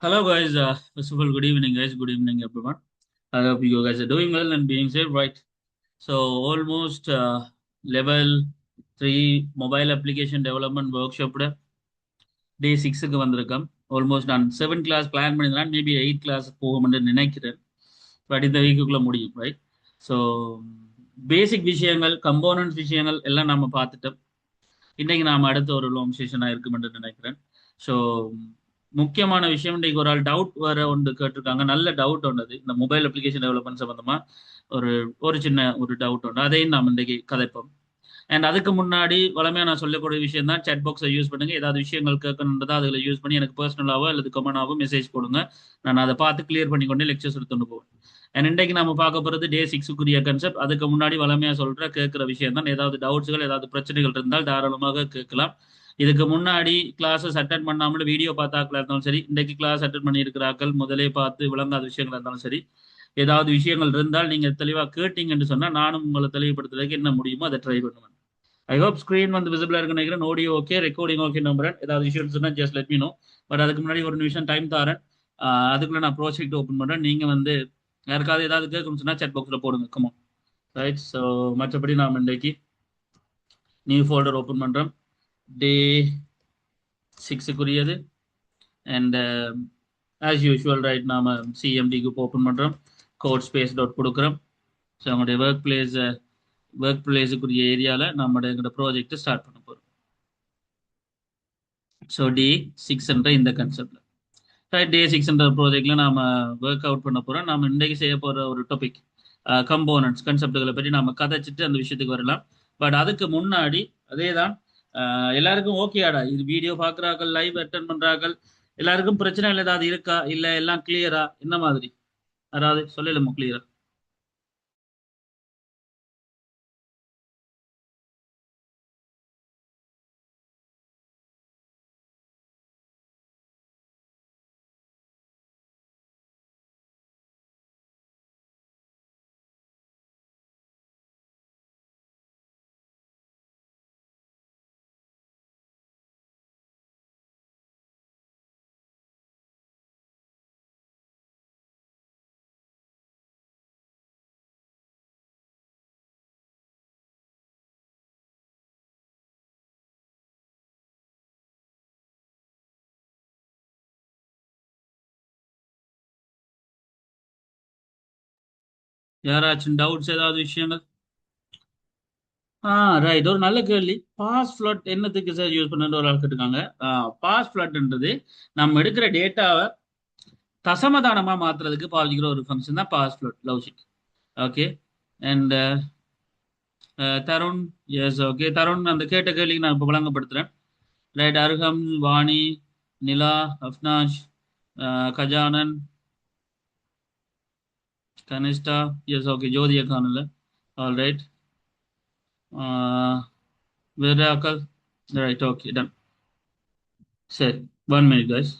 Hello, guys. First of all, good evening, guys. Good evening, everyone. I hope you guys are doing well and being safe, right? So, almost level 3 mobile application development workshop day 6க்கு வந்திருக்கோம். Almost நான் 7 class plan பண்ணியிருந்தேன், maybe 8 class போகும்னு நினைக்கிறேன். But இந்த வீக்குக்குள்ள முடியும், right? So basic விஷயங்கள், components விஷயங்கள் எல்லாம் நம்ம பார்த்துட்டோம். இன்னைக்கு நாம அடுத்த ஒரு லாங் செஷனாக இருக்கும் என்று நினைக்கிறேன். ஸோ முக்கியமான விஷயம், இன்னைக்கு ஒரு ஆள் டவுட் வேற ஒன்று கேட்டிருக்காங்க. நல்ல டவுட் ஒன்று, இந்த மொபைல் அப்ளிகேஷன் டெவலப்மெண்ட் சம்பந்தமா ஒரு ஒரு சின்ன ஒரு டவுட் ஒன்று, அதையும் நாம் இன்றைக்கு கதைப்போம். அண்ட் அதுக்கு முன்னாடி வளமையாக நான் சொல்லக்கூடிய விஷயம் தான், சேட் பாக்ஸை யூஸ் பண்ணுங்க. ஏதாவது விஷயங்கள் கேட்கணுன்றதா அதில் யூஸ் பண்ணி எனக்கு பர்சனலாவோ அல்லது கமெண்டாவோ மெசேஜ் போடுங்க. நான் அதை பார்த்து கிளியர் பண்ணி கொண்டு லெக்சர்ஸ் எடுத்துட்டு போவேன். அண்ட் இன்றைக்கு நம்ம பார்க்க போகிறது டே 6க்குரிய கான்செப்ட். அதுக்கு முன்னாடி வளமையாக சொல்கிற கேட்குற விஷயம் தான், ஏதாவது டவுட்ஸுகள் ஏதாவது பிரச்சனைகள் இருந்தால் தாராளமாக கேட்கலாம். இதுக்கு முன்னாடி கிளாஸஸ் அட்டன் பண்ணாமல் வீடியோ பார்த்தாக்களா இருந்தாலும் சரி, இன்றைக்கு கிளாஸ் அட்டன் பண்ணியிருக்கிறார்கள் முதலே பார்த்து விளங்காத விஷயங்கள் இருந்தாலும் சரி, ஏதாவது விஷயங்கள் இருந்தால் நீங்கள் தெளிவாக கேட்டீங்கன்னு சொன்னால் நானும் உங்களை தெளிவுபடுத்துறதுக்கு என்ன முடியுமோ அதை ட்ரை பண்ணுவேன். ஐ ஹோப் ஸ்க்ரீன் வந்து விசிபிளா இருக்குன்னு நினைக்கிறேன். ஆடியோ ஓகே, ரெக்கார்டிங் ஓகே நம்புறேன். ஏதாவது இஷ்யூஸ் இருந்தால் just let me know. But அதுக்கு முன்னாடி ஒரு நிமிஷம் டைம் தரேன். அதுக்குள்ள நான் ப்ராஜெக்ட் ஓப்பன் பண்றேன். நீங்க வந்து யாருக்காவது ஏதாவது கேட்கணும்னு சொன்னா சாட் பாக்ஸ்ல போடுங்க. கமோ ரைட். ஸோ மற்றபடி நாம் இன்றைக்கு நியூ ஃபோல்டர் ஓப்பன் பண்றோம். டே 6க்குரியது. அண்ட் ஆஸ் யூஷுவல் ரைட், நாம சிஎம்டி குரூப் ஓப்பன் பண்றோம். கோட் ஸ்பேஸ் டாட் கொடுக்குறோம். ஸோ நம்மளுடைய ஒர்க் பிளேஸுக்குரிய ஏரியாவில் நம்மளுடைய எங்களோட ப்ராஜெக்ட் ஸ்டார்ட் பண்ண போகிறோம். ஸோ டே 6 இந்த கன்செப்ட்ல ரைட், டே 6 ப்ராஜெக்ட்ல நாம ஒர்க் அவுட் பண்ண போறோம். நாம இன்றைக்கு செய்ய போற ஒரு டாபிக் கம்போனன்ட்ஸ் கன்செப்டுகளை பற்றி நாம கதைச்சிட்டு அந்த விஷயத்துக்கு வரலாம். பட் அதுக்கு முன்னாடி அதே தான், எல்லாருக்கும் ஓகேடா இது வீடியோ பார்க்குறார்கள், லைவ் அட்டன் பண்றார்கள், எல்லாருக்கும் பிரச்சனைகள் ஏதாவது இருக்கா, இல்ல எல்லாம் கிளியரா, என்ன மாதிரி அதாவது சொல்லலாமா கிளியரா? யாராச்சும் டவுட்ஸ் ஏதாவது விஷயங்கள்? ஆ ரைட், ஒரு நல்ல கேள்வி. பாஸ் ஃப்ளட் என்னத்துக்கு சார் யூஸ் பண்ணுறது ஒரு ஆள் கேட்டிருக்காங்க. பாஸ் ஃப்ளட்ன்றது நம்ம எடுக்கிற டேட்டாவை தசமதானமா மாத்துறதுக்கு பாவிக்கிற ஒரு ஃபங்க்ஷன் தான் pass flood logic. Okay. And Tarun, yes okay Tarun, அந்த கேட்ட கேள்விக்கு நான் இப்போ விளங்கப்படுத்துறேன். Right, Arugam, Vani, Nila, Afnash, Gajanan, Kanishta, yes okay, ஜோதிய காணல. All right. விராக்கல். Right, okay done. சரி, 1 minute guys.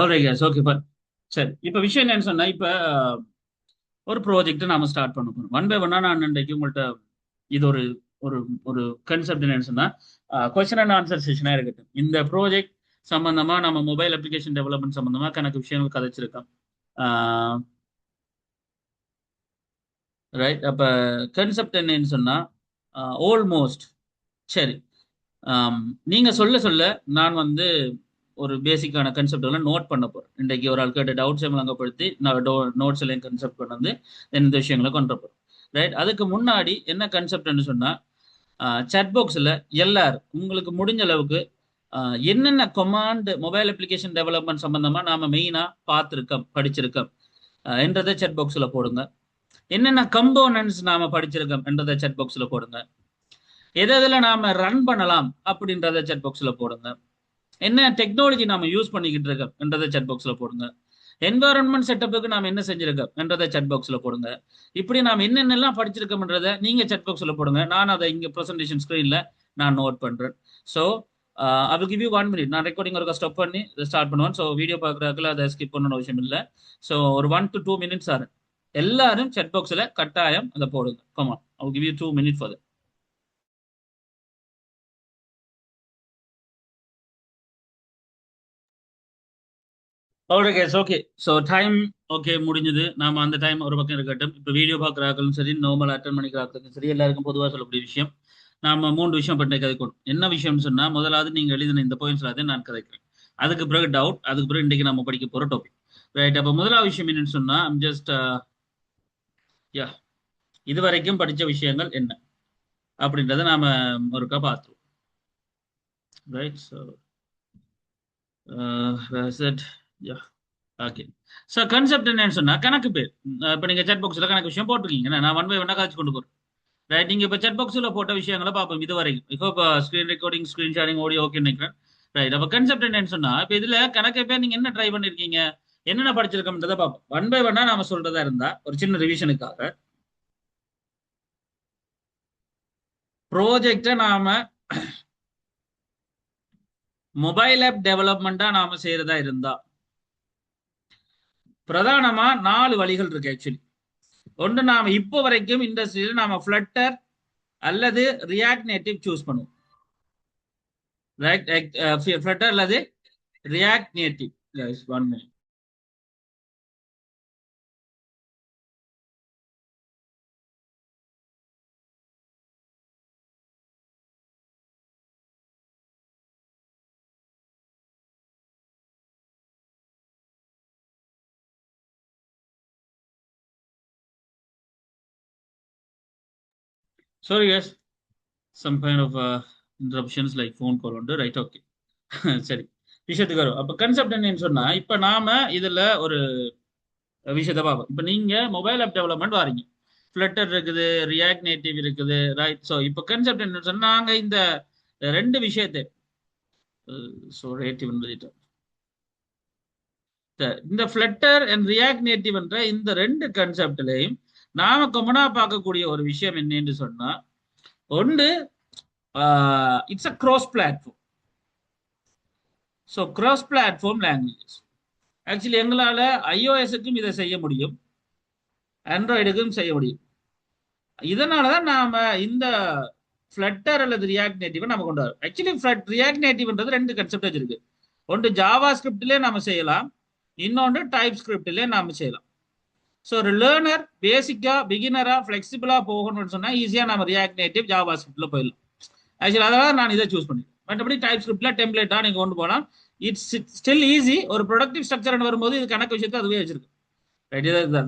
Alright guys, okay fine. சரி, இப்போ விஷயம் என்னன்னு சொன்னா, இப்போ ஒரு ப்ராஜெக்ட் நாம ஸ்டார்ட் பண்ண போறோம். ஒன் பை ஒன்னா நான் இன்றைக்கு உங்கள்கிட்ட இது ஒரு ஒரு ஒரு கன்செப்ட் என்னன்னு சொன்னா, கொஸ்டின் அண்ட் ஆன்சர் செஷனா இருக்கட்டும். இந்த ப்ராஜெக்ட் சம்பந்தமா நம்ம மொபைல் அப்ளிகேஷன் டெவலப்மெண்ட் சம்பந்தமா கணக்கு விஷயங்கள் கதைச்சிருக்கோம். ரைட். அப்போ கன்செப்ட் என்னன்னு சொன்னால் ஆல்மோஸ்ட் சரி. நீங்கள் சொல்ல சொல்ல நான் வந்து ஒரு பேசிக்கான கன்செப்ட் எல்லாம் நோட் பண்ண போகிறேன். இன்றைக்கு ஒரு ஆள் கேட்ட டவுட்ஸ் விளங்கப்படுத்தி நான் நோட்ஸ் எல்லாம் கன்செப்ட் கொண்டு வந்து இந்த விஷயங்களை கொண்டு போகிறேன். ரைட். அதுக்கு முன்னாடி என்ன கன்செப்ட்னு சொன்னால் சாட் பாக்ஸில் எல்லாரும் உங்களுக்கு முடிஞ்ச அளவுக்கு என்னென்ன கொமாண்ட் மொபைல் அப்ளிகேஷன் டெவலப்மெண்ட் சம்பந்தமாக நாம மெயினாக பார்த்துருக்கோம் படிச்சிருக்கோம் என்றதை சாட் பாக்ஸில் போடுங்க. என்னென்ன கம்போனன்ட்ஸ் நாம படிச்சிருக்கோம் என்றதை சாட் பாக்ஸில் போடுங்க. எதில் நாம ரன் பண்ணலாம் அப்படின்றத சாட் பாக்ஸில் போடுங்க. என்ன டெக்னாலஜி நாம யூஸ் பண்ணிக்கிட்டு இருக்கோம் என்றதை சாட் பாக்ஸில் போடுங்க. என்வாரன்மெண்ட் செட்டப்புக்கு நாம என்ன செஞ்சிருக்கோம் என்றதை சாட் பாக்ஸில் போடுங்க. இப்படி நாம் என்னென்னலாம் படிச்சிருக்கோம்ன்றதை நீங்க சாட் பாக்ஸில் போடுங்க. நான் அதை இங்க ப்ரெசன்டேஷன் ஸ்கிரீன்ல நான் நோட் பண்றேன். So I will give you 1 minute. நான் ரெக்கார்டிங் ஒரு ஸ்டாப் பண்ணி ஸ்டார்ட் பண்ணுவேன். ஸோ வீடியோ பார்க்குறாக்குல அதை ஸ்கிப் பண்ணணும் அவசியம் இல்லை. ஸோ ஒரு 1 to 2 minutes ஆகும். எல்லாரும் சாட் பாக்ஸில் கட்டாயம் அதை போடுங்க. Come on, I will give you 2 minutes for that. Okay. So time okay முடிஞ்சது. நாம அந்த டைம் ஒரு பக்கம் இருக்கட்டும். இப்போ வீடியோ பார்க்குறாக்களும் சரி, நார்மல் அட்டன் பண்ணிக்கிறாக்களும் சரி, எல்லாருக்கும் பொதுவாக சொல்லக்கூடிய விஷயம் நாம 3 விஷயம் பற்றி கதைக்கணும். என்ன விஷயம்னு சொன்னா, முதலாவது நீங்க எழுதின இந்த போயின்ஸ்ல அதை நான் கதைக்கிறேன். அதுக்கு பிறகு டவுட், அதுக்கு பிறகு இன்றைக்கு நம்ம படிக்க போற டாபிக். ரைட். அப்போ முதலாவது விஷயம் என்னன்னு சொன்னா, ஜஸ்ட் யா இது வரைக்கும் படிச்ச விஷயங்கள் என்ன அப்படின்றத நாம ஒருக்கா பார்த்துருவோம். Right. So yeah okay. So concept என்னன்னு சொன்னா, கணக்கு பேர். இப்போ நீங்க சாட் பாக்ஸ்ல கணக்கு விஷயம் போட்டிருக்கீங்க. நான் 1 by 1 காய்ச்சி கொண்டு போறேன். ரைட். நீங்க இப்போ சாட் பாக்ஸில் போட்ட விஷயங்களை பார்ப்போம் இது வரைக்கும். இப்போ screen recording, screen sharing, audio okay நினைக்கிறேன். ரைட். அப்போ கன்செப்ட் என்னன்னு சொன்னா, இப்போ இதுல கணக்கு பேர் நீங்க என்ன ட்ரை பண்ணிருக்கீங்க, என்னென்ன படிச்சிருக்கோம்ன்றதை பார்ப்போம். 1 by 1 நாம சொல்றதா இருந்தா ஒரு சின்ன ரிவிஷனுக்காக ப்ராஜெக்டை நாம மொபைல் ஆப் டெவலப்மெண்டா நாம செய்யறதா இருந்தா பிரதானமா 4 வழிகள் இருக்கு ஆக்சுவலி. ஒன்று, நாம இப்போ வரைக்கும் இண்டஸ்ட்ரியில் நாம ஃபிளட்டர் அல்லது ரியாக்ட் நேட்டிவ் சூஸ் பண்ணுவோம். ஃபிளட்டர் அல்லது react native. Guys 1 minute. Sorry guys, some kind of interruptions like phone call உண்டு. ரைட். ஓகே. சரி, விஷயத்துக்கு வரும். அப்போ கன்செப்ட் என்னன்னு சொன்னா, இப்போ நாம இதுல ஒரு விஷயத்தை பார்ப்போம். இப்போ நீங்க மொபைல் ஆப் டெவலப்மெண்ட் வாரீங்க, ஃபிளட்டர் இருக்குது, ரியாக்ட் நேட்டிவ் இருக்குது. ரைட். ஸோ இப்போ கன்செப்ட் என்னன்னு சொன்னா, நாங்க இந்த 2 விஷயத்தை இந்த ஃபிளட்டர் அண்ட் ரியாக்ட் நேட்டிவ் என்ற இந்த 2 கன்செப்ட்லையும் நாம கொமனா பார்க்கக்கூடிய ஒரு விஷயம் என்னன்னு சொன்னா, ஒன்று it's a cross platform. So cross platform languages. Actually எங்களால iOS-க்கும் இதை செய்ய முடியும், ஆண்ட்ராய்டுக்கும் செய்ய முடியும். இதனாலதான் நாம இந்த ஃபிளட்டர் அல்லது ரியாக்ட் நேட்டிவ் நம்ம கொண்டு வரோம். ஆக்சுவலி ரியாக்ட் நேட்டிவ்ன்றது 2 கன்செப்ட் வச்சிருக்கு. ஒன்று ஜாவா ஸ்கிரிப்ட்லேயே நாம செய்யலாம், இன்னொன்று டைப் ஸ்கிரிப்ட்லேயே நாம செய்யலாம். ஸோ ஒரு லேர்னர் பேசிக்கா பிகினரா ஃபிளெக்சிபிளா போகணும்னு சொன்னா ஈஸியா நம்ம ரியாக்ட் நேட்டிவ் ஜாவா ஸ்கிரிப்ட்ல போயிடலாம். ஆக்சுவலி அதனால நான் இதை சூஸ் பண்ணிட்டேன். மற்றபடி டைப் ஸ்கிரிப்ட்ல டெம்ப்ளேட்டா நீங்க கொண்டு போகலாம். It's still easy. ஒரு ப்ரொடக்டிவ் ஸ்ட்ரக்சர் வரும்போது இது கணக்கு விஷயத்தை அதுவே வச்சிருக்கு.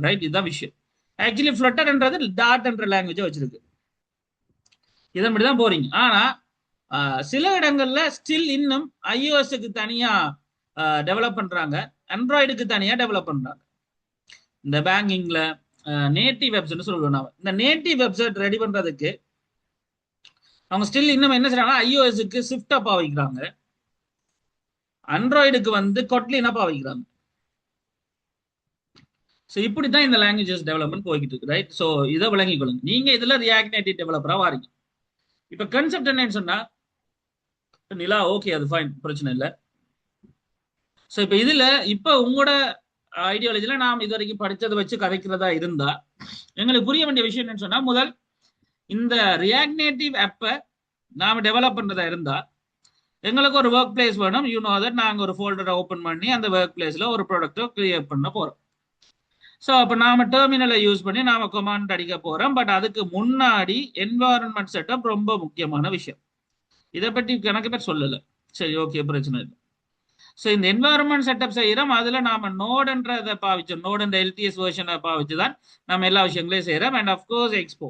ரைட், இதுதான் விஷயம். ஆக்சுவலி ஃபிளட்டர்ன்றது டாட் என்ற லாங்குவேஜை வச்சிருக்கு. இதை மட்டும் தான் போறீங்க. ஆனா சில இடங்கள்ல ஸ்டில் இன்னும் iOS-க்கு தனியா டெவலப் பண்றாங்க, ஆண்ட்ராய்டுக்கு தனியா டெவலப் பண்றாங்க. இந்த பேங்கிங்ல நேட்டிவ் வெப்சைட் சொல்லுவோம் நாம. இந்த நேட்டிவ் வெப்சைட் ரெடி பண்றதுக்கு அவங்க ஸ்டில் இன்னும் என்ன செய்றாங்க, iOS-க்கு ஸ்விஃப்ட் அப்பா வைக்கிறாங்க, ஆண்ட்ராய்டுக்கு வந்து கொட்லின் அப்பா வைக்கிறாங்க. ஸோ இப்படிதான் இந்த லாங்குவேஜஸ் டெவலப்மெண்ட் போய்கிட்டு இருக்கு. ரைட். ஸோ இதை விளங்கிக்கொள்ளுங்க. நீங்க இதுல ரியாக்ட் நேட்டிவ் டெவலப்பரா வாரீங்க. இப்ப கன்செப்ட் என்னன்னு சொன்னா, நிலா ஓகே, அது ஃபைன், பிரச்சனை இல்லை. ஸோ இப்போ இதுல இப்போ உங்களோட ஐடியாலஜில நாம் இது வரைக்கும் படிச்சதை வச்சு கதைக்கிறதா இருந்தா எங்களுக்கு புரிய வேண்டிய விஷயம் என்னன்னு சொன்னா, முதல் இந்த ரியாக்ட் நேட்டிவ் ஆப்பை நாம டெவலப் பண்றதா இருந்தா எங்களுக்கு ஒரு ஒர்க் பிளேஸ் வேணும். யூ நோ தட் நாங்க ஒரு ஃபோல்டரை ஓப்பன் பண்ணி அந்த ஒர்க் பிளேஸ்ல ஒரு ப்ராடக்ட்டை கிரியேட் பண்ண போறோம். ஸோ அப்போ நாம டெர்மினலை யூஸ் பண்ணி நாம கமாண்ட் அடிக்க போறோம். பட் அதுக்கு முன்னாடி என்வாரன்மெண்ட் செட்டப் ரொம்ப முக்கியமான விஷயம். இதை பற்றி கணக்கு பேர் சொல்லலை. சரி, ஓகே, பிரச்சனை இல்லை. ஸோ இந்த என்வாரன்மெண்ட் செட்டப் செய்கிறோம். அதில் நாம நோடுன்றதை பாவிச்சோம். நோடுன்ற எல்டிஎஸ் வெர்ஷனை பாவிச்சு தான் நம்ம எல்லா விஷயங்களையும் செய்கிறோம். And of course expo,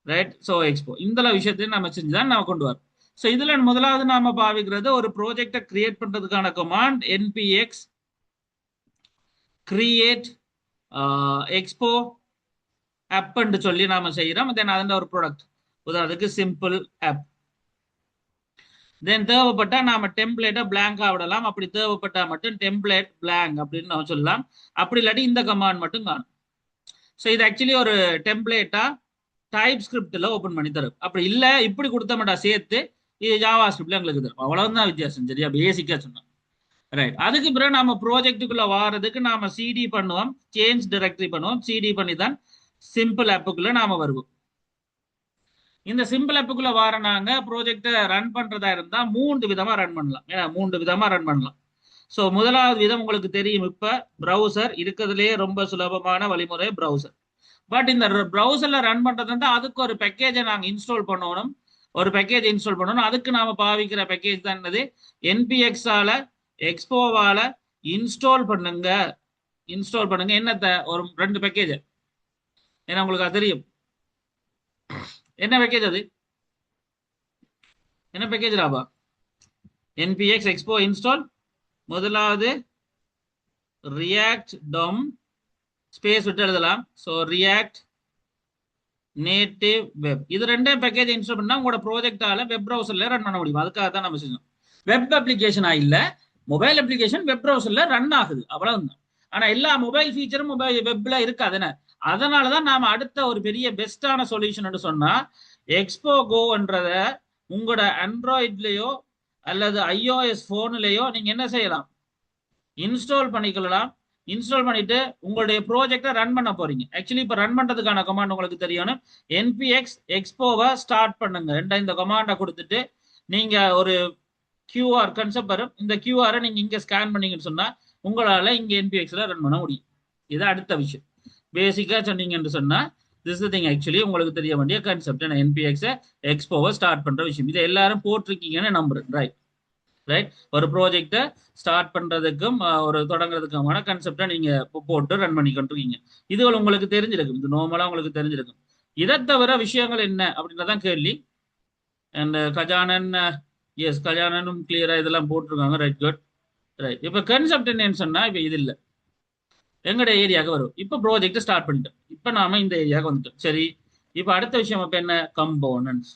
right? So expo இந்த விஷயத்தையும் நம்ம செஞ்சு தான் நம்ம கொண்டு வரோம். ஸோ இதுல முதலாவது நாம பாவிக்கிறது ஒரு ப்ராஜெக்டை கிரியேட் பண்றதுக்கான command npx create expo app ன்னு சொல்லி நாம செய்யறோம். தென் அதுல ஒரு ப்ராடக்ட், உதாரணத்துக்கு சிம்பிள் ஆப். தென் தேவைப்பட்டா நாம டெம்ப்ளேட்டை பிளாங்கா விடலாம். அப்படி தேவைப்பட்டா மட்டும் டெம்ப்ளேட் பிளாங்க் அப்படின்னு நம்ம சொல்லலாம். அப்படி இல்லாட்டி இந்த கமாண்ட் மட்டும் காணும். ஸோ இது ஆக்சுவலி ஒரு டெம்ப்ளேட்டா டைப் ஸ்கிரிப்ட்ல ஓபன் பண்ணி தரும். அப்படி இல்ல இப்படி கொடுத்த மாட்டா சேர்த்து இது ஜாவா ஸ்கிரிப்ட்ல எங்களுக்கு தரும். அவ்வளவுதான் வித்தியாசம். சரியா, பேசிக்கா சொன்னோம். ரைட். அதுக்கு பிறகு நம்ம ப்ராஜெக்டுக்குள்ள வாரதுக்கு நாம சிடி பண்ணுவோம், சேஞ்ச் டைரக்டரி பண்ணுவோம். சிடி பண்ணி தான் சிம்பிள் ஆப்புக்குள்ள நாம வருவோம். இந்த சிம்பிள் ஆப்புக்குள்ள வார நாங்க ப்ராஜெக்டை ரன் பண்றதா இருந்தா 3 விதமா ரன் பண்ணலாம். 3 விதமா ரன் பண்ணலாம். ஸோ முதலாவது விதம் உங்களுக்கு தெரியும், இப்ப ப்ரௌசர் இருக்கிறதுலே ரொம்ப சுலபமான வழிமுறை ப்ரௌசர். பட் இந்த ப்ரௌசர்ல ரன் பண்றது அதுக்கு ஒரு பேக்கேஜை நாங்க இன்ஸ்டால் பண்ணணும். ஒரு பேக்கேஜ் இன்ஸ்டால் பண்ணணும். அதுக்கு நாம பாவிக்கிற பேக்கேஜ் தான் என்னது, என்பிஎக்ஸால எக்ஸ்போவால இன்ஸ்டால் பண்ணுங்க. இன்ஸ்டால் பண்ணுங்க என்னத்த, ஒரு 2 பேக்கேஜ். ஏன்னா உங்களுக்கு அது தெரியும் என்ன பேக்கேஜ், அது என்ன package Rafah? npx expo install. முதலாவது ரியாக்ட் டொம் ஸ்பேஸ் விட்டு எழுதலாம். ஸோ ரியாக்ட் நேட்டிவ் வெப், இது 2 பேக்கேஜ் இன்ஸ்டால் பண்ணா உங்களோட ப்ராஜெக்டால வெப் ப்ரௌசர்ல ரன் பண்ண முடியும். அதுக்காக தான் நம்ம செஞ்சோம். வெப் அப்ளிகேஷனா இல்ல, மொபைல் அப்ளிகேஷன் வெப் ப்ரௌசர்ல ரன் ஆகுது, அவ்வளவுதான். ஆனா எல்லா மொபைல் ஃபீச்சரும் மொபைல் வெப்ல இருக்காதுன்னு. அதனாலதான் நாம அடுத்த ஒரு பெரிய பெஸ்டான சொல்யூஷன் சொன்னா எக்ஸ்போ கோன்றத உங்களோட ஆண்ட்ராய்ட்லயோ அல்லது ஐஓஎஸ் போன்லயோ நீங்க என்ன செய்யலாம், இன்ஸ்டால் பண்ணிக்கலாம். இன்ஸ்டால் பண்ணிட்டு உங்களுடைய ப்ராஜெக்டை ரன் பண்ண போறீங்க. ஆக்சுவலி இப்ப ரன் பண்றதுக்கான கமாண்ட் உங்களுக்கு தெரியணும். npx எக்ஸ்போவை ஸ்டார்ட் பண்ணுங்க. இந்த கமாண்டை கொடுத்துட்டு நீங்க ஒரு QR கன்செப்ட் வரும். இந்த QR நீங்க இங்க ஸ்கேன் பண்ணீங்கன்னு சொன்னா உங்களால இங்க என்பிஎக்ஸ்ல ரன் பண்ண முடியும். இது அடுத்த விஷயம். பேசிக்கா சொன்னீங்கன்னு சொன்னா திஸ் திங் ஆக்சுவலி உங்களுக்கு தெரிய வேண்டிய கன்செப்ட். என்பிஎக்ஸ் எக்ஸ்போவை ஸ்டார்ட் பண்ற விஷயம். இதை எல்லாரும் போட்டிருக்கீங்கன்னு நம்புறேன். Right right. ஒரு ப்ராஜெக்டை ஸ்டார்ட் பண்றதுக்கும் ஒரு தொடங்குறதுக்குமான கன்செப்டை நீங்க போட்டு ரன் பண்ணிக்கிட்டு இருக்கீங்க. இது உங்களுக்கு தெரிஞ்சிருக்கும், இது நார்மலா உங்களுக்கு தெரிஞ்சிருக்கும். இதை தவிர விஷயங்கள் என்ன அப்படின்றதான் கேள்வி. அண்ட் கஜானன், எஸ் கல்யாணனும் கிளியரா இதெல்லாம் போட்டிருக்காங்க. Right, good. ரைட். இப்ப கன்செப்ட் என்னன்னு சொன்னா, இப்ப இது இல்ல எங்கட ஏரியாவுக்கு வரும். இப்ப ப்ராஜெக்ட் ஸ்டார்ட் பண்ணிட்டோம். இப்ப நாம இந்த ஏரியாவுக்கு வந்துட்டோம். சரி, இப்ப அடுத்த விஷயம் அப்ப என்ன, கம்போனன்ட்ஸ்.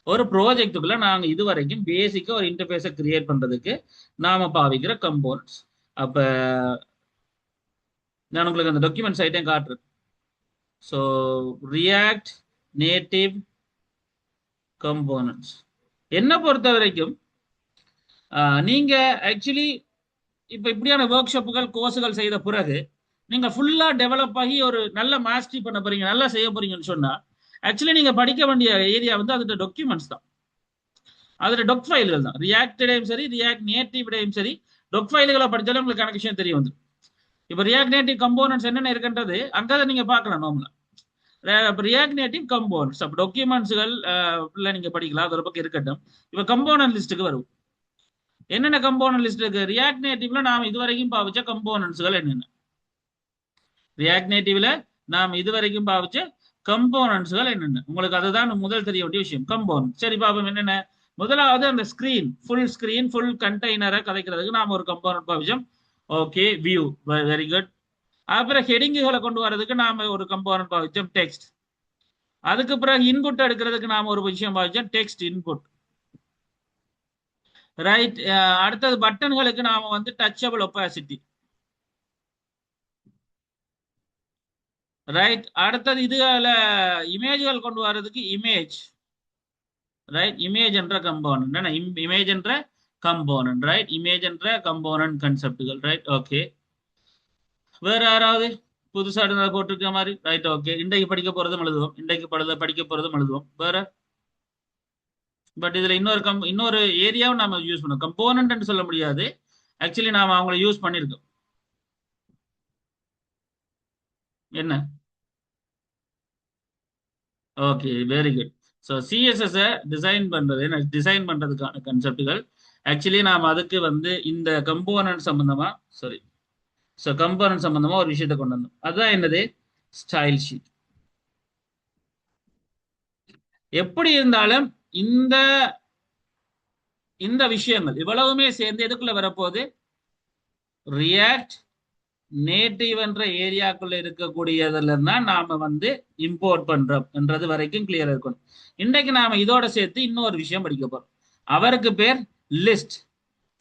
ஒரு ப்ராஜெக்டுக்குள்ள நாங்க இது வரைக்கும் பேசிக்கா ஒரு இன்டர்ஃபேஸை கிரியேட் பண்றதுக்கு நாம பாவிக்கிற கம்போனன்ட்ஸ். அப்ப நான் உங்களுக்கு அந்த டாக்குமெண்ட் சைட்டையும் காட்டுறேன். ஸோ ரியாக்ட் நேட்டிவ் கம்போனன்ட்ஸ் என்ன பொறுத்த வரைக்கும் நீங்க ஆக்சுவலி இப்ப இப்படியான ஒர்க் ஷாப்புகள் கோர்ஸுகள் செய்த பிறகு நீங்க ஃபுல்லா டெவலப் ஆகி ஒரு நல்ல மாஸ்டரி பண்ண போறீங்க, நல்லா செய்ய போறீங்கன்னு சொன்னா ஆக்சுவலி நீங்க படிக்க வேண்டிய ஏரியா வந்து அதோட டாக்குமெண்ட்ஸ் தான், அதோட டொக் ஃபைல்கள் தான். ரியாக்டையும் சரி ரியாக்ட் நேட்டிவ்டையும் சரி டொக் ஃபைல்களை படிச்சாலும் உங்களுக்கு கணக்கு விஷயம் தெரிய வந்து. இப்ப ரியாக்ட் நேட்டிவ் கம்போனன்ட்ஸ் என்னென்ன இருக்குன்றது அங்கே நீங்க பார்க்கலாம். நார்மலா ரியாக்ட் நேட்டிவ் கம்போனன்ட்ஸ் அப்போ டாக்குமெண்ட்ஸ்கள் நீங்க படிக்கலாம், அது ஒரு பக்கம் இருக்கட்டும். இப்ப கம்போனன்ட் லிஸ்ட்டுக்கு வரும். என்னென்ன கம்போனன்ட் லிஸ்ட் இருக்கு ரியாக்ட் நேட்டிவ்ல நாம இதுவரைக்கும் பாவிச்ச கம்போனன்ட்ஸ்கள் என்னென்ன, ரியாக்ட் நேட்டிவ்ல நாம் இதுவரைக்கும் பாவிச்ச கம்போனன்ட்ஸ்கள் என்னென்ன, உங்களுக்கு அதுதான் முதல் தெரிய வேண்டிய விஷயம். கம்போனன்ட். சரி பாப்போம் என்னென்ன. முதலாவது அந்த ஸ்கிரீன் ஃபுல் கண்டெய்னரை கதைக்கிறதுக்கு நாம ஒரு கம்போனன்ட் பாவிச்சோம். Okay, view, very good. அப்புறம் ஹெடிங்குகளை கொண்டு வரதுக்கு நாம ஒரு கம்போனன்ட் பாவிச்சோம், டெக்ஸ்ட். அதுக்கு பிறகு இன்புட் எடுக்கிறதுக்கு நாம ஒரு விஷயம் பாவிச்சோம், டெக்ஸ்ட் இன்புட். ரைட். அடுத்தது பட்டன்களுக்கு நாம வந்து டச்சபிள் ஒப்பாசிட்டி. ரைட். அடுத்தது இதுல இமேஜ்கள் கொண்டு வர்றதுக்கு இமேஜ். ரைட். இமேஜ் என்ற கம்போனன்ட், இமேஜ் என்ற கம்போனன்ட். ரைட். இமேஜ் என்ற கம்போனன்ட் கன்செப்டுகள். ரைட். ஓகே. வேற யாராவது புதுசா இருந்தால் போட்டிருக்க மாதிரி. ரைட். ஓகே. இன்றைக்கு படிக்க போறதும் எழுதுவோம், இன்றைக்கு படிக்க போறதும் எழுதுவோம். வேற பட் இதுல இன்னொரு ஏரியாவும் நாம யூஸ் பண்ணோம். கம்போனன்ட் சொல்ல முடியாது, ஆக்சுவலி நாம அவங்களை யூஸ் பண்ணிருக்கோம். என்ன? Okay, very good. So CSS design பண்றது, என்ன டிசைன் பண்றதுக்கான கன்செப்டுகள். ஆக்சுவலி நாம் அதுக்கு வந்து இந்த கம்போனன்ட் சம்பந்தமா, சாரி, ஸோ கம்போனன்ட் சம்பந்தமா ஒரு விஷயத்தை கொண்டு வந்தோம். அதுதான் என்னது? Style sheet. எப்படி இருந்தாலும் இந்த இந்த விஷயங்கள் இவ்வளவுமே சேர்ந்து எதுக்குள்ள வரப்போகுது? ரியாக்ட் நேட்டிவ் என்ற ஏரியாக்குள்ள இருக்கக்கூடியதுல தான் நாம வந்து இம்போர்ட் பண்றோம் என்றது வரைக்கும் கிளியர் இருக்கணும். இன்றைக்கு நாம இதோட சேர்த்து இன்னொரு விஷயம் படிக்க போறோம். அவருக்கு பேர் லிஸ்ட்.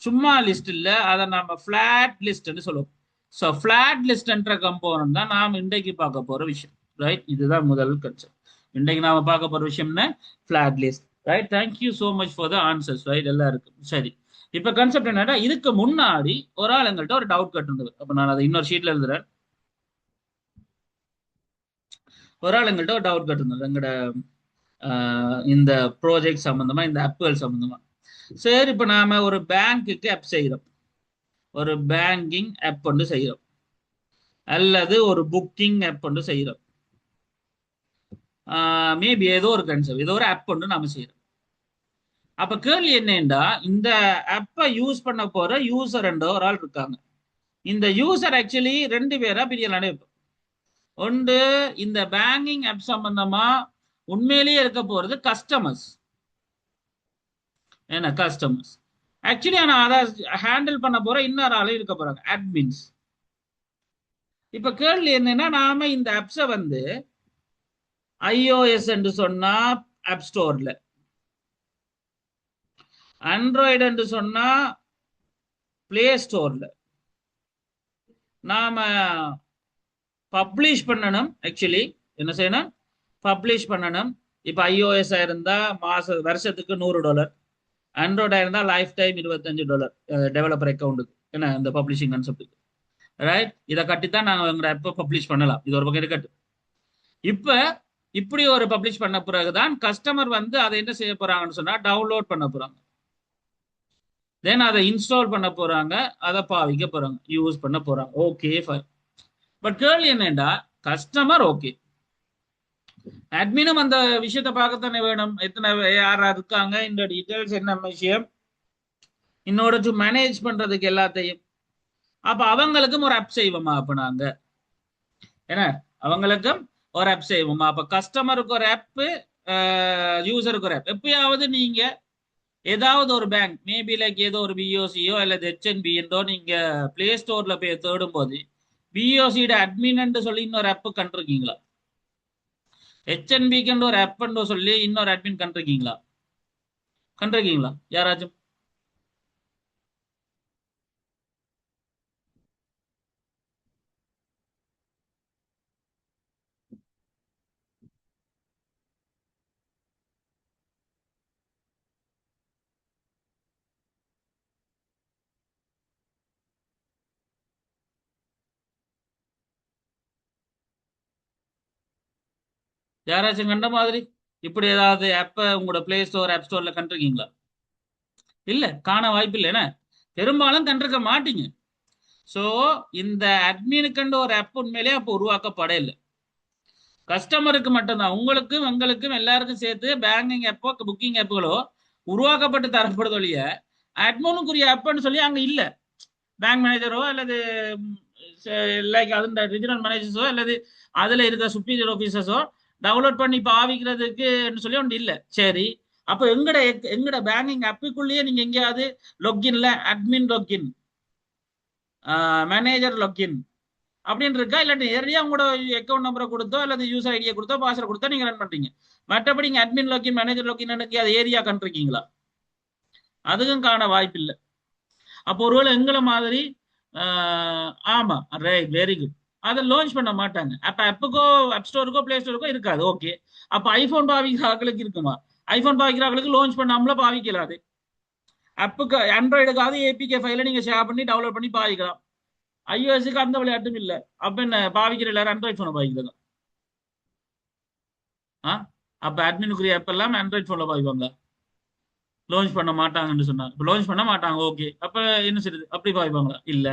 சும்மா லிஸ்ட் இல்ல, அதை நாம ஃபிளாட் லிஸ்ட்னு சொல்லுவோம். ஸோ ஃபிளாட் லிஸ்ட் என்ற கம்போனன்ட் தான் நாம் இன்றைக்கு பார்க்க போற விஷயம். ரைட், இதுதான் முதல் கன்செப்ட். இன்றைக்கு நாம பார்க்க போற விஷயம் என்ன? Flat list. Right, thank you so much for the answers. Right, எல்லாருக்கும் சரி. இப்ப கான்செப்ட் என்னன்னா, இதுக்கு முன்னாடி ஒரு ஆள் எங்கள்கிட்ட ஒரு டவுட் கேட்டிருந்தது. அப்ப நான் அதை இன்னொரு ஷீட்ல எழுதுறேன். ஒரு ஆள் எங்கள்கிட்ட ஒரு டவுட் கேட்டிருந்தது எங்கட இந்த ப்ராஜெக்ட் சம்பந்தமா, இந்த ஆப்புகள் சம்பந்தமா. சரி, இப்ப நாம ஒரு பேங்க்குக்கு ஆப் செய்யறோம், ஒரு பேங்கிங் ஆப் ஒன்று செய்யறோம், அல்லது ஒரு புக்கிங் ஆப் ஒன்று செய்யறோம். மேபி ஏதோ ஒரு கன்செப்ட், ஏதோ ஒரு ஆப் ஒன்று நாம செய்யறோம். அப்ப கேள்வி என்னன்னா, இந்த ஆப்பை யூஸ் பண்ண போற யூசர் என்ற ஒரு ஆள் இருக்காங்க. இந்த யூசர் ஆக்சுவலி ரெண்டு பேரா பிரியலானே. ஒன்று, இந்த பேங்கிங் ஆப் சம்பந்தமா உண்மையிலேயே இருக்க போறது கஸ்டமர்ஸ். என்ன கஸ்டமர்ஸ்? ஆக்சுவலி ஆனா அதை ஹேண்டில் பண்ண போற இன்னொரு ஆளே இருக்க போறாங்க, அட்மின்ஸ். இப்ப கேள்வி என்னன்னா, நாம இந்த ஆப்ஸை வந்து iOS என்று சொன்னா ஆப் ஸ்டோர்ல, ஆண்ட்ராய்டு என்று சொன்னா பிளே ஸ்டோர்ல நாம பப்ளிஷ் பண்ணணும். ஆக்சுவலி என்ன செய்யணும்? பப்ளிஷ் பண்ணணும். இப்ப iOS இருந்தா வருஷத்துக்கு $100, ஆண்ட்ராய்டா இருந்தா லைஃப் டைம் $25 டெவலப்பர் அக்கௌண்ட்டுக்கு, என்ன இந்த பப்ளிஷிங் கான்செப்ட்டுக்கு. ரைட், இதை கட்டித்தான் நாங்கள் எங்க ஆப்பை பப்ளிஷ் பண்ணலாம். இது ஒரு பக்கம் இருக்கட்டு. இப்ப இப்படி ஒரு பப்ளிஷ் பண்ண பிறகுதான் கஸ்டமர் வந்து அதை என்ன செய்ய போறாங்கன்னு சொன்னா டவுன்லோட் பண்ண போறாங்க, தென் அதை இன்ஸ்டால் பண்ண போறாங்க, அதை பாவிக்க போறாங்க, யூஸ் பண்ண போறாங்க. Okay fine. பட் கேள்வி என்னண்டா, கஸ்டமர் ஓகே, அட்மினும் அந்த விஷயத்தை பார்க்கத்தானே வேணும். எத்தனை யாரா இருக்காங்க, இந்த டீடைல்ஸ் என்ன விஷயம், இன்னொரு டு மேனேஜ் பண்றதுக்கு எல்லாத்தையும். அப்ப அவங்களுக்கும் ஒரு ஆப் செய்வோமா? அப்ப நாங்க என்ன, அவங்களுக்கும் ஒரு ஆப் செய்வோமா? அப்ப கஸ்டமருக்கு ஒரு ஆப், யூசருக்கு ஒரு ஆப். எப்பயாவது நீங்க ஏதாவது ஒரு பேங்க், மேபி லைக் ஏதோ ஒரு பிஓசியோ அல்லது ஹெச்என்பி என்றோ நீங்க பிளே ஸ்டோர்ல போய் தேடும் போது பிஓசியோட அட்மின் சொல்லி இன்னொரு ஆப் கண்டிருக்கீங்களா? ஹெச்என்பிக்கு ஒரு ஆப் சொல்லி இன்னொரு அட்மின் கண்டிருக்கீங்களா? கண்டிருக்கீங்களா யாராச்சும்? யாராச்சும் கண்ட மாதிரி இப்படி ஏதாவது ஆப்ப உங்களோட பிளே ஸ்டோர் ஆப் ஸ்டோர்ல கண்டிருக்கீங்களா? இல்ல, காண வாய்ப்பு இல்லை. என்ன, பெரும்பாலும் கண்டிருக்க மாட்டீங்க. சோ இந்த அட்மினுக்கு ஒரு ஆப் உண்மையிலேயே அப்போ உருவாக்கப்பட இல்லை. கஸ்டமருக்கு மட்டும்தான், உங்களுக்கும் எங்களுக்கும் எல்லாருக்கும் சேர்த்து பேங்கிங் ஆப்போ புக்கிங் ஆப்புகளோ உருவாக்கப்பட்டு தரப்படுது ஒழிய அட்மினுக்குரிய ஆப்னு சொல்லி அங்க இல்ல. பேங்க் மேனேஜரோ அல்லது லைக் அது ரீஜனல் மேனேஜர்ஸோ அல்லது அதுல இருக்கிற சுப்பீரியர் ஆஃபீஸர்ஸோ டவுன்லோட் பண்ணி பாவிக்கிறதுக்கு சொல்லி ஒன்று இல்லை. சரி, அப்போ எங்கட பேங்கிங் ஆப்புக்குள்ளேயே நீங்க எங்கேயாவது லொக்கின்ல அட்மின் லொக்கின், மேனேஜர் லொக்கின் அப்படின்னு இருக்கா? இல்லாட்டி நேரடியா உங்களோட அக்கௌண்ட் நம்பரை கொடுத்தோ அல்லது யூசர் ஐடியை கொடுத்தோ பாஸ்வேர்ட் கொடுத்தோ நீங்க ரன் பண்றீங்க. மற்றபடி இங்க அட்மின் லாக்கின் மேனேஜர் லாக்கின் அது ஏரியா கண்டிருக்கீங்களா? அதுக்கும் காண வாய்ப்பு இல்லை. அப்போ ஒருவேளை எங்களை மாதிரி ஆமா, ரைட், வெரி குட், அதை லான்ச் பண்ண மாட்டாங்க. அப்ப ஆப்புக்கோ ஆப் ஸ்டோருக்கோ பிளே ஸ்டோருக்கோ இருக்காது. ஓகே, அப்ப ஐபோன் பாவிக்கிற ஆக்களுக்கு இருக்குமா? ஐபோன் பாவிக்கிற ஆக்களுக்கு லான்ச் பண்ணாமல பாவிக்கலாது. ஆப்புக்கு ஆண்ட்ராய்டுக்காவது ஏபிகே ஃபைல நீங்க ஷேர் பண்ணி டவுன்லோட் பண்ணி பாவிக்கலாம். iOSக்கு அந்த விளையாட்டும் இல்லை. அப்ப என்ன, பாவிக்கிற எல்லாரும் ஆண்ட்ராய்ட் போனை பாவிக்கிறாங்க. அப்ப அட்மினுக்குரிய ஆப் எல்லாம் ஆண்ட்ராய்ட் போன்ல பாவிப்பாங்க. லான்ச் பண்ண மாட்டாங்கன்னு சொன்னாங்க. இப்போ லான்ச் பண்ண மாட்டாங்க, ஓகே. அப்ப என்ன செய்யுது, அப்படி பாய்ப்பாங்களா? இல்ல.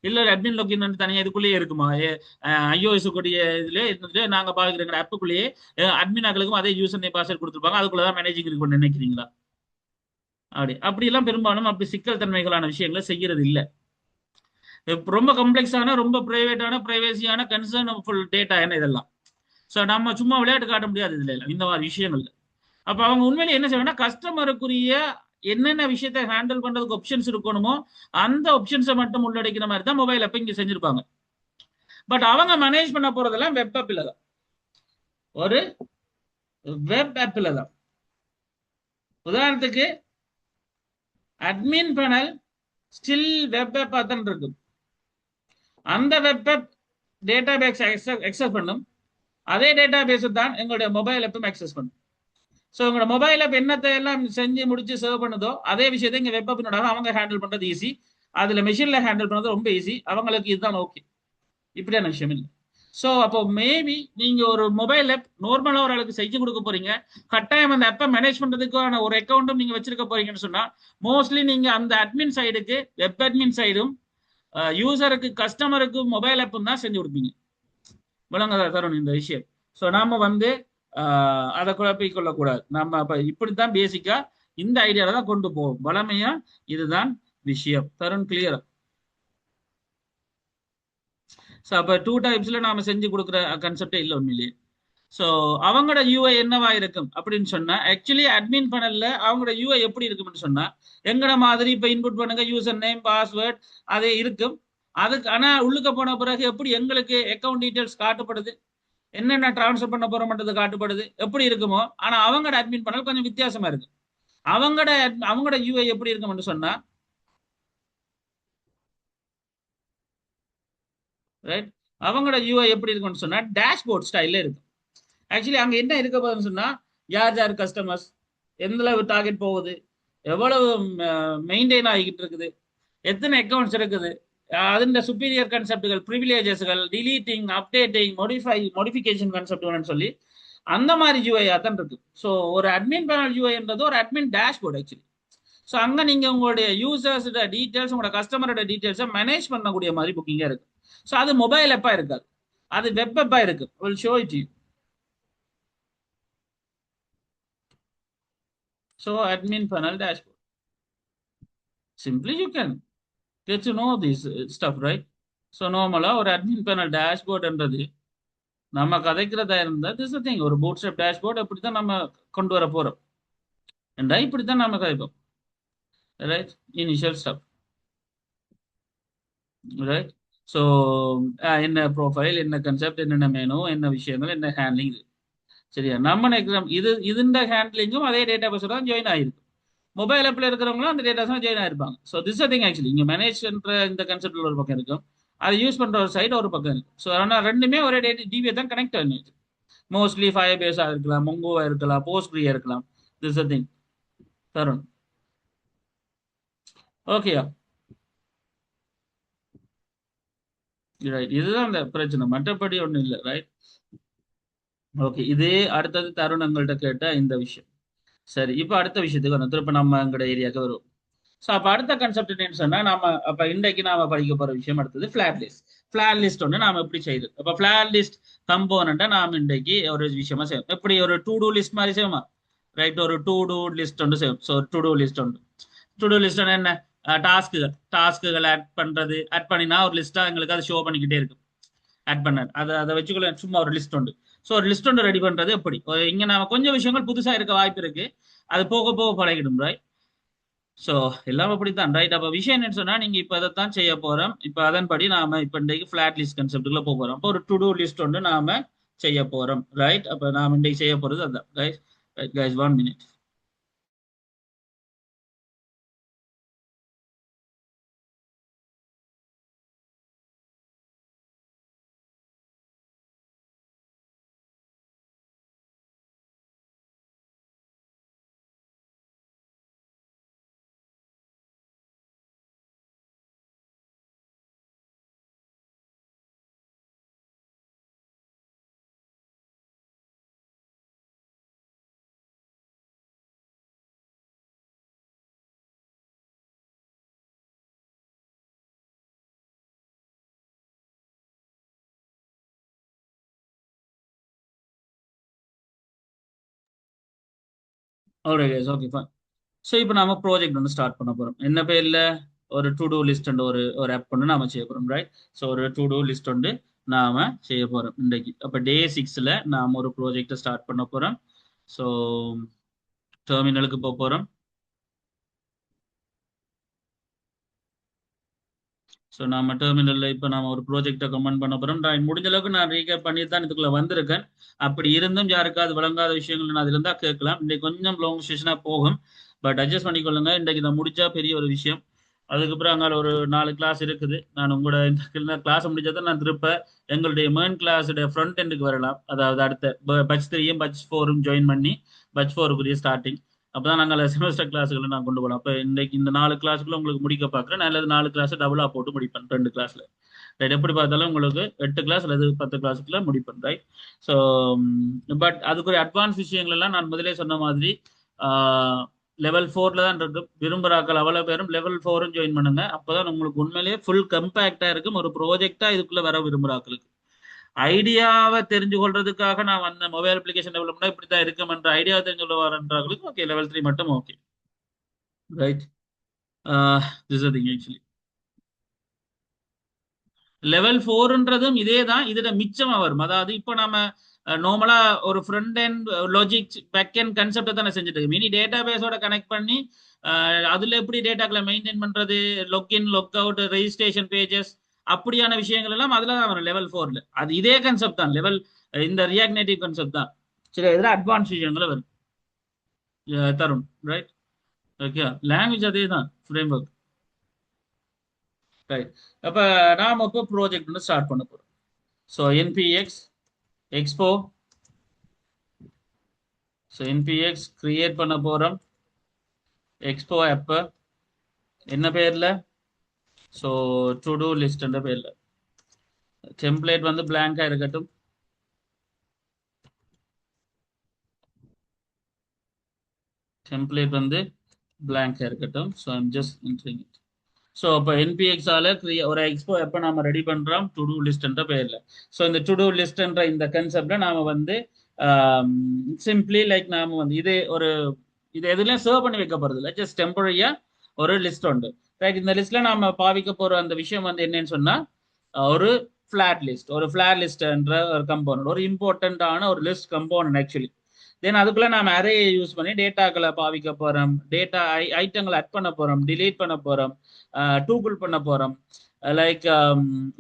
இல்ல அட்மின் லாகின் வந்து தனியா இதுக்குள்ளேயே இருக்குமா? ஐஓஎஸ் கூடிய இதுலயே நாங்க பாக்குற ஆப்புக்குள்ளேயே அட்மின் ஆக்களுக்கும் அதே யூசர் நேம் பாஸ்வேர்ட் கொடுத்துருப்பாங்க, அதுக்குள்ளதான் மேனேஜிங் இருக்கும்னு நினைக்கிறீங்களா? அப்படி எல்லாம் பெரும்பாலும் அப்படி சிக்கல் தன்மைகளான விஷயங்களை செய்யறது இல்ல. இப்ப ரொம்ப கம்ப்ளெக்ஸான, ரொம்ப பிரைவேட்டான, பிரைவேசியான, கன்சர்ன்ஃபுல் டேட்டா என்ன இதெல்லாம். ஸோ நம்ம சும்மா விளையாட்டு காட்ட முடியாது இதுல எல்லாம், இந்த மாதிரி விஷயங்கள். அப்ப அவங்க உண்மையிலே என்ன செய்யணும்னா, கஸ்டமருக்குரிய என்னென்ன விஷயத்தை ஹேண்டில் பண்றதுக்கு ஆப்ஷன்ஸ் இருக்கணுமோ அந்த ஆப்ஷன்ஸை மட்டும் உள்ளடக்கிற மாதிரி தான் மொபைல் ஆப் இங்க செஞ்சிருப்பாங்க. பட் அவங்க மேனேஜ் பண்ண போறதெல்லாம் வெப் ஆப்ல தான், ஒரு வெப் ஆப்ல தான். உதாரணத்துக்கு அட்மின் பேனல் ஸ்டில் வெப் ஆப்பா தான் இருக்கும். அந்த web app data base access பண்ணும், அதே டேட்டா பேஸ் தான் எங்களுடைய மொபைல் ஆப்பும் அக்சஸ் பண்ணும். ஸோ உங்களோட மொபைல் ஆப் என்னத்தை எல்லாம் செஞ்சு முடிச்சு சர்வ் பண்ணுதோ அதே விஷயத்தை இங்க வெப் ஆப்பினோட அவங்க ஹேண்டில் பண்றது ஈஸி. அதுல மெஷின்ல ஹேண்டில் பண்றது ரொம்ப ஈஸி. அவங்களுக்கு இதுதான் ஓகே. இப்படியான விஷயம் இல்லை. ஸோ அப்போ மேபி நீங்க ஒரு மொபைல் ஆப் நார்மலா ஒரு ஆளுக்கு செஞ்சு கொடுக்க போறீங்க, கட்டாயம் அந்த ஆப்பை மேனேஜ் பண்றதுக்கான ஒரு அக்கௌண்ட்டும் நீங்க வச்சிருக்க போறீங்கன்னு சொன்னா மோஸ்ட்லி நீங்க அந்த அட்மின் சைடுக்கு, வெப் அட்மின் சைடும், யூசருக்கு கஸ்டமருக்கு மொபைல் ஆப்பும் தான் செஞ்சு கொடுப்பீங்க. விளங்க தரணும் இந்த விஷயம். ஸோ நாம வந்து அதை குழப்பிக் கொள்ளக்கூடாது. நம்ம அப்ப இப்படித்தான் பேசிக்கா இந்த ஐடியால தான் கொண்டு போவோம் வளமையா. இதுதான் விஷயம். தருண் கிளியரா? ஸோ அப்ப டூ டைப்ஸ்ல நாம செஞ்சு கொடுக்குற கன்செப்டே இல்லை உண்மையிலேயே. ஸோ அவங்களோட யூஐ என்னவா இருக்கும் அப்படின்னு சொன்னா, ஆக்சுவலி அட்மின் பேனல்ல அவங்களோட யூஐ எப்படி இருக்கும்னு சொன்னா, எங்கட மாதிரி இப்ப இன்புட் பண்ணுங்க யூசர் நேம் பாஸ்வேர்ட் அதே இருக்கும். அதுக்கு ஆனா உள்ளுக்க போன பிறகு எப்படி எங்களுக்கு அக்கௌண்ட் டீடைல்ஸ் காட்டப்படுது, என்னென்ன டிரான்ஸ்ஃபர் பண்ண போறோம்ன்றது காட்டப்படுது, எப்படி இருக்குமோ. ஆனா அவங்களோட அட்மின் பேனல் கொஞ்சம் வித்தியாசமா இருக்கு. அவங்களோட யூஐ எப்படி இருக்கும்னு சொன்னா, ரைட், அவங்களோட யூஐ எப்படி இருக்கும்னு சொன்னா டேஷ்போர்ட் ஸ்டைல்ல இருக்கு. ஆக்சுவலி அங்க என்ன இருக்க போகுதுன்னு சொன்னா, யார் யார் கஸ்டமர்ஸ், எந்த அளவு டார்கெட் போகுது, எவ்வளவு மெயின்டைன் ஆகிட்டு இருக்குது, எத்தனை அக்கௌண்ட்ஸ் இருக்குது, അതിന്റെ சுப்பீரியர் கன்செப்டுகள், ப்ரிவிலேஜஸ்கள், டிலீட்டிங், அப்டேட்டிங், மோடிஃபிகேஷன் கன்செப்ட் சொல்லி அந்த மாதிரி யூஐ தான் இருக்கு. ஸோ ஒரு அட்மின் பேனல் யூஐன்றது ஒரு அட்மின் டேஷ்போர்ட் ஆக்சுவலி. ஸோ அங்க நீங்க உங்களுடைய யூசர்ஸோட டீடைல்ஸ், உங்களோட கஸ்டமரோட டீடைல்ஸை மேனேஜ் பண்ணக்கூடிய மாதிரி புக்கிங்கா இருக்கு. ஸோ அது மொபைல் ஆப்பா இருக்காது, அது வெப் ஆப்பா இருக்கு. Will show it you. So admin panel dashboard, simply you can get to know this stuff, right? So நார்மலா ஒரு அட்மின் பேனல் டேஷ்போர்ட்ன்றது நம்ம கதைக்கிறதா இருந்தா திஸ் திங், ஒரு பூட் ஸ்ட்ராப் டேஷ்போர்ட் அப்படித்தான் நம்ம கொண்டு வர போறோம் என்றா இப்படித்தான் நம்ம கதைப்போம், right? Initial step, right? So என்ன ப்ரொஃபைல், என்ன கன்செப்ட், என்னென்ன மெனு, என்ன விஷயங்கள், என்ன ஹேண்ட்லிங், சரியா? நம்ம எக்ஸாம் இது இதுண்ட ஹேண்ட்லிங்கும் அதே டேட்டா பேஸோட தான் ஜாயின் ஆகிருக்கு. மொபைல் ஆப்பில் இருக்கிறவங்களும் அந்த டேட்டாஸ் ஜாயின் ஆயிருப்பாங்க. ஸோ திஸ் திங் ஆக்சுவலி இங்கே மேனேஜ் பண்ற இந்த கன்செப்ட்ல ஒரு பக்கம் இருக்கும், அதை யூஸ் பண்ற ஒரு சைடு ஒரு பக்கம் இருக்கு. ஸோ ஆனால் ரெண்டுமே ஒரே டேட்டா டிவியை தான் கனெக்ட் ஆகி, மோஸ்ட்லி ஃபயர் பேஸா இருக்கலாம், மொங்கோவா இருக்கலாம், போஸ்ட் க்ரியா இருக்கலாம். This thing Tarun. ஓகேயா? ரைட், இதுதான் அந்த பிரச்சனை, மற்றபடி ஒன்றும் இல்லை, ரைட்? ஓகே, இதே அடுத்தது தருணங்கள்ட்ட கேட்ட இந்த விஷயம். சரி, இப்போ அடுத்த விஷயத்துக்கு வரும், திரும்ப நம்ம எங்கட ஏரியாவுக்கு வருவோம். ஸோ அப்போ அடுத்த கன்செப்ட் என்னன்னு சொன்னா, நாம அப்ப இன்றைக்கு நாம படிக்க போற விஷயம் அடுத்தது ஃபிளாட் லிஸ்ட். ஃபிளாட் லிஸ்ட் ஒன்று நாம எப்படி செய்யுது, அப்போ ஃபிளாட் லிஸ்ட் கம்போனண்ட்டை நாம இன்றைக்கு ஒரு விஷயமா செய்வோம். எப்படி ஒரு டூ டூ லிஸ்ட் மாதிரி செய்வோமா? ரைட், ஒரு டூ டூ லிஸ்ட் ஒன்று செய்வோம். ஸோ டூ டூ லிஸ்ட் ஒன்று, டு டூ லிஸ்ட் என்ன, டாஸ்க்குகள் ஆட் பண்றது. ஆட் பண்ணினா ஒரு லிஸ்டா எங்களுக்கு அது ஷோ பண்ணிக்கிட்டே இருக்கும். ஆட் பண்ண அதை அதை வச்சுக்கொள்ள சும்மா ஒரு லிஸ்ட் உண்டு. ஸோ ஒரு லிஸ்ட் ஒன்று ரெடி பண்றது எப்படி, இங்க நாம கொஞ்சம் விஷயங்கள் புதுசா இருக்க வாய்ப்பு இருக்கு, அது போக போக பழகிடும், ரைட்? ஸோ எல்லாம் அப்படித்தான், ரைட்? அப்ப விஷயம் என்னன்னு சொன்னா, நீங்க இப்ப இதைத்தான் செய்ய போறோம். இப்ப அதன்படி நாம இப்ப இன்றைக்கு ஃபிளாட் லிஸ்ட் கன்செப்டுக்குள்ள போக போறோம். அப்போ ஒரு டு டூ லிஸ்ட் ஒன்று நாம செய்ய போறோம், ரைட்? அப்ப நாம இன்றைக்கு செய்ய போறது அதான், right? Right guys, 1 minute. Alright guys, okay fine. So இப்போ நாம ப்ராஜெக்ட் வந்து ஸ்டார்ட் பண்ண போறோம். என்ன பேர்ல? ஒரு டு டூ லிஸ்ட் ஒரு ஆப் ஒன்று நாம செய்ய போறோம், ரைட்? ஸோ ஒரு டு டூ லிஸ்ட் வந்து நாம செய்ய போறோம் இன்றைக்கு. அப்போ டே 6ல நாம ஒரு ப்ராஜெக்டை ஸ்டார்ட் பண்ண போறோம். ஸோ டெர்மினலுக்கு போக போறோம். ஸோ நம்ம டெர்மினலில் இப்போ நாம ஒரு ப்ராஜெக்டை கமெண்ட் பண்ண போறோம். நான் முடிஞ்ச அளவுக்கு நான் ரீகேப் பண்ணி தான் இதுக்குள்ள வந்திருக்கேன். அப்படி இருந்தும் யாருக்காவது விளங்காத விஷயங்கள் நான் அதுல இருந்தா கேட்கலாம். இன்னைக்கு கொஞ்சம் லாங் செஷனா போகும், பட் அட்ஜஸ்ட் பண்ணிக்கொள்ளுங்க. இன்றைக்கு இதை முடிச்சா பெரிய ஒரு விஷயம். அதுக்கப்புறம் அங்கே ஒரு 4 கிளாஸ் இருக்குது. நான் உங்களோட இந்த கிளாஸ் முடிச்சதை நான் திருப்ப எங்களுடைய மெயின் கிளாஸுடைய ஃப்ரண்ட் எண்டுக்கு வரலாம். அதாவது அடுத்த பட்ச் 3யும் பட்ச் 4ம் ஜாயின் பண்ணி பட்ச் 4க்குரிய ஸ்டார்டிங். அப்பதான் நாங்கள் செமஸ்டர் கிளாஸுகளை நான் கொண்டு போகலாம். அப்போ இன்னைக்கு இந்த 4 கிளாஸுக்குள்ள உங்களுக்கு முடிக்க பார்க்குறேன். நான் அல்லது 4 கிளாஸ் டபுளா போட்டு முடிப்பேன் 2 கிளாஸ்ல. ரைட்? எப்படி பார்த்தாலும் உங்களுக்கு 8 கிளாஸ் அல்லது 10 கிளாஸுக்குள்ள முடிப்பேன், ரைட்? ஸோ பட் அதுக்குரிய அட்வான்ஸ் விஷயங்கள் எல்லாம் நான் முதலே சொன்ன மாதிரி லெவல் 4ல தான் இருக்கு. விரும்புறாக்கள் அவ்வளவு பேரும் லெவல் 4ம் ஜாயின் பண்ணுங்க. அப்பதான் உங்களுக்கு உண்மையிலேயே ஃபுல் கம்பேக்டா இருக்கும் ஒரு ப்ராஜெக்டா இதுக்குள்ள வர விரும்புறாக்களுக்கு. ஐடியாவை தெரிஞ்சு கொள்றதுக்காக நான் வந்த மொபைல் அப்ளிகேஷன் டெவலப்மெண்ட் இப்படித்தான் இருக்கும் என்ற ஐடியா தெரிஞ்சு கொள்ள வரன்றவங்களுக்கு ஓகே லெவல் 3 மட்டும் okay, right? This thing actually level 4ன்றதும் இதே தான், இதோட மிச்சமா வரும். அதாவது இப்போ நம்ம நார்மலா ஒரு front and logic back and கான்செப்டை தானே செஞ்சுட்டு இருக்கு. மினி டேட்டா பேஸோட கனெக்ட் பண்ணி அதுல எப்படி டேட்டாக்களை மெயின்டைன் பண்றது, login lock out registration pages அப்படியான விஷயங்கள் எல்லாம் அதுல தான் வரும் லெவல் 4ல. அது இதே கான்செப்ட் தான் லெவல், இந்த ரியாக்ட் நேட்டிவ் கான்செப்ட் தான். சரி, இதுல அட்வான்ஸ் விஷயங்கள் வரும். தரும், ரைட்? ஓகே, லாங்குவேஜ் அதே தான், ஃப்ரேம் ஒர்க், ரைட்? அப்ப நாம இப்போ ப்ராஜெக்ட் வந்து ஸ்டார்ட் பண்ண போறோம். So என்பிஎக்ஸ் expo. ஸோ என்பிஎக்ஸ் கிரியேட் பண்ண போறோம் எக்ஸ்போ ஆப். என்ன பேர்ல? ஸோ டு டூ லிஸ்ட் என்ற பேர்ல. டெம்ப்ளேட் வந்து பிளாங்கா இருக்கட்டும். டெம்ப்ளேட் வந்து பிளாங்கா இருக்கட்டும். So I'm just entering it. So அப்போ என்பிஎக்ஸால ஒரு எக்ஸ்போ எப்போ நாம ரெடி பண்றோம் டு டூ லிஸ்ட் என்ற பேர்ல. ஸோ இந்த டு டூ லிஸ்ட் என்ற இந்த கன்செப்ட்ல நாம வந்து சிம்பிளி லைக் நாம வந்து இது எதுலையும் சர்வ் பண்ணி வைக்க போறது இல்லை, ஜஸ்ட் டெம்பரரியா ஒரு லிஸ்ட் உண்டு, ரைட்? இந்த லிஸ்ட்ல நாம பாவிக்க போற அந்த விஷயம் வந்து என்னன்னு சொன்னா ஒரு ஃபிளாட் லிஸ்ட் என்ற ஒரு கம்போனன்ட், ஒரு இம்பார்ட்டன்டான ஒரு லிஸ்ட் கம்போனன்ட் ஆக்சுவலி. தென் அதுக்குள்ள நாம அரேயை யூஸ் பண்ணி டேட்டாக்களை பாவிக்க போறோம், டேட்டா ஐட்டங்களை அட் பண்ண போறோம், டிலீட் பண்ண போறோம், டூபிள் பண்ண போறோம், லைக்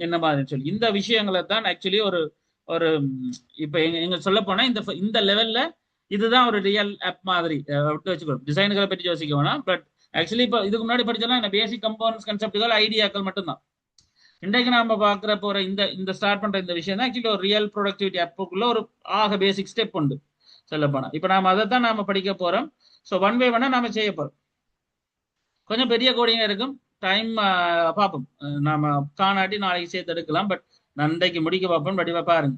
என்ன மாதிரி சொல்லி இந்த விஷயங்களை தான் ஆக்சுவலி ஒரு ஒரு இப்ப எங்க சொல்ல போனா இந்த இந்த லெவல்ல இதுதான் ஒரு ரியல் ஆப் மாதிரி விட்டு வச்சுக்கணும். டிசைன்களை பற்றி யோசிக்க வேணாம், பட் ஆக்சுவலி இப்போ இதுக்கு முன்னாடி படிச்சலாம் இந்த பேசிக் கம்போனன்ஸ் கான்செப்டுகள் ஐடியாக்கள் மட்டும்தான். இன்றைக்கு நாம பார்க்குற போற இந்த இந்த ஸ்டார்ட் பண்ற இந்த விஷயம் தான் ஆக்சுவலி ஒரு ரியல் ப்ரொடக்டிவிட்டி ஆப்புக்குள்ள ஒரு பேசிக் ஸ்டெப் உண்டு சொல்ல போனா. இப்போ நாம அதை தான் நாம படிக்க போறோம். ஸோ ஒன் பை ஒன்னா நாம செய்ய போறோம். கொஞ்சம் பெரிய கோடிங்கா இருக்கும். டைம் பார்ப்போம். நாம காணாட்டி நாளைக்கு சேர்த்து எடுக்கலாம், பட் நான் இன்றைக்கு முடிக்க பார்ப்போம். படிவா பாருங்க.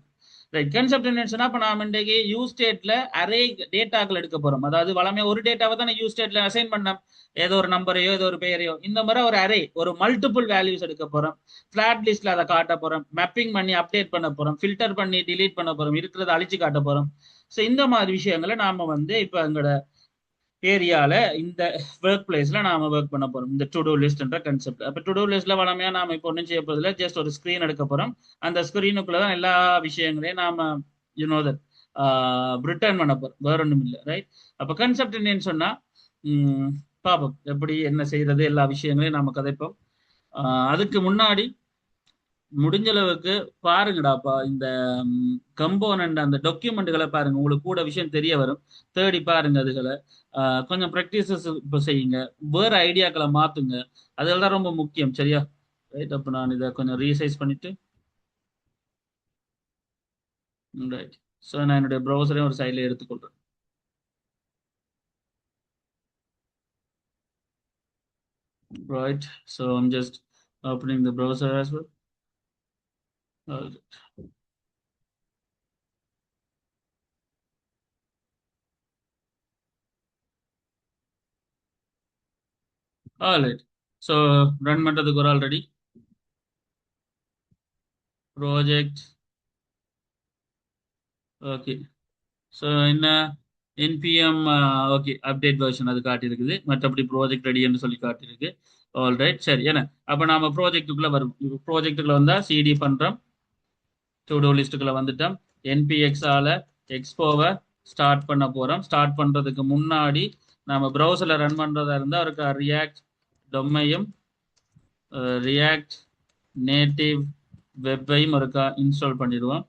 ரைட், கன்செப்ட் என்னன்னு சொன்னா இப்போ நாம இன்றைக்கு யூ ஸ்டேட்ல அரே டேட்டாக்கள் எடுக்க போறோம். அதாவது வளமே ஒரு டேட்டாவை தான் யூ ஸ்டேட்ல அசைன் பண்ணோம், ஏதோ ஒரு நம்பரையோ ஏதோ ஒரு பெயரையோ. இந்த மாதிரி ஒரு அரே ஒரு மல்டிபிள் வேல்யூஸ் எடுக்க போறோம். ஃபிளாட் லிஸ்ட்ல அதை காட்ட போறோம், மேப்பிங் பண்ணி அப்டேட் பண்ண போறோம், ஃபில்டர் பண்ணி டிலீட் பண்ண போறோம், இருக்கிறத அழிச்சு காட்ட போறோம். ஸோ இந்த மாதிரி விஷயங்களை நாம வந்து இப்போ எங்களோட ஏரியால இந்த ஒர்க் பிளேஸ்ல நாம ஒர்க் பண்ண போறோம். இந்த டு டூ லிஸ்ட்ன்ற கான்செப்ட். அப்ப டு டூ லிஸ்ட்ல வளமையா நாம இப்போ ஒன்றும் செய்ய போறதில்ல, ஜஸ்ட் ஒரு ஸ்கிரீன் எடுக்க போறோம். அந்த ஸ்கிரீனுக்குள்ளதான் எல்லா விஷயங்களையும் நாம யூனோ தட் ரிட்டர்ன் பண்ண போறோம், வேற ஒன்றும் இல்லை, ரைட்? அப்ப கான்செப்ட் என்னன்னு சொன்னா பாப்போம் எப்படி என்ன செய்யறது, எல்லா விஷயங்களையும் நாம கதைப்போம். அதுக்கு முன்னாடி முடிஞ்ச அளவுக்கு பாருங்கடாப்பா இந்த கம்போனண்ட் அந்த டாக்குமெண்ட்டுகளை பாருங்க, உங்களுக்கு கூட விஷயம் தெரிய வரும். தேடி பாருங்க அதுகளை. கொஞ்சம் ப்ராக்டிசஸ் இப்போ செய்யுங்க, வேற ஐடியாக்களை மாத்துங்க. அதெல்லாம் தான் ரொம்ப முக்கியம், சரியா? ரைட், அப்போ நான் இதை கொஞ்சம் ரீசைஸ் பண்ணிட்டு ரைட். ஸோ நான் என்னுடைய ப்ரௌசரையும் ஒரு சைடில் எடுத்துக்கொள்றேன். Right, so I'm just opening the browser as well. Alright, so run பண்ணுறதுக்கு ஒரு ஆல்ரெடி ப்ராஜெக்ட். ஓகே, ஸோ என்ன என்பிஎம் ஓகே அப்டேட் வெர்ஷன் அது காட்டியிருக்குது. மற்றபடி ப்ராஜெக்ட் ரெடின்னு சொல்லி காட்டியிருக்கு. ஆல்ரைட் சரி. ஏன்னா அப்போ நாம ப்ராஜெக்ட்டுக்குள்ளே வரும். ப்ராஜெக்ட்டுக்குள்ளே வந்தால் சிடி பண்ணுறோம். டு டூ லிஸ்ட்டுக்குள்ளே வந்துட்டோம். என்பிஎக்ஸால் எக்ஸ்போவை ஸ்டார்ட் பண்ண போகிறோம். ஸ்டார்ட் பண்ணுறதுக்கு முன்னாடி நம்ம ப்ரௌசரில் ரன் பண்ணுறதா இருந்தால் அவருக்கு ரியாக்ட் டொமையும் ரியாக்ட் நேட்டிவ் வெப்பையும் ஒருக்கா இன்ஸ்டால் பண்ணிடுவோம்.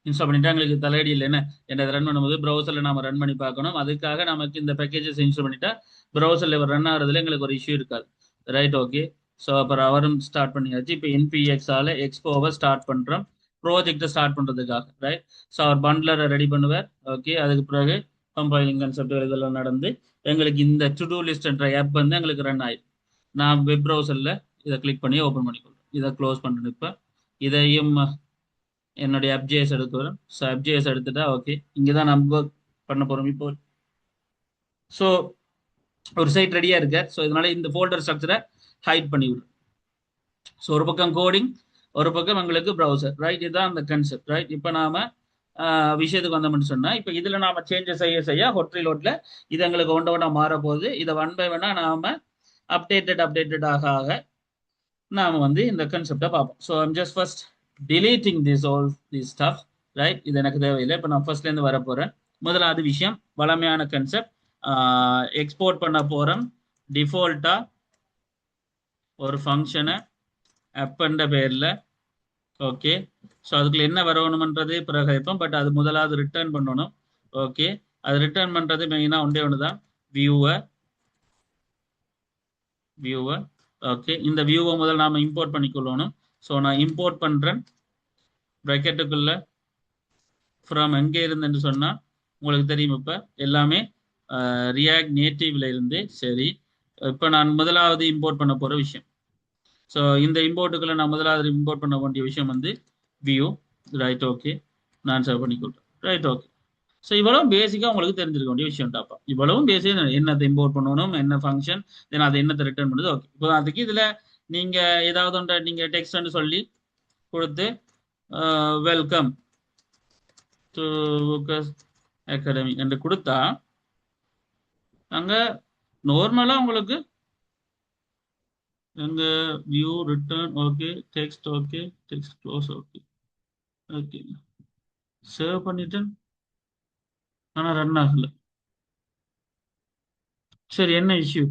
இன்ஸ்டால் பண்ணிட்டு எங்களுக்கு தலையடி இல்லை என்ன ரன் பண்ணும்போது ப்ரௌசரில் நம்ம ரன் பண்ணி பார்க்கணும். அதுக்காக நமக்கு இந்த பேக்கேஜஸ் இன்ஸ்டால் பண்ணிட்டா ப்ரௌசரில் ரன் ஆகிறதுல எங்களுக்கு ஒரு இஷ்யூ இருக்காது. Right okay. ஸோ அப்புறம் அவரும் ஸ்டார்ட் பண்ணியாச்சு. இப்போ என்பிஎக்ஸால் எக்ஸ்போவை ஸ்டார்ட் பண்ணுறோம் ப்ராஜெக்டை ஸ்டார்ட் பண்ணுறதுக்காக. ரைட். ஸோ அவர் பண்ட்லரை ரெடி பண்ணுவார். ஓகே. அதுக்கு பிறகு கம்பைலிங் கன்செப்ட் இதெல்லாம் நடந்து எங்களுக்கு இந்த டு டூ லிஸ்ட்ன்ற ஆப் வந்து எங்களுக்கு ரன் ஆயிடும். நான் வெப் ப்ரௌசரில் இதை கிளிக் பண்ணி ஓப்பன் பண்ணிக்கொள்கிறேன். இதை க்ளோஸ் பண்ணுறேன். இப்போ இதையும் என்னுடைய அப்ஜேஎஸ் எடுக்கிறேன். ஸோ அப்ஜேஎஸ் எடுத்துட்டா ஓகே. இங்கே தான் நம்ம ஒர்க் பண்ண போகிறோம் இப்போ. ஸோ ஒரு சைட் ரெடியாக இருக்க. ஸோ இதனால இந்த ஃபோல்டர் ஸ்ட்ரக்சரை ஹைட் பண்ணி விடுறேன். ஸோ ஒரு பக்கம் கோடிங், ஒரு பக்கம் எங்களுக்கு ப்ரௌசர். ரைட். இதுதான் அந்த கன்செப்ட். ரைட். இப்போ நாம விஷயத்துக்கு வந்தோம்னு சொன்னால் இப்போ இதில் நாம சேஞ்சஸ் செய்ய ஹொட்ரி லோட்டில் இது எங்களுக்கு ஒன்றா மாற போகுது. இதை ஒன் பை ஒன்னா நாம அப்டேட்டட் ஆக நாம வந்து இந்த கன்செப்டை பார்ப்போம். So I'm just first deleting all this stuff. Right. இது எனக்கு தேவையில்லை. இப்போ நான் ஃபர்ஸ்ட்லேருந்து வர போகிறேன். முதலாவது விஷயம் வளமையான கன்செப்ட். எக்ஸ்போர்ட் பண்ண போகிறோம். டிஃபால்ட்டாக ஒரு ஃபங்க்ஷனை அப்பன்ற பேரில். ஓகே. ஸோ அதுக்குள்ள என்ன வரணுமன்றது பிறகு வைப்போம். பட் அது முதலாவது ரிட்டர்ன் பண்ணணும். ஓகே. அது ரிட்டர்ன் பண்ணுறது மெயினாக ஒன்று தான் வியூவை. ஓகே. இந்த வியூவை முதல் நாம் இம்போர்ட் பண்ணிக்கொள்ளணும். ஸோ நான் இம்போர்ட் பண்ணுறேன் ப்ராக்கெட்டுக்குள்ள ஃப்ரம் எங்கே இருந்துன்னு சொன்னால் உங்களுக்கு தெரியும். இப்போ எல்லாமே ரியாக்ட் நேட்டிவ்ல இருந்து. சரி. இப்போ நான் முதலாவது இம்போர்ட் பண்ண போகிற விஷயம். ஸோ இந்த இம்போர்ட்டுக்குள்ள நான் முதலாவது இம்போர்ட் பண்ண வேண்டிய விஷயம் வந்து வியூ. Right okay. நான் சேவ் பண்ணிக்கொள்கிறேன். Right okay. ஸோ இவ்வளவு பேசிக்காக உங்களுக்கு தெரிஞ்சிருக்க வேண்டிய விஷயம் டாப்பா. இவ்வளவும் பேசிக் என்னத்தை இம்போர்ட் பண்ணணும், என்ன ஃபங்க்ஷன், தென் அதை என்னத்தை ரிட்டர்ன் பண்ணுது. ஓகே. இப்போ அதுக்கு இதில் நீங்கள் ஏதாவது ஒன்றை நீங்கள் டெக்ஸ்ட்னு சொல்லி கொடுத்து வெல்கம் டு ஊக்கஸ் அகாடமி என்று கொடுத்தா அங்கே நார்மலாக உங்களுக்கு எங்க view return okay, text okay, text close okay. Okay. Save பண்ணிட்டேன். ஆனால் ரன் ஆகல. சரி, என்ன இஷ்யூ?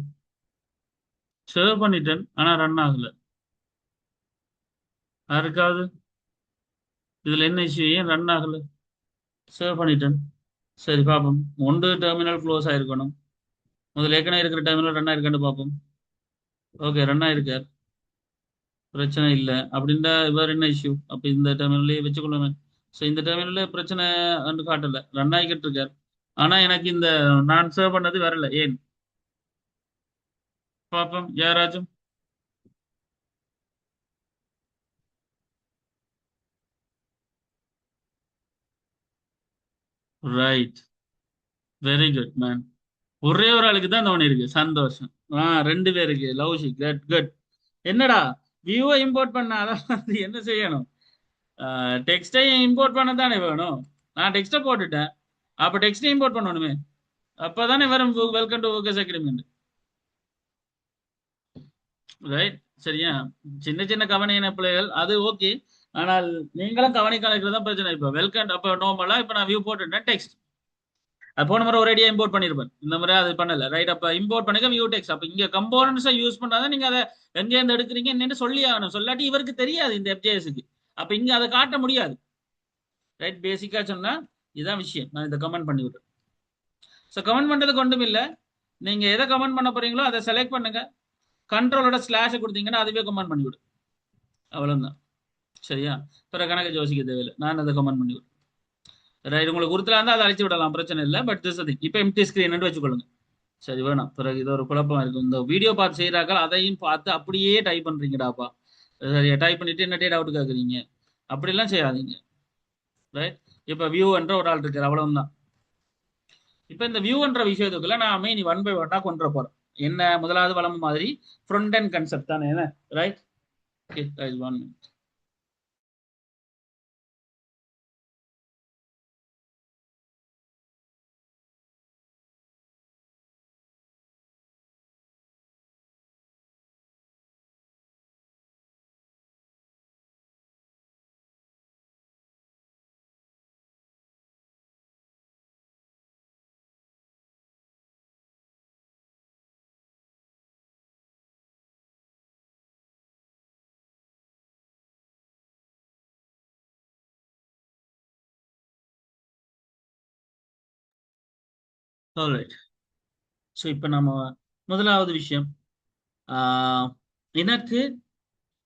சேவ் பண்ணிட்டேன் ஆனால் ரன் ஆகல. யாருக்காவது இதில் என்ன இஷ்யூ? ஏன் ரன் ஆகல? சேவ் பண்ணிட்டேன். சரி பார்ப்போம். ஒன்று டெர்மினல் க்ளோஸ் ஆயிருக்கணும். முதல்ல ஏற்கனவே இருக்கிற டெர்மினல் ரன் ஆயிருக்கான்னு பார்ப்போம். ஓகே, ரன் ஆயிருக்கார். பிரச்சனை இல்லை. அப்படின்னா வேறு என்ன இஷ்யூ? அப்போ இந்த டெர்மினல்லே வச்சுக்கொள்ளுமே. ஸோ இந்த டெர்மினல்ல பிரச்சனை வந்து காட்டலை. ரன் ஆகிக்கிட்டு இருக்கார். ஆனால் எனக்கு இந்த நான் சேவ் பண்ணது வரல. ஏன் பார்ப்போம். யாராச்சும் ரைட். Very good man. ஒரே ஒரு ஆளுக்கு தான் தோணி இருக்கு. சந்தோஷம். ரெண்டு பேருக்கு லவ்ஷி. Good good. என்னடா வியூவை இம்போர்ட் பண்ண அதான் வந்து என்ன செய்யணும்? டெக்ஸ்டையும் இம்போர்ட் பண்ண தானே வேணும். நான் டெக்ஸ்ட்டை போட்டுட்டேன். அப்போ டெக்ஸ்ட்டை இம்போர்ட் பண்ணணுமே. அப்போதானே வரும் வெல்கம் டு ஊக்கஸ் அக்ரிமெண்ட். ரைட். சரியா? சின்ன சின்ன கவனின பிள்ளைகள் அது ஓகே. ஆனால் நீங்களும் கவனிக்கலைக்கிறது தான் பிரச்சனை. இப்போ வெல்கம் அப்போ நார்மலா இப்போ நான் வியூ போட்டுட்டேன் டெக்ஸ்ட். போன முறை ஒரேடியா இம்போர்ட் பண்ணிருப்பேன். இந்த முறை அது பண்ணல. ரைட். அப்ப இம்போர்ட் பண்ணிக்க வியூ டெக்ஸ்ட். அப்ப இங்க கம்போனன்ட்ஸை யூஸ் பண்ணாதான் நீங்க அதை எங்க இருந்து எடுக்கிறீங்க என்னன்னு சொல்லி ஆகணும். சொல்லாட்டி இவருக்கு தெரியாது இந்த எஃப்ஜேஎஸ்க்கு. அப்ப இங்க அதை காட்ட முடியாது. ரைட். பேசிக்கா சொன்னா இதுதான் விஷயம். நான் இதை கமெண்ட் பண்ணி விடுறேன். ஸோ கமெண்ட் பண்றதுக்கு ஒன்றும் இல்லை. நீங்க எதை கமெண்ட் பண்ண போறீங்களோ அதை செலக்ட் பண்ணுங்க. கண்ட்ரோலோட ஸ்லாஷை கொடுத்தீங்கன்னா அதுவே கமெண்ட் பண்ணி விடும். அவ்வளவுதான். சரியா? பிற கணக்கு யோசிக்க தேவையில்லை. நான் அதை கமெண்ட் பண்ணி விடுறேன். ரைட். உங்களுக்கு கொடுத்துல இருந்தால் அதை அழிச்சு விடலாம். பிரச்சனை இல்லை. பட் திஸ் திங் இப்போ எம்டி ஸ்கிரீன் வச்சுக்கொள்ளுங்க. சரி வேணாம். பிறகு இது ஒரு குழப்பம் இருக்கும். இந்த வீடியோ பார்த்து செய்கிறாக்கள் அதையும் பார்த்து அப்படியே டைப் பண்ணுறீங்கடாப்பா. சரியா? டைப் பண்ணிட்டு என்ன டவுட் கேட்குறீங்க? அப்படிலாம் செய்யாதீங்க. ரைட். இப்போ வியூ என்ற ஒரு ஆள் இருக்கார். அவ்வளவுதான். இப்போ இந்த வியூ என்ற விஷயத்துக்குள்ள நான் மெயின் ஒன் பை ஒன்னா கொண்டு போறேன். என்ன முதலாவது வளம் மாதிரி ஃப்ரண்ட் அண்ட் கன்செப்ட் தானே என்ன? Right. Okay. 1 minute. Alright. So இப்போ நம்ம முதலாவது விஷயம், எனக்கு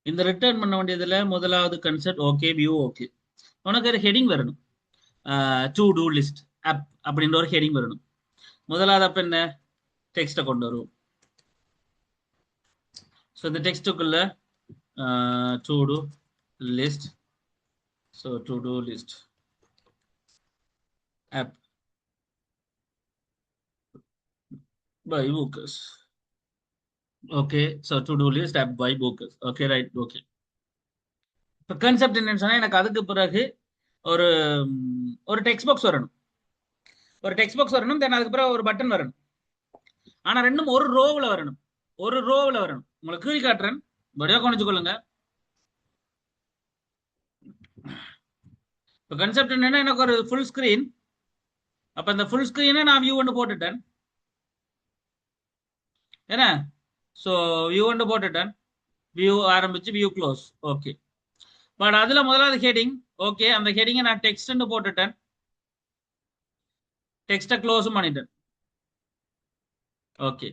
இந்த ரிட்டர்ன் பண்ண வேண்டியதுல முதலாவது கன்செப்ட் ஓகே, வியூ ஓகே. உனக்கு ஒரு ஹெடிங் வரணும். டு டூ லிஸ்ட் ஆப் அப்படின்ற ஒரு ஹெடிங் வரணும். முதலாவது அப்ப என்ன, டெக்ஸ்ட்டை கொண்டு வருவோம். ஸோ இந்த டெக்ஸ்ட்டுக்குள்ள to do list, so to do list app by bookers. Okay, so to do list app by bookers. Okay, right, okay. இப்போ கான்செப்ட் என்னன்னு சொன்னா, எனக்கு அதுக்கு பிறகு ஒரு ஒரு டெக்ஸ்ட் பாக்ஸ் வரணும். ஒரு டெக்ஸ்ட் பாக்ஸ் வரணும், தென் அதுக்கு பிறகு ஒரு பட்டன் வரணும். ஆனா ரெண்டும் ஒரு ரோவில் வரணும். ஒரு ரோவில் வரணும். உங்களுக்கு கீழ் காட்டுறேன், வடிவா கவனிச்சு கொள்ளுங்க. இப்போ கான்செப்ட் என்னன்னா, எனக்கு ஒரு ஃபுல் ஸ்கிரீன். அப்ப இந்த ஃபுல் ஸ்கிரீனை நான் வியூ ஒன்று போட்டுட்டேன். ஏன்னா ஸோ வியூ ஒன்று போட்டுட்டேன், வியூ ஆரம்பிச்சு வியூ க்ளோஸ். ஓகே, பட் அதுல முதலாவது ஹெடிங். ஓகே, அந்த ஹெடிங்கை நான் டெக்ஸ்ட்னு போட்டுட்டேன், டெக்ஸ்ட்டை க்ளோஸும் பண்ணிட்டேன். ஓகே,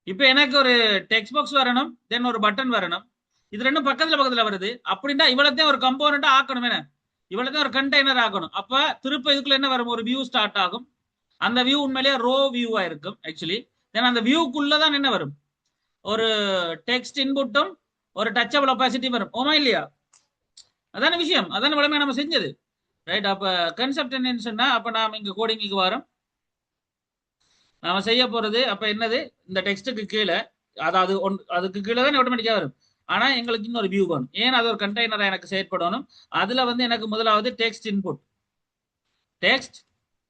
இப்போ எனக்கு ஒரு டெக்ஸ்ட் பாக்ஸ் வரணும், தென் ஒரு பட்டன் வரணும். இது ரெண்டும் பக்கத்துல பக்கத்துல வருது. அப்படின்னா இவ்வளத்தையும் ஒரு கம்போனண்டா ஆக்கணும். என்ன, இவ்வளத்தையும் ஒரு கண்டெய்னர் ஆக்கணும். அப்ப திருப்ப இதுக்குள்ள என்ன வரும், ஒரு வியூ ஸ்டார்ட் ஆகும். அந்த வியூ உண்மையிலேயே ரோ வியூவா இருக்கும் ஆக்சுவலி. தென் அந்த வியூக்குள்ளதான் என்ன வரும், ஒரு டெக்ஸ்ட் இன்புட்டும் ஒரு டச்சபிள் ஒபாசிட்டி வரும். ஓமா இல்லையா? அதான விஷயம், அதான வளமையா நம்ம செஞ்சது. ரைட். அப்ப கன்செப்ட் என்னன்னு சொன்னா, அப்ப நாம இங்க கோடிங்குக்கு வரோம். நாம செய்ய போறது அப்ப என்னது, இந்த டெக்ஸ்ட்டுக்கு கீழே, அதாவது அதுக்கு கீழே தான் ஆட்டோமேட்டிக்கா வரும். ஆனா எங்களுக்கு இன்னொரு வியூ வேணும். ஏன், அது ஒரு கண்டெய்னரா எனக்கு செயற்படணும். அதுல வந்து எனக்கு முதலாவது text input, text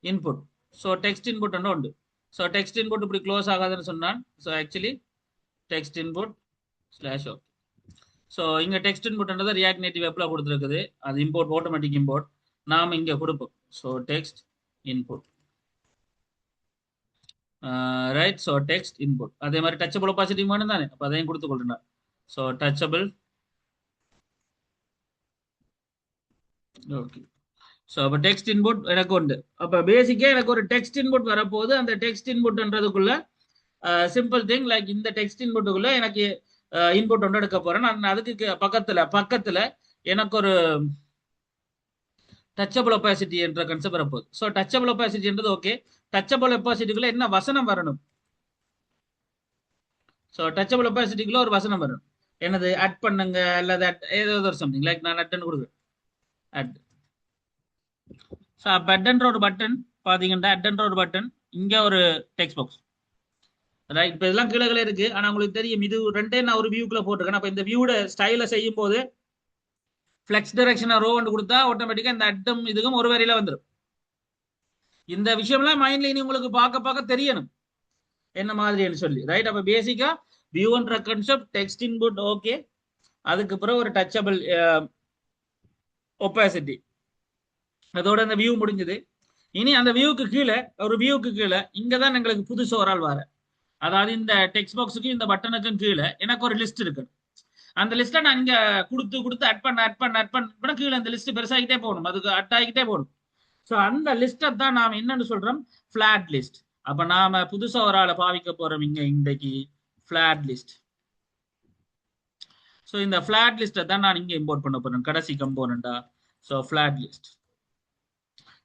input. So text input ஒன்று உண்டு. ஸோ டெக்ஸ்ட் இன்புட் இப்படி க்ளோஸ் ஆகாதுன்னு சொன்னான். So actually text input slash okay. So இங்க டெக்ஸ்ட் இன்புட்ன்றது ரியாக்ட் நேட்டிவ் வெப்ல கொடுத்துருக்குது. அது இம்போர்ட், ஆட்டோமேட்டிக் இம்போர்ட் நாம இங்க கொடுப்போம். So text input, right. So text input அதே மாதிரி டச்சபிள் ஒபாசிட்டி வேணும் தானே, அப்போ அதையும் கொடுத்து கொள்றேன். So touchable, okay. ஸோ அப்போ டெக்ஸ்ட் இன்புட் எனக்கு உண்டு. அப்போ பேசிக்கா எனக்கு ஒரு டெக்ஸ்ட் இன்புட் வரப்போகுது. அந்த டெக்ஸ்ட் இன்புட்ன்றதுக்குள்ள சிம்பிள் திங் லைக் இந்த டெக்ஸ்ட் இன்புட்டுக்குள்ள எனக்கு இன்புட் ஒன்று எடுக்க போறேன். நான் அதுக்கு பக்கத்துல எனக்கு ஒரு டச்சபிள் ஒபாசிட்டி என்ற கன்செப்ட் வரப்போகுது. ஸோ டச்சபிள் ஒபாசிட்டின்றது ஓகே. டச்சபிள் ஒபாசிட்டிக்குள்ள என்ன வசனம் வரணும். ஸோ டச்சபிள் ஒபாசிட்டிக்குள்ள ஒரு வசனம் வரணும். என்னது, அட் பண்ணுங்க அல்லது ஏதோ ஒரு சம்திங் லைக் நான் அட்டன் கொடுக்குறேன், அட். ஸோ அட்ன்ற ஒரு பட்டன் பாத்தீங்கன்னா, அட்ன்ற ஒரு பட்டன், இங்க ஒரு டெக்ஸ்ட் பாக்ஸ், ரைட். இப்போ இதெல்லாம் கீழே இருக்கு. ஆனா உங்களுக்கு தெரியும், இது ரெண்டே நான் ஒரு வியூக்குள்ள போட்டிருக்கேன். அப்ப இந்த வியூட ஸ்டைல செய்யும் போது ஃபிளெக்ஸ் டைரக்ஷன் ரோ ஒன்று கொடுத்தா ஆட்டோமேட்டிக்கா இந்த அட்டும் இதுக்கும் ஒரு வரியில வந்துடும். இந்த விஷயம்லாம் மைண்ட்ல இனி உங்களுக்கு பார்க்க தெரியணும் என்ன மாதிரின்னு சொல்லி, ரைட். அப்ப பேசிக்கா வியூன்ற கான்செப்ட், டெக்ஸ்ட் இன்புட் ஓகே, அதுக்கு பிறகு ஒரு டச்சபிள் ஒபாசிட்டி, அதோட அந்த வியூ முடிஞ்சது. இனி அந்த வியூக்கு கீழே, ஒரு வியூக்கு கீழே இங்கதான் எங்களுக்கு புதுசு ஒரு ஆள் வர, அதாவது இந்த டெக்ஸ்ட் பாக்ஸுக்கு இந்த பட்டனுக்கும் கீழே எனக்கு ஒரு லிஸ்ட் இருக்கு. அந்த லிஸ்ட்டை நான் இங்க கொடுத்து அட் பண்ண கீழே அந்த லிஸ்ட் பெருசாகிட்டே போகணும், அதுக்கு அட் ஆகிக்கிட்டே போகணும். ஸோ அந்த லிஸ்ட்டை தான் நாம என்னன்னு சொல்றோம், ஃபிளாட் லிஸ்ட். அப்ப நாம புதுசா ஒரு ஆளை பாவிக்க போறோம் இங்க இன்றைக்கு, ஃபிளாட் லிஸ்ட். ஸோ இந்த ஃபிளாட் லிஸ்ட்டை தான் நான் இங்க இம்போர்ட் பண்ண போறேன், கடைசி கம்போனண்டா. So flat list.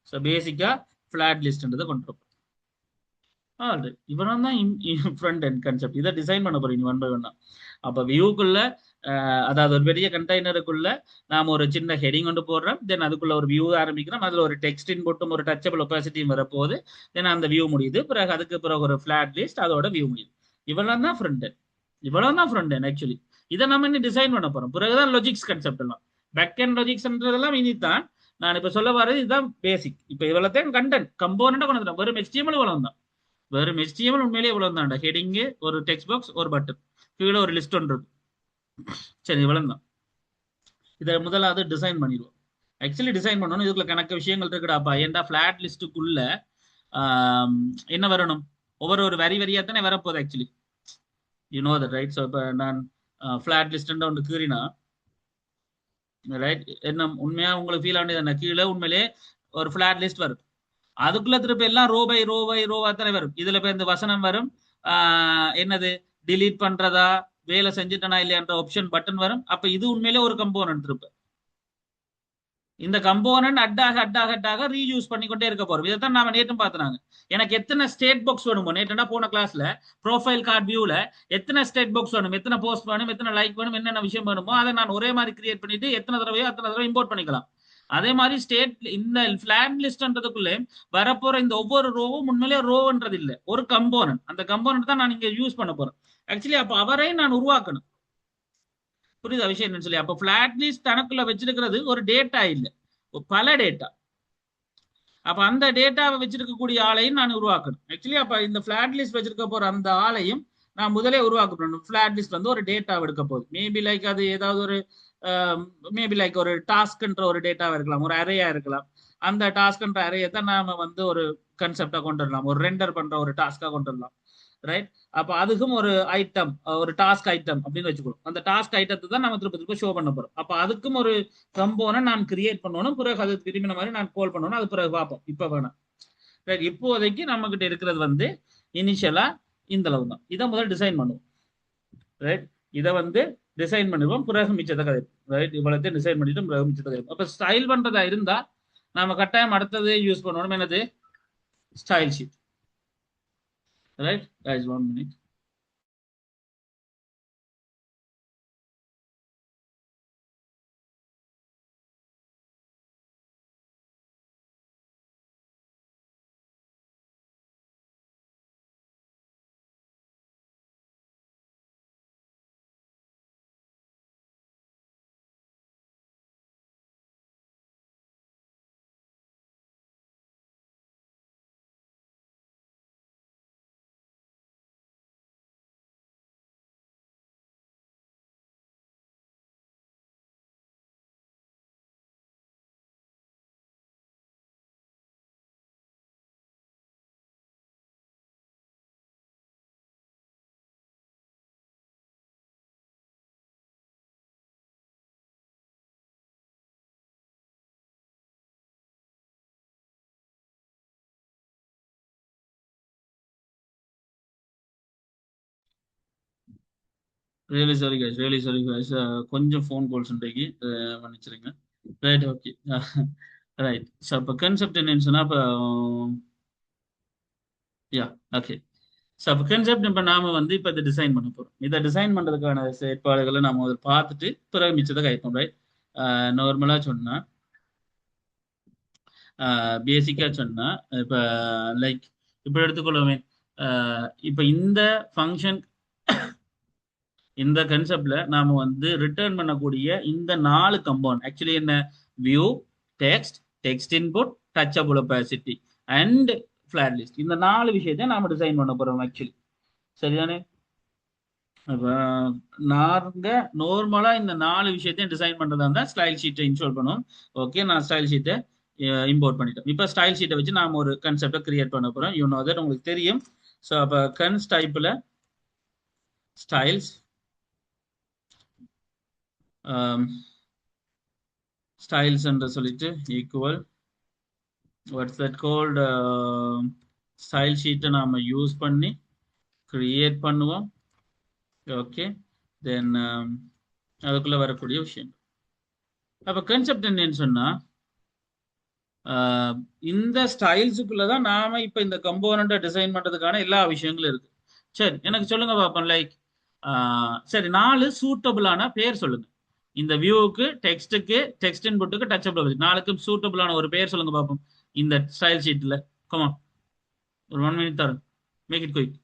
So basically flat லிஸ்ட்ன்றதை கொண்டு வரப்போம். ஆல்ரைட், இவனும் தான் ஃப்ரண்ட் எண்ட் கான்செப்ட். இதை டிசைன் பண்ண போறீங்க ஒன் பை ஒன்னா. அப்ப வியூக்குள்ள, அதாவது ஒரு பெரிய கண்டெய்னருக்குள்ள நாம ஒரு சின்ன ஹெடிங் கொண்டு போடுறோம், தென் அதுக்குள்ள ஒரு வியூ ஆரம்பிக்கிறோம், அதுல ஒரு டெக்ஸ்ட் இன்புட்டும் ஒரு டச்சபிள் ஒபாசிட்டியும் வரப்போகுது, தென் அந்த வியூ முடியுது. பிறகு அதுக்கு பிறகு ஒரு ஃபிளாட் லிஸ்ட், அதோட வியூ முடியுது. இவ்வளவு தான் ஃப்ரண்ட் எண்ட், இவ்வளவு தான் ஃப்ரண்ட் எண்ட் ஆக்சுவலி. இதை நம்ம இன்னும் டிசைன் பண்ண போறோம். பிறகுதான் லாஜிக்ஸ் கான்செப்ட் எல்லாம், பேக் எண்ட் லாஜிக்ஸ்ன்றதெல்லாம் இனித்தான். நான் இப்ப சொல்ல வர்றது இதுதான் பேசிக். இப்ப இவ்வளவுதான் கண்டென்ட் கம்போனண்டா கொண்டு வந்துடும். வெறும் HTML இவ்வளவு தான், வெறும் HTML உண்மையிலேயே இவ்வளவு தான்டா. ஹெடிங், ஒரு டெக்ஸ்ட் பாக்ஸ், ஒரு பட்டன், கீழே ஒரு லிஸ்ட் ஒன்று இருக்கு. சரி, இவ்வளவு தான். இதை முதலாவது டிசைன் பண்ணிடுவோம். ஆக்சுவலி டிசைன் பண்ணணும், இதுக்குள்ள கணக்கு விஷயங்கள் இருக்குடாப்பா. ஏன்டா ஃபிளாட் லிஸ்ட்டுக்குள்ள என்ன வரணும், ஒவ்வொரு வரி வரியா தானே வரப்போகுது actually, you know that right. So இப்போ நான் ஃபிளாட் லிஸ்ட் ஒன்று கீறினா, ரைட், என்ன உண்மையா உங்களுக்கு ஃபீல் ஆனது என்ன, கீழே உண்மையிலே ஒரு ஃபிளாட் லிஸ்ட் வரும். அதுக்குள்ள திருப்பி எல்லாம் ரோவா தானே வரும். இதுல இப்ப இந்த வசனம் வரும். என்னது delete பண்றதா, வேலை செஞ்சுட்டனா இல்லையான்ற ஆப்ஷன் பட்டன் வரும். அப்ப இது உண்மையிலே ஒரு கம்போனன்ட் திருப்ப. இந்த கம்போனன்ட் அட்டாக ரீயூஸ் பண்ணிக்கொண்டே இருக்க போறோம். இதைத்தான் நாம நேற்றும் பார்த்தாங்க. எனக்கு எத்தனை ஸ்டேட் பாக்ஸ் வேணுமோ, நேற்றுனா போன கிளாஸ்ல ப்ரோஃபைல் கார்டு வியூல எத்தனை ஸ்டேட் பாக்ஸ் வேணும், எத்தனை போஸ்ட் வேணும், எத்தனை லைக் வேணும், என்னென்ன விஷயம் வேணுமோ அதை நான் ஒரே மாதிரி கிரியேட் பண்ணிட்டு எத்தனை தடவையோ அத்தனை தடவை இம்போர்ட் பண்ணிக்கலாம். அதே மாதிரி ஸ்டேட் இந்த பிளான் லிஸ்ட்ன்றதுக்குள்ளே வரப்போற இந்த ஒவ்வொரு ரோவும் உண்மையிலே ரோன்றது இல்லை, ஒரு கம்போனன்ட். அந்த கம்போனன்ட் தான் நான் இங்க யூஸ் பண்ண போறேன். ஆக்சுவலி அப்ப அவரை நான் உருவாக்கணும். புரியுதா விஷயம் என்னன்னு சொல்லி? அப்ப பிளாட் லிஸ்ட் தனக்குள்ள வச்சிருக்கிறது ஒரு டேட்டா இல்லை, பல டேட்டா. அப்ப அந்த டேட்டாவை வச்சிருக்கக்கூடிய ஆளையும் நான் உருவாக்கணும். ஆக்சுவலி அப்ப இந்த பிளாட் லிஸ்ட் வச்சிருக்க போற அந்த ஆளையும் நான் முதலே உருவாக்கணும். பிளாட் லிஸ்ட் வந்து ஒரு டேட்டா எடுக்க போகுது. மேபி லைக் அது ஏதாவது ஒரு மேபி லைக் ஒரு டாஸ்க்ன்ற ஒரு டேட்டாவா இருக்கலாம், ஒரு அரேயா இருக்கலாம். அந்த டாஸ்க்ன்ற அரேயை தான் நாம வந்து ஒரு கன்செப்டா கொண்டு வரலாம், ஒரு ரெண்டர் பண்ற ஒரு டாஸ்கா கொண்டு வரலாம். ரைட்? அப்ப அதுக்கும் ஒரு ஐட்டம், ஒரு டாஸ்க் ஐட்டம் அப்படின்னு வச்சுக்கணும். அந்த டாஸ்க் ஐட்டத்தை தான் நம்ம திருப்ப திருப்ப ஷோ பண்ண போறோம். அப்ப அதுக்கும் ஒரு கம்போனன்ட் நான் கிரியேட் பண்ணணும். பிறகு அது திரும்பின மாதிரி நான் கால் பண்ணணும். அது பிறகு பார்ப்போம். இப்ப வேணாம். ரைட்? இப்போதைக்கு நம்ம கிட்ட இருக்கிறது வந்து இனிஷியலா இந்த அளவு தான். இதை முதல் டிசைன் பண்ணுவோம். ரைட்? இதை வந்து டிசைன் பண்ணுவோம். பிறகு மிச்சத்தை கதை. ரைட்? இவ்வளவு டிசைன் பண்ணிட்டு பிறகு மிச்சத்தை கதை. அப்ப ஸ்டைல் பண்றதா இருந்தா நாம கட்டாயம் அடுத்தது யூஸ் பண்ணணும். என்னது? Style sheet. Right guys, 1 minute. Really sorry guys, really sorry guys. கொஞ்சம் ஃபோன் கால்ஸ் இன்றைக்கு, மன்னிச்சிருங்க. Right, okay. ரைட். ஸோ அப்போ கன்செப்ட் என்னன்னு சொன்னா, இப்போ யா ஓகே. ஸோ அப்போ கன்செப்ட் இப்போ நாம வந்து இப்போ இதை டிசைன் பண்ண போகிறோம். இதை டிசைன் பண்ணுறதுக்கான செயற்பாடுகளை நாம அதை பார்த்துட்டு பிறகு மிச்சத்தை கைப்போம். ரைட்? நார்மலாக சொன்னா, பேசிக்காக சொன்னா, இப்போ லைக் இப்போ எடுத்துக்கொள்ளுமே. இப்போ இந்த ஃபங்க்ஷன், இந்த கன்செப்ட்ல நாம வந்து ரிட்டர்ன் பண்ணக்கூடிய இந்த 4 கம்பவுண்ட் ஆக்சுவலி என்ன? View, text, text input, touchable opacity and flat list. இந்த 4 விஷயத்தை நாம டிசைன் பண்ண போறோம் ஆக்சுவலி. சரிதானே? அப்ப நாங்க நார்மலா இந்த 4 விஷயத்தையும் டிசைன் பண்றதா இருந்தா ஸ்டைல் ஷீட்டை இன்ஸ்டால் பண்ணுவோம். ஓகே, நான் ஸ்டைல் ஷீட்டை இம்போர்ட் பண்ணிட்டேன். இப்போ ஸ்டைல் ஷீட்டை வச்சு நாம ஒரு கன்செப்டை கிரியேட் பண்ண போறோம். யூ நோ தட், உங்களுக்கு தெரியும். ஸோ அப்போ கன்ஸ் டைப்ல ஸ்டைல்ஸ், ஸ்டைல்ஸ் என்று சொல்லிட்டு equal what's that called style ஷீட்டை நாம யூஸ் பண்ணி கிரியேட் பண்ணுவோம். ஓகே, தென் அதுக்குள்ள வரக்கூடிய விஷயம். அப்ப கன்செப்ட் என்னன்னு சொன்னா, இந்த ஸ்டைல்ஸுக்குள்ள தான் நாம இப்ப இந்த கம்போனண்ட்டை டிசைன் பண்றதுக்கான எல்லா விஷயங்களும் இருக்கு. சரி, எனக்கு சொல்லுங்க பாப்போம். லைக் சரி, 4 சூட்டபிளான பேர் சொல்லுங்க. இந்த வியூவுக்கு, டெக்ஸ்ட்டுக்கு, டெக்ஸ்ட் இன்புட்டுக்கு, டச்சபிள் 4க்கும் சூட்டபிளான ஒரு பேர் சொல்லுங்க பாப்போம் இந்த ஸ்டைல் ஷீட்ல. கமா, ஒரு 1 minute தரும். Make it quick.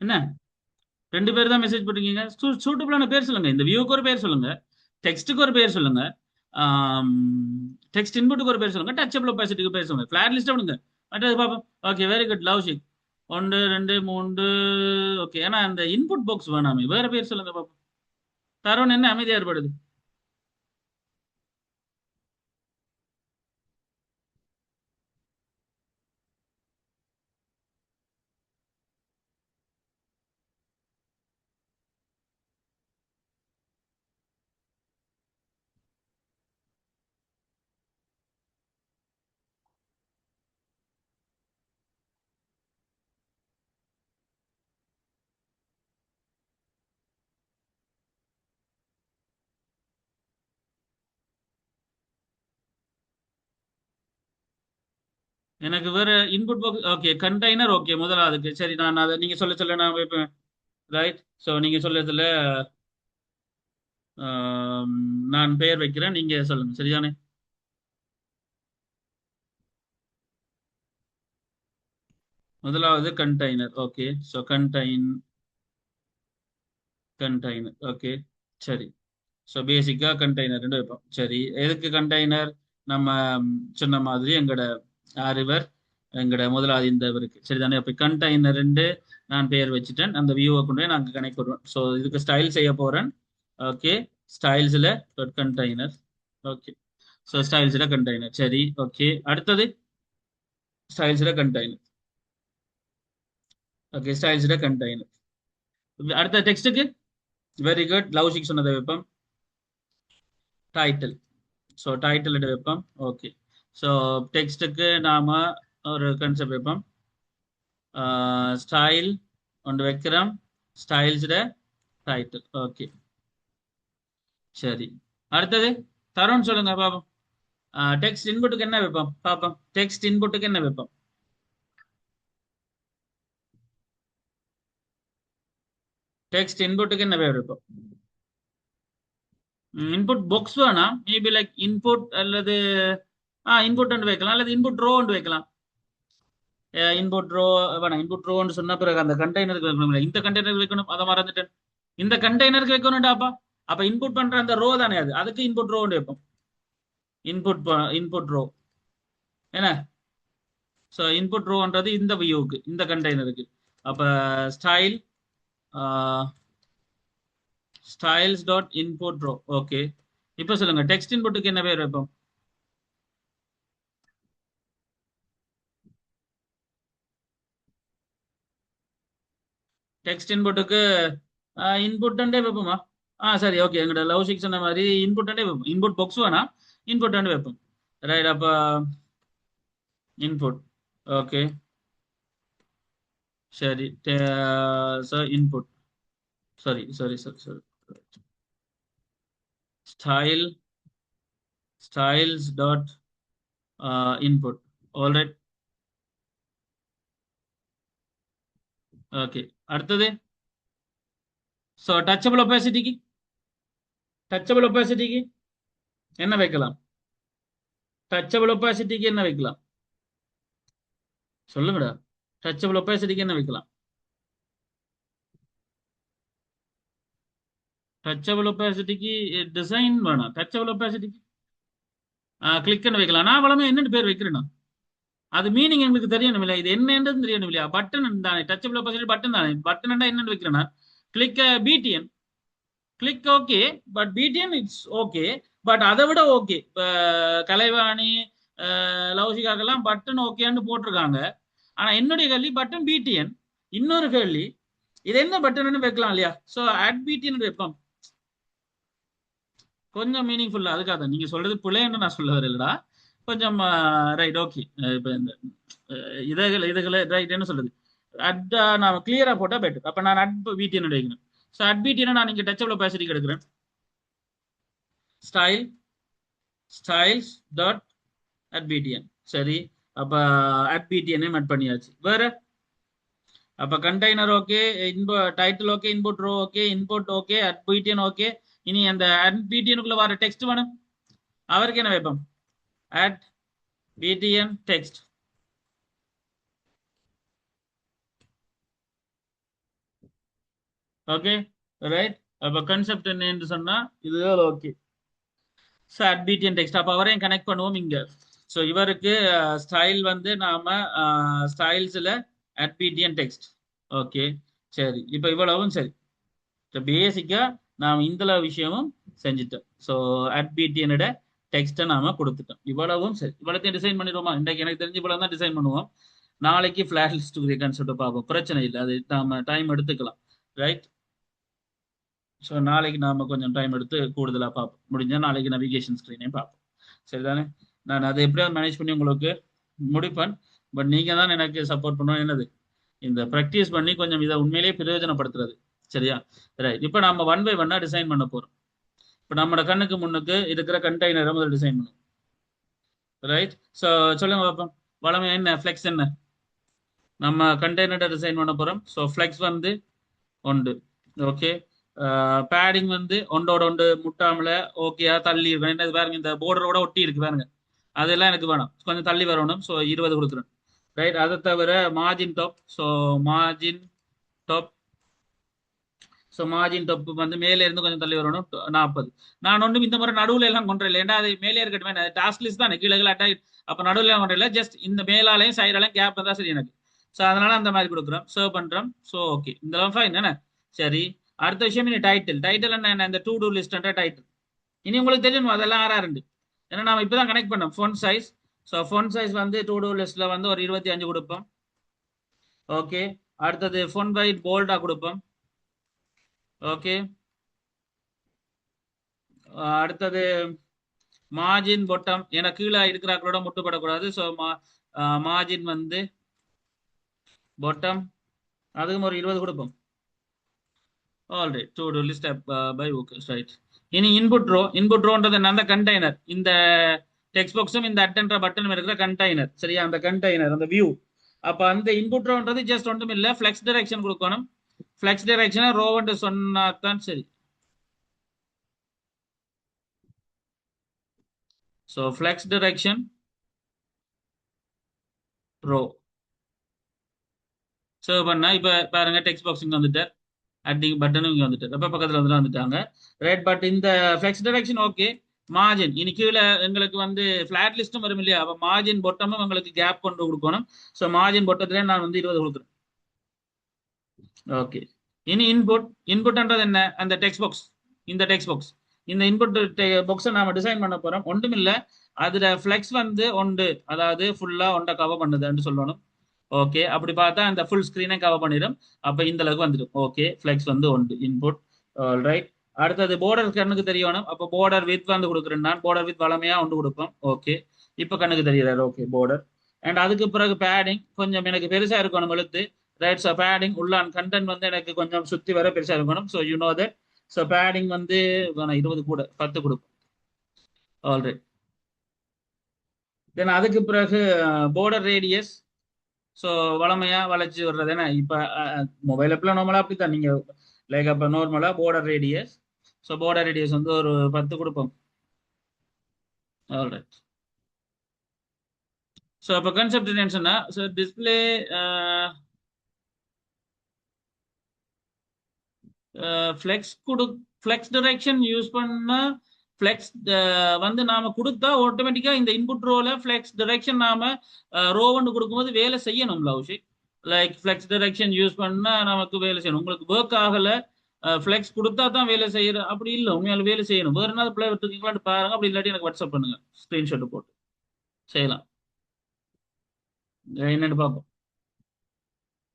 என்ன 2 பேர் தான் மெசேஜ் போட்டிருக்கீங்க. சூட்டபிளான பேர் சொல்லுங்க. இந்த வியூக்கு ஒரு பேர் சொல்லுங்க, டெக்ஸ்ட்டுக்கு ஒரு பேர் சொல்லுங்க, டெக்ஸ்ட் இன்புட்டுக்கு ஒரு பேர் சொல்லுங்க, டச்சபிள் ஒபாசிட்டிக்கு பேர் சொல்லுங்க. ஃபிளாட் லிஸ்ட் பண்ணுங்க. மற்றது பார்ப்போம். ஓகே, வெரி குட் லவ் ஷிக். 1 2 3. ஓகே, ஏன்னா அந்த இன்புட் பாக்ஸ் வேணாமே, வேற பேர் சொல்லுங்க பார்ப்போம். தருண் என்ன அமைதியா ஏற்படுது? எனக்கு வேற input box. Okay, container. Okay, முதலாவதுக்கு சரி. நான் அதை நீங்க சொல்ல சொல்ல நான் வைப்பேன். ரைட். ஸோ நீங்க சொல்லதுல ஆம், நான் பெயர் வைக்கிறேன், நீங்க சொல்லுங்க. சரிதானே? முதலாவது container. Okay, so container. Okay, சரி. ஸோ பேசிக்கா கண்டெய்னர் ரெண்டு வைப்போம். சரி, எதுக்கு கண்டெய்னர்? நம்ம சொன்ன மாதிரி எங்கட ரிவர், எங்கட முதலாவது இந்த இருக்கு. சரிதானே? அப்போ கண்டெய்னர் ரெண்டு நான் பெயர் வச்சுட்டேன். அந்த வியூவை கொண்டு போய் நாங்கள் கனெக்ட் பண்ணுவோம். ஸோ இதுக்கு ஸ்டைல் செய்ய போறேன். ஓகே, ஸ்டைல்ஸில் கண்டெய்னர். ஓகே, ஸோ ஸ்டைல்ஸில் கண்டெய்னர். சரி, ஓகே. அடுத்தது ஸ்டைல்ஸில் கண்டெய்னர். ஓகே, ஸ்டைல்ஸில் கண்டெய்னர். அடுத்த டெக்ஸ்ட்டுக்கு வெரி குட் லவ் ஷிக் சொன்னதை வைப்போம். டைட்டில். ஸோ டைட்டில் வைப்போம். ஓகே, ஸோ டெக்ஸ்ட்டுக்கு நாம ஒரு கன்செப்ட் வைப்போம். ஸ்டைல் ஒன்று வைக்கிறோம். ஸ்டைல்ஸ்ட டைட்டில். ஓகே, சரி. அடுத்தது தருண் சொல்லுங்க பாப்போம். டெக்ஸ்ட் இன்புட்டுக்கு என்ன வைப்போம் பாப்போம்? டெக்ஸ்ட் இன்புட்டுக்கு என்ன வைப்போம்? டெக்ஸ்ட் இன்புட்டுக்கு என்ன பேர் வைப்போம்? இன்புட் பாக்ஸ் வேணாம். மேபி லைக் இன்புட் அல்லது இன்புட் ஒன்று வைக்கலாம், அல்லது இன்புட் ரோ ஒன்று வைக்கலாம். இன்புட் ரோ வேணாம். இன்புட் ரோன்னு சொன்ன பிறகு அந்த கண்டெய்னருக்கு வைக்கணும். இந்த கண்டெய்னருக்கு வைக்கணும், அதை மறந்துட்டேன். இந்த கண்டெய்னருக்கு வைக்கணும்டாப்பா. அப்ப இன்புட் பண்ற அந்த ரோ தானே அது, அதுக்கு இன்புட் ரோ வைப்போம். இன்புட் ரோ என்ன? ஸோ இன்புட் ரோன்றது இந்த வியூக்கு, இந்த கண்டெய்னருக்கு. அப்ப style styles dot input row. Okay, இப்போ சொல்லுங்க டெக்ஸ்ட் இன்புட்டுக்கு என்ன பேர் வைப்போம்? டெக்ஸ்ட் இன்புட்டுக்கு இன்புட் அண்டே வைப்போமா? சரி, ஓகே. எங்கட லவ் சிக்ஸ் சொன்ன மாதிரி இன்புட் அண்டே வைப்போம். இன்புட் பாக்ஸ் வேணாம், இன்புட் அண்டே வைப்போம். ரைட். அப்ப இன்புட். ஓகே, சரி. Sir input. Sorry. Style styles dot input. All right. Okay, அடுத்தது. ஸோ டச்சபிள் ஒபாசிட்டிக்கு என்ன வைக்கலாம்? டச்சபிள் ஒபாசிட்டிக்கு என்ன வைக்கலாம்? சொல்லுங்கடா. டச்சபிள் ஒபாசிட்டிக்கு என்ன வைக்கலாம்? டச்சபிள் ஒபாசிட்டிக்கு டிசைன் வேணாம். டச்சபிள் ஒபாசிட்டிக்கு கிளிக்னு வைக்கலாம். நான் வளமே என்னென்னு பேர் வைக்கிறேன்னா, அது மீனிங் எங்களுக்கு தெரியணும் இல்லையா? இது என்னன்றது தெரியணும் இல்லையா? பட்டன் தானே, டச்சபிள் ஒபாசிட்டி பட்டன் தானே. பட்டன் என்னன்னு வைக்கிறேன்னா, click BTN. Click okay, but BTN it's okay. But அதை விட ஓகே, கலைவாணி லௌசிகாக்கெல்லாம் பட்டன் ஓகேன்னு போட்டிருக்காங்க. ஆனா என்னுடைய கேள்வி பட்டன் பிடிஎன். இன்னொரு கேள்வி, இது என்ன பட்டன் வைக்கலாம் இல்லையா? ஸோ அட் பிடிஎன் வைப்போம். கொஞ்சம் மீனிங்ஃபுல்லா, அதுக்காக நீங்க சொல்றது பிள்ளைன்னு நான் சொல்ல வரலடா. கொஞ்சம் ரைட். ஓகே, இப்போ இந்த இதுகளை ரைட் என்ன சொல்றது, அட் நான் கிளியரா போட்டா பெட்டர். அப்ப நான் அட் பிடிஎன் வைக்கணும். ஸோ அட் பிடிஎன் நான் இங்க டச்சபிள் ஒபாசிட்டி எடுக்கிறேன். Style styles dot add BTN. சரி, அப்ப அட் பிடிஎன் மெட் பண்ணியாச்சு. வேற அப்ப container okay, title okay, input row okay, input okay, add BTN okay. இனி அந்த அட் பிடிஎனுக்குள்ள வர டெக்ஸ்ட் வேணும், அவருக்கு என்ன வைப்போம்? At PTN text. Okay right. அப்போ கன்செப்ட் என்னன்னு சொன்னா இது ஓகே. ஸோ அட்பிடிஎன் டெக்ஸ்ட் அப்போ அவரையும் கனெக்ட் பண்ணுவோம் இங்க. ஸோ இவருக்கு ஸ்டைல் வந்து நாம ஸ்டைல்ஸ்ல அட்பிடிஎன் டெக்ஸ்ட். ஓகே சரி, இப்போ இவ்வளவும் சரி. ஸோ பேசிக்கா நாம் இந்த விஷயமும் செஞ்சுட்டோம். ஸோ அட்பிடிஎனோட டெக்ஸ்ட்டை நாம கொடுத்துட்டோம். இவ்வளவும் சரி. இவ்வளோத்தையும் டிசைன் பண்ணிடுவோமா? இன்றைக்கு எனக்கு தெரிஞ்சு இவ்வளவு தான் டிசைன் பண்ணுவோம். நாளைக்கு ஃபிளாட் லிஸ்ட் கான்செப்ட் பார்ப்போம். பிரச்சனை இல்லை, அது நாம டைம் எடுத்துக்கலாம். ரைட். ஸோ நாளைக்கு நாம கொஞ்சம் டைம் எடுத்து கூடுதலாக பார்ப்போம். முடிஞ்சா நாளைக்கு நவிகேஷன் ஸ்க்ரீனையும் பார்ப்போம். சரிதானே? நான் அதை எப்படியாவது மேனேஜ் பண்ணி உங்களுக்கு முடிப்பேன். பட் நீங்க தான் எனக்கு சப்போர்ட் பண்ணணும். என்னது, இந்த ப்ராக்டிஸ் பண்ணி கொஞ்சம் இதை உண்மையிலேயே பிரயோஜனப்படுத்துறது. சரியா? ரைட். இப்போ நம்ம 1 by 1 டிசைன் பண்ண போறோம். இப்போ நம்மளோட கண்ணுக்கு முன்னுக்கு இருக்கிற கண்டெய்னரை முதல் டிசைன் பண்ணுவோம். ரைட். ஸோ சொல்லுங்க பார்ப்போம். வளமை என்ன, ஃப்ளெக்ஸ் என்ன? நம்ம கண்டெய்னரை டிசைன் பண்ண போறோம். ஸோ ஃப்ளெக்ஸ் வந்து ஒன்று. ஓகே. பேடிங் வந்து ஒன்றோட ஒன்று முட்டாமல ஓகேயா தள்ளி இருக்கணும். என்ன இது பாருங்க, இந்த போர்டரோட ஒட்டி இருக்கு பாருங்க, அதெல்லாம் எனக்கு வேணும். கொஞ்சம் தள்ளி வரணும். ஸோ 20 கொடுக்குறேன். ரைட். அதை தவிர margin top. So margin top. So margin top வந்து மேலே இருந்து கொஞ்சம் தள்ளி வரணும். 40. நான் ஒன்றும் இந்த முறை நடுவில் எல்லாம் கொண்டுல, ஏன்னா அது மேலே இருக்கட்டுமே, டாஸ்க் லிஸ்ட் தான் கீழே அட்டாக். அப்போ நடுவில் எல்லாம் கொண்டுல, ஜஸ்ட் இந்த மேலாலையும் சைடாலையும் கேப் தான் சரி எனக்கு. ஸோ அதனால அந்த மாதிரி கொடுக்குறோம். சர்வ் பண்றோம். ஸோ ஓகே, இந்த ஃபைன் என்ன. சரி. அடுத்த விஷயம் இனி டைட்டில். டைட்டில் என்ன, இந்த டூ டூ லிஸ்ட் டைட்டில். இனி உங்களுக்கு தெரியும் அதெல்லாம் ஆறாருண்டு. ஏன்னா நாம இப்பதான் கனெக்ட் பண்ணோம் phone size. So phone size வந்து டூ டூ லிஸ்ட்ல வந்து ஒரு 25 கொடுப்போம். ஓகே. அடுத்தது ஃபோன் வைட் போல்டா கொடுப்போம். ஓகே. அடுத்தது மார்ஜின் பொட்டம், ஏன்னா கீழே இருக்கிறாக்களோட முட்டுப்படக்கூடாது. ஸோ மார்ஜின் வந்து பொட்டம், அதுக்கும் ஒரு 20 கொடுப்போம். Alright. To do list by okay right. இனி இன்புட் ரோன்றது அந்த கண்டெய்னர், இந்த டெக்ஸ்ட் பாக்ஸும் இந்த அட்டென்ற பட்டனும் இருக்கிற கண்டெய்னர். சரியா? அந்த கண்டெய்னர், அந்த வியூ. அப்ப அந்த இன்புட் ரோன்றது ஜஸ்ட் ஒன்றும் இல்லை, ஃபிளெக்ஸ் டைரக்ஷன் கொடுக்கணும். ஃபிளெக்ஸ் டைரக்ஷனை ரோவன்ட்டு சொன்னாதான் சரி. So flex direction row serve பண்ணா இப்ப பாருங்க, டெக்ஸ்ட் பாக்ஸ் இங்க வந்துட்டார், அட்டிங் பட்டனும் இங்க வந்துட்டார். அப்ப பக்கத்துல வந்துட்டாங்க. ரைட். பட் இந்த ஃபிளெக்ஸ் டைரக்ஷன் ஓகே. மார்ஜின் இனி கீழே எங்களுக்கு வந்து ஃபிளாட் லிஸ்ட்டும் வரும் இல்லையா? அப்ப மார்ஜின் பொட்டமும் எங்களுக்கு கேப் கொண்டு கொடுக்கணும். ஸோ மார்ஜின் பொட்டத்துல நான் வந்து 20 கொடுக்குறேன். ஓகே. இனி இன்புட்ன்றது என்ன, அந்த டெக்ஸ்ட் பாக்ஸ். இந்த டெக்ஸ்ட் பாக்ஸ், இந்த இன்புட் பாக்ஸை நாம டிசைன் பண்ண போறோம். ஒன்றும் இல்லை, அதுல ஃபிளெக்ஸ் வந்து ஒன்று, அதாவது ஃபுல்லா ஒன்றை கவர் பண்ணுதுன்னு சொல்லணும். ஓகே. அப்படி பார்த்தா அந்த ஃபுல் ஸ்கிரீனை கவர் பண்ணிடும். அப்ப இந்த அளவுக்கு வந்துடும். ஓகே. ஃபிளெக்ஸ் வந்து ஒன்று இன்புட். ரைட். அடுத்தது போர்டர் கண்ணுக்கு தெரியணும். அப்போ போர்டர் வித் வந்து கொடுக்குறேன். நான் போர்டர் வித் வளமையா ஒன்று கொடுப்பேன். ஓகே. இப்போ கண்ணுக்கு தெரியுறாரு. Okay border. அண்ட் அதுக்கு பிறகு பேடிங் கொஞ்சம் எனக்கு பெருசா இருக்கணும் எழுத்து. ரைட். ஸோ பேடிங் உள்ளான் கண்டென்ட் வந்து எனக்கு கொஞ்சம் சுத்தி வர பெருசா இருக்கணும். So you know that. So padding வந்து 20 கூட 10 கொடுப்போம். ஆல்ரைட். தென் அதுக்கு பிறகு போர்டர் ரேடியஸ். ஸோ வளமையா வளைச்சு வர்றது என்ன, இப்போ மொபைல் ஆப்ல நார்மலா அப்படித்தான் நீங்க லைக் அப்போ நார்மலா border radius. So border radius வந்து ஒரு 10 கொடுப்போம். ஆல்ரைட். ஸோ அப்போ கன்செப்ட் என்னன்னு சொன்னா, so display flex flex direction use பண்ணா ஃப்ளெக்ஸ் வந்து நாம கொடுத்தா ஆட்டோமேட்டிக்கா இந்த இன்புட் ரோல ஃப்ளெக்ஸ் டைரக்ஷன் நாம ரோவன்னு கொடுக்கும்போது வேலை செய்யணும் லவ்ஷி. லைக் ஃப்ளெக்ஸ் டைரக்ஷன் யூஸ் பண்ணா நமக்கு வேலை செய்யணும். உங்களுக்கு ஒர்க் ஆகல, ஃப்ளெக்ஸ் கொடுத்தா தான் வேலை செய்யற அப்படி இல்லை, உண்மையால வேலை செய்யணும். வேற என்ன பிள்ளை விட்டுருக்கீங்களான்னு பாருங்க. அப்படி இல்லாட்டி எனக்கு வாட்ஸ்அப் பண்ணுங்க, ஸ்கிரீன்ஷாட் போட்டு செய்யலாம். என்னன்னு பார்ப்போம்.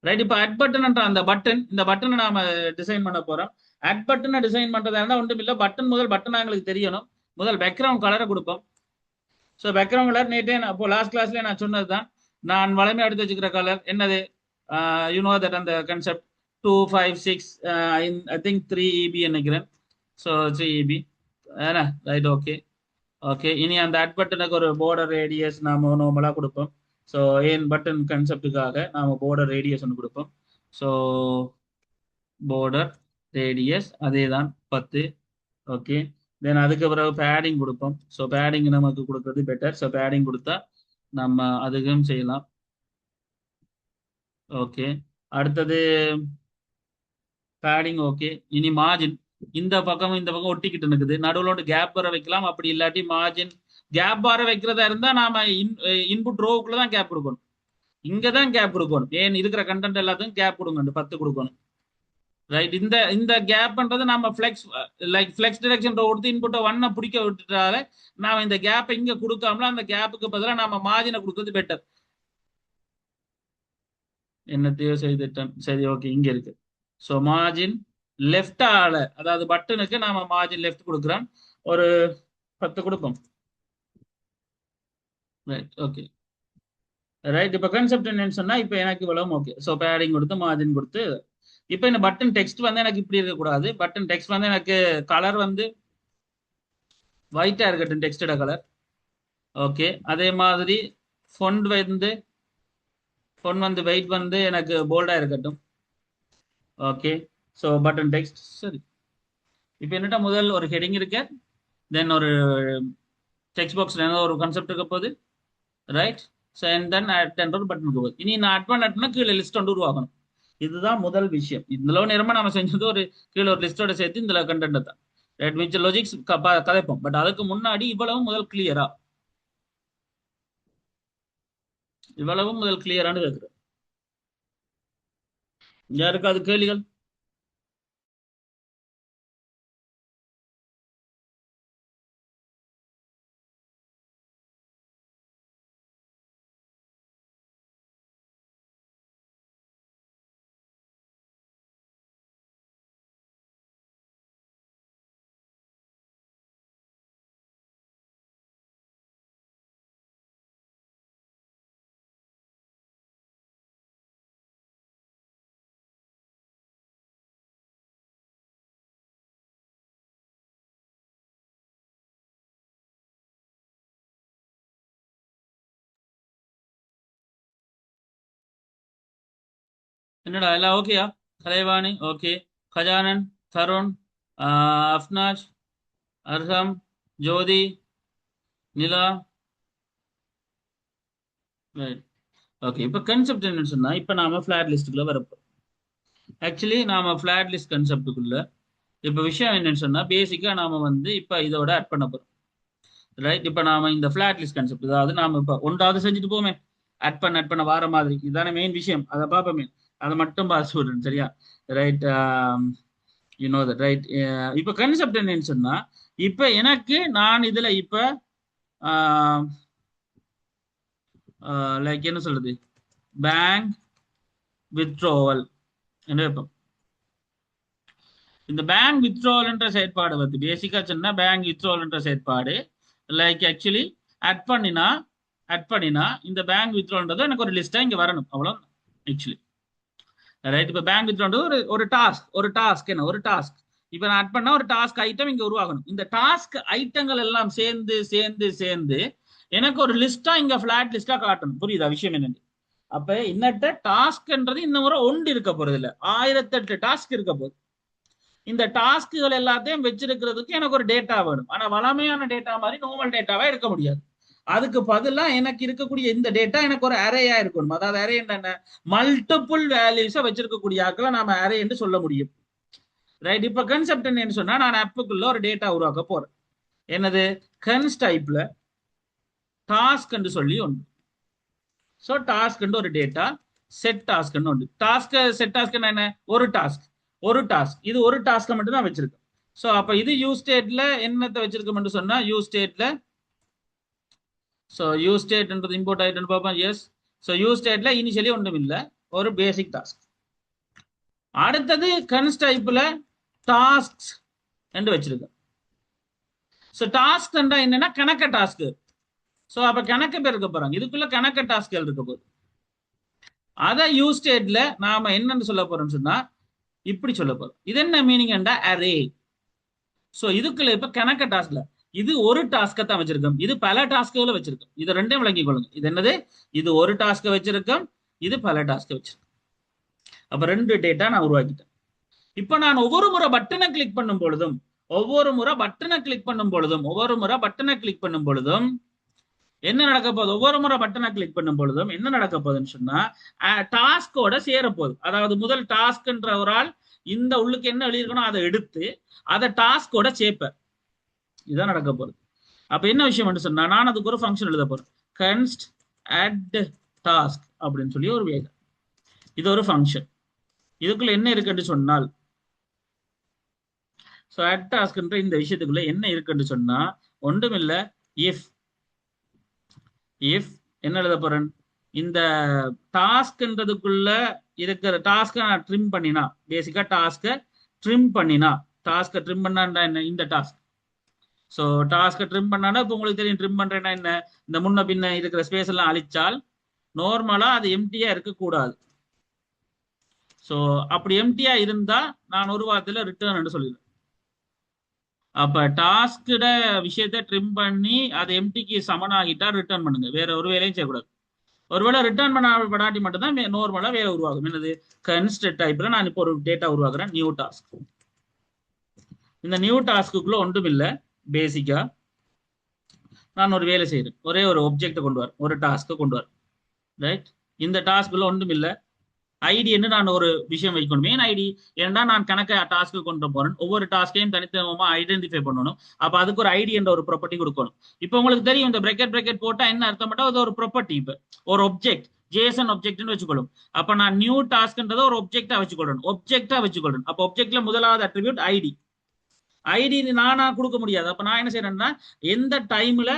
ரைட். இப்போ அட் பட்டன் அந்த பட்டன், இந்த பட்டனை நாம டிசைன் பண்ண போறோம். அட் பட்டனை டிசைன் பண்றதா இருந்தால் ஒன்றும் இல்லை, பட்டன் முதல் பட்டன் எங்களுக்கு தெரியணும். முதல் பேக்ரவுண்ட் கலரை கொடுப்போம். ஸோ பேக்ரவுண்ட் கலர் நேற்றே இப்போ லாஸ்ட் கிளாஸ்ல நான் சொன்னது தான். நான் வளமையாக எடுத்து வச்சுக்கிற கலர் என்னது, யூனோ தட் அந்த கன்செப்ட் 256 ஐ திங்க் 3 EB நினைக்கிறேன். ஸோ 3 EB ஏன்னா ரைட். ஓகே. ஓகே. இனி அந்த அட் பட்டனுக்கு ஒரு போர்டர் ரேடியஸ் நாம நார்மலாக கொடுப்போம். ஸோ ஏன் பட்டன் கன்செப்டுக்காக நாம போர்டர் ரேடியஸ் ஒன்று கொடுப்போம். ஸோ போர்டர் ரேடியஸ் அதே தான் 10. ஓகே. தென் அதுக்கு பிறகு பேடிங் கொடுப்போம். ஸோ பேடிங் நமக்கு கொடுக்கறது பெட்டர். ஸோ பேடிங் கொடுத்தா நம்ம அதுக்கும் செய்யலாம். ஓகே. அடுத்தது பேடிங் ஓகே. இனி மார்ஜின் இந்த பக்கம் இந்த பக்கம் ஒட்டிக்கிட்டு இருக்குது, நடுவில் கேப் வர வைக்கலாம். அப்படி இல்லாட்டி மார்ஜின் கேப் வர வைக்கிறதா இருந்தா நாம இன்புட் ரோவுக்குள்ள தான் கேப் கொடுக்கணும், இங்க தான் கேப் கொடுக்கணும். ஏன் இருக்கிற கண்டென்ட் எல்லாத்துக்கும் கேப் கொடுங்க, 10 கொடுக்கணும். ரைட், இந்த கேப்ன்றது நம்ம ஃபிளெக்ஸ் ஃபிளெக்ஸ் டிரெக்ஷன் ரோ கொடுத்து இன்புட்டை 1 பிடிக்க விட்டுட்டால நாம இந்த கேப்பை இங்க கொடுக்காமல அந்த கேப்புக்கு பதிலாக நாம மார்ஜினை கொடுக்கறது பெட்டர். என்னத்தையோ செய்துட்டேன். சரி ஓகே, இங்க இருக்கு. ஸோ மார்ஜின் லெஃப்டால, அதாவது பட்டனுக்கு நாம மார்ஜின் லெஃப்ட் கொடுக்குறோம், ஒரு 10 கொடுப்போம். Right okay. ரைட், இப்போ கான்செப்ட் என்னன்னு சொன்னா இப்போ எனக்கு இவ்வளவு ஓகே. ஸோ பேடிங் கொடுத்து மார்ஜின் கொடுத்து, இப்போ இந்த பட்டன் டெக்ஸ்ட் வந்து எனக்கு இப்படி இருக்கக்கூடாது. பட்டன் டெக்ஸ்ட் வந்து எனக்கு கலர் வந்து ஒயிட்டா இருக்கட்டும், டெக்ஸ்டோட கலர். ஓகே, அதே மாதிரி ஃபொண்ட் வந்து வெயிட் வந்து எனக்கு போல்டா இருக்கட்டும். ஓகே, ஸோ பட்டன் டெக்ஸ்ட் சரி. இப்போ என்னட்டா முதல் ஒரு ஹெடிங் இருக்கு, தென் ஒரு டெக்ஸ்ட் பாக்ஸ்ல ஒரு கான்செப்ட் இருக்க போகுது. Right, so and then add ஒரு பட்டன் போகுது. இனி நான் ஆட் பண்ணா கீழே லிஸ்ட் ஒன்று உருவாக்கணும். இதுதான் முதல் விஷயம். இதுல நேரமா நம்ம செஞ்சது ஒரு கீழே ஒரு லிஸ்டோட சேர்த்து இந்த கண்டென்ட் தான். ரைட், மிச்ச லாஜிக்ஸ் கதைப்போம். பட் அதுக்கு முன்னாடி இவ்வளவு முதல் கிளியரா, இவ்வளவு முதல் கிளியரானு கேட்கிறேன். யாருக்கு அது கேள்விகள்? என்னடா எல்லாம் ஓகேயா? கலைவாணி ஓகே, கஜானன், தருண், அஃப்னாஜ், அர்ஹம், ஜோதி, நிலா. ஓகே, இப்போ கன்செப்ட் என்னன்னு சொன்னா இப்போ நாம ஃபிளாட் லிஸ்ட்டுக்குள்ள வரப்போம். ஆக்சுவலி நாம ஃபிளாட் லிஸ்ட் கன்செப்டுக்குள்ள இப்போ விஷயம் என்னன்னு சொன்னா பேசிக்கா நாம வந்து இப்போ இதோட ஆட் பண்ண போறோம். ரைட், இப்போ நாம இந்த ஃபிளாட் லிஸ்ட் கன்செப்ட், அதாவது நாம இப்போ ஒன்றாவது செஞ்சுட்டு போமே, ஆட் பண்ண வார மாதிரி, இதுதானே மெயின் விஷயம். அதை பார்ப்போமே, அதை மட்டும் பார்த்து சொல்றேன் சரியா? Right, you know that right. இப்போ கன்செப்ட் என்னன்னு சொன்னா இப்போ எனக்கு நான் இதுல இப்போ லைக் என்ன சொல்றது, பேங்க் வித்ட்ரோவல் என்ன வைப்போம். இந்த பேங்க் வித்ட்ரோவல்ன்ற செயற்பாடு வந்து பேசிக்கா சொன்னா பேங்க் வித்ட்ரோவல்ன்ற செயற்பாடு லைக் ஆக்சுவலி ஆட் பண்ணினா இந்த பேங்க் வித்ட்ரோல்ன்றது எனக்கு ஒரு லிஸ்டா இங்க வரணும், அவ்வளோ ஆக்சுவலி. ரைட், இப்போ பேங்க் வித்ட்ரோன்றது ஒரு டாஸ்க் என்ன, ஒரு டாஸ்க். இப்போ நான் ஆட் பண்ணா ஒரு டாஸ்க் ஐட்டம் இங்க உருவாகணும். இந்த டாஸ்க் ஐட்டங்கள் எல்லாம் சேர்ந்து சேர்ந்து சேர்ந்து எனக்கு ஒரு லிஸ்டா இங்க ஃபிளாட் லிஸ்டா காட்டணும். புரியுதா விஷயம் என்னன்னு? அப்ப இன்னட்ட டாஸ்க்ன்றது இந்த முறை ஒன்று இருக்க போறது இல்ல, 1008 டாஸ்க் இருக்க போகுது. இந்த டாஸ்க்குகள் எல்லாத்தையும் வச்சிருக்கிறதுக்கு எனக்கு ஒரு டேட்டா வேணும். ஆனா வளமையான டேட்டா மாதிரி நார்மல் டேட்டாவா இருக்க முடியாது. அதுக்கு பதிலா எனக்கு இருக்கக்கூடிய இந்த டேட்டா எனக்கு ஒரு அரேயா இருக்கணும். அதாவது அரே என்ன, மல்டிபிள் வேல்யூஸை வச்சிருக்கக்கூடிய ஆக்களை நாம அரே என்று சொல்ல முடியும். ரைட், இப்ப கன்செப்ட் என்னன்னு சொன்னா நான் ஆப்புக்குள்ள ஒரு டேட்டா உருவாக்க போறேன். என்னது, கன்ஸ் டைப்ல டாஸ்க் என்று சொல்லி ஒன்று. ஸோ டாஸ்க் ஒரு டேட்டா, செட் டாஸ்க் ஒன்று. டாஸ்க் செட் டாஸ்க் என்ன, ஒரு டாஸ்க் இது ஒரு டாஸ்க் மட்டும் தான் வச்சிருக்கேன். ஸோ அப்ப இது யூ ஸ்டேட்ல என்னத்தை வச்சிருக்கோம்னு சொன்னா யூ ஸ்டேட்ல, ஸோ யூ ஸ்டேட்ன்றது இம்போர்ட் ஆயிட்டுன்னு பார்ப்போம். எஸ், ஸோ யூ ஸ்டேட்ல இனிஷியலி ஒன்றும் இல்லை, ஒரு பேசிக் டாஸ்க். அடுத்தது கன்ஸ் டைப்ல டாஸ்க் என்று வச்சிருக்கேன். ஸோ டாஸ்க் என்னன்னா கணக்க டாஸ்க். ஸோ அப்ப கணக்கு பேர் இருக்க போறாங்க, இதுக்குள்ள கணக்க டாஸ்க்கள் இருக்க போகுது. அதை யூ ஸ்டேட்ல நாம என்னன்னு சொல்ல போறோம்னு சொன்னா இப்படி சொல்ல போறோம். இது என்ன மீனிங் என்றா அரே. ஸோ இதுக்குள்ள இப்ப கணக்க டாஸ்க்ல இது ஒரு டாஸ்கை தான் வச்சிருக்கோம், இது பல டாஸ்க்குகளை வச்சிருக்கோம். இது ரெண்டையும் விளங்கிக் கொள்ளுங்க. இது என்னது, இது ஒரு டாஸ்கை வச்சிருக்கோம், இது பல டாஸ்கை வச்சிருக்கோம். அப்ப ரெண்டு டேட்டா நான் உருவாக்கிட்டேன். இப்ப நான் ஒவ்வொரு முறை பட்டனை கிளிக் பண்ணும் பொழுதும் என்ன நடக்க போகுது, ஒவ்வொரு முறை பட்டனை கிளிக் பண்ணும் பொழுதும் என்ன நடக்க போகுதுன்னு சொன்னா டாஸ்கோட சேர போகுது. அதாவது முதல் டாஸ்க்ன்ற ஒரு ஆள் இந்த உள்ளுக்கு என்ன எழுதியிருக்கணும் அதை எடுத்து அதை டாஸ்கோட சேர்ப்பேன். இதுதான் நடக்க போகுது. அப்ப என்ன விஷயம் சொன்னா, நான் அதுக்கு ஒரு ஃபங்க்ஷன் எழுத போறேன். const add task அப்படின்னு சொல்லி ஒரு வேலை. இது ஒரு ஃபங்க்ஷன். இதுக்குள்ள என்ன இருக்குன்னு சொன்னால், ஸோ add taskன்ற இந்த விஷயத்துக்குள்ள என்ன இருக்குன்னு சொன்னா ஒன்றுமில்ல, இஃப் என்ன எழுத போறேன், இந்த டாஸ்க்ன்றதுக்குள்ள இருக்கிற டாஸ்கை நான் ட்ரிம் பண்ணினா, பேசிக்கா டாஸ்கை ட்ரிம் பண்ணினா, டாஸ்கை ட்ரிம் பண்ணா என்ன, இந்த டாஸ்க். ஸோ டாஸ்கை ட்ரிம் பண்ணானா இப்போ உங்களுக்கு தெரியும், ட்ரிம் பண்றேன்னா என்ன, இந்த முன்ன பின்ன இருக்கிற ஸ்பேஸ் எல்லாம் அழிச்சால் நார்மலா அது எம்டியா இருக்கக்கூடாது. ஸோ அப்படி எம்டியா இருந்தா நான் ஒரு வாரத்தில் ரிட்டர்ன் சொல்லிடுறேன். அப்ப டாஸ்கிட விஷயத்த ட்ரிம் பண்ணி அது எம்டிக்கு சமனாகிட்டா ரிட்டர்ன் பண்ணுங்க, வேற ஒரு வேலையும் செய்யக்கூடாது. ஒருவேளை ரிட்டர்ன் பண்ணாட்டி மட்டும்தான் நார்மலா வேலை உருவாகும். என்னது, கன்ஸ்ட் டைப்ல நான் இப்போ ஒரு டேட்டா உருவாக்குறேன், நியூ டாஸ்க். இந்த நியூ டாஸ்க்குள்ள ஒன்றும் இல்லை, பேசிக்கா நான் ஒரு வேலை செய்யறேன், ஒரே ஒரு ஒப்ஜெக்டை கொண்டு வரேன், ஒரு டாஸ்க்கை கொண்டு வரேன். ரைட், இந்த டாஸ்க்குள்ள ஒன்றும் இல்லை, ஐடி என்று நான் ஒரு விஷயம் வைக்கணும். மெயின் ஐடி ஏன்னா நான் கணக்கை டாஸ்க்கு கொண்டு போறேன், ஒவ்வொரு டாஸ்கையும் தனித்தனிமா ஐடென்டிஃபை பண்ணணும். அப்ப அதுக்கு ஒரு ஐடி என்ற ஒரு ப்ராப்பர்ட்டி கொடுக்கணும். இப்போ உங்களுக்கு தெரியும், இந்த பிரக்கெட் போட்டா என்ன அர்த்தம் பண்ணா அது ஒரு ப்ராப்பர்ட்டி. இப்போ ஒரு ஒப்ஜெக்ட், ஜேசன் ஒப்ஜெக்ட்னு வச்சுக்கொள்ளும். அப்ப நான் நியூ டாஸ்க்ன்றதை ஒரு ஒப்ஜெக்டா வச்சுக்கொள்ளணும். அப்ப ஒப்ஜெக்ட்ல முதலாவது அட்ரிபியூட் ஐடி. ஐடி நானா கொடுக்க முடியாது. அப்ப நான் என்ன செய்யறேன்னா, எந்த டைம்ல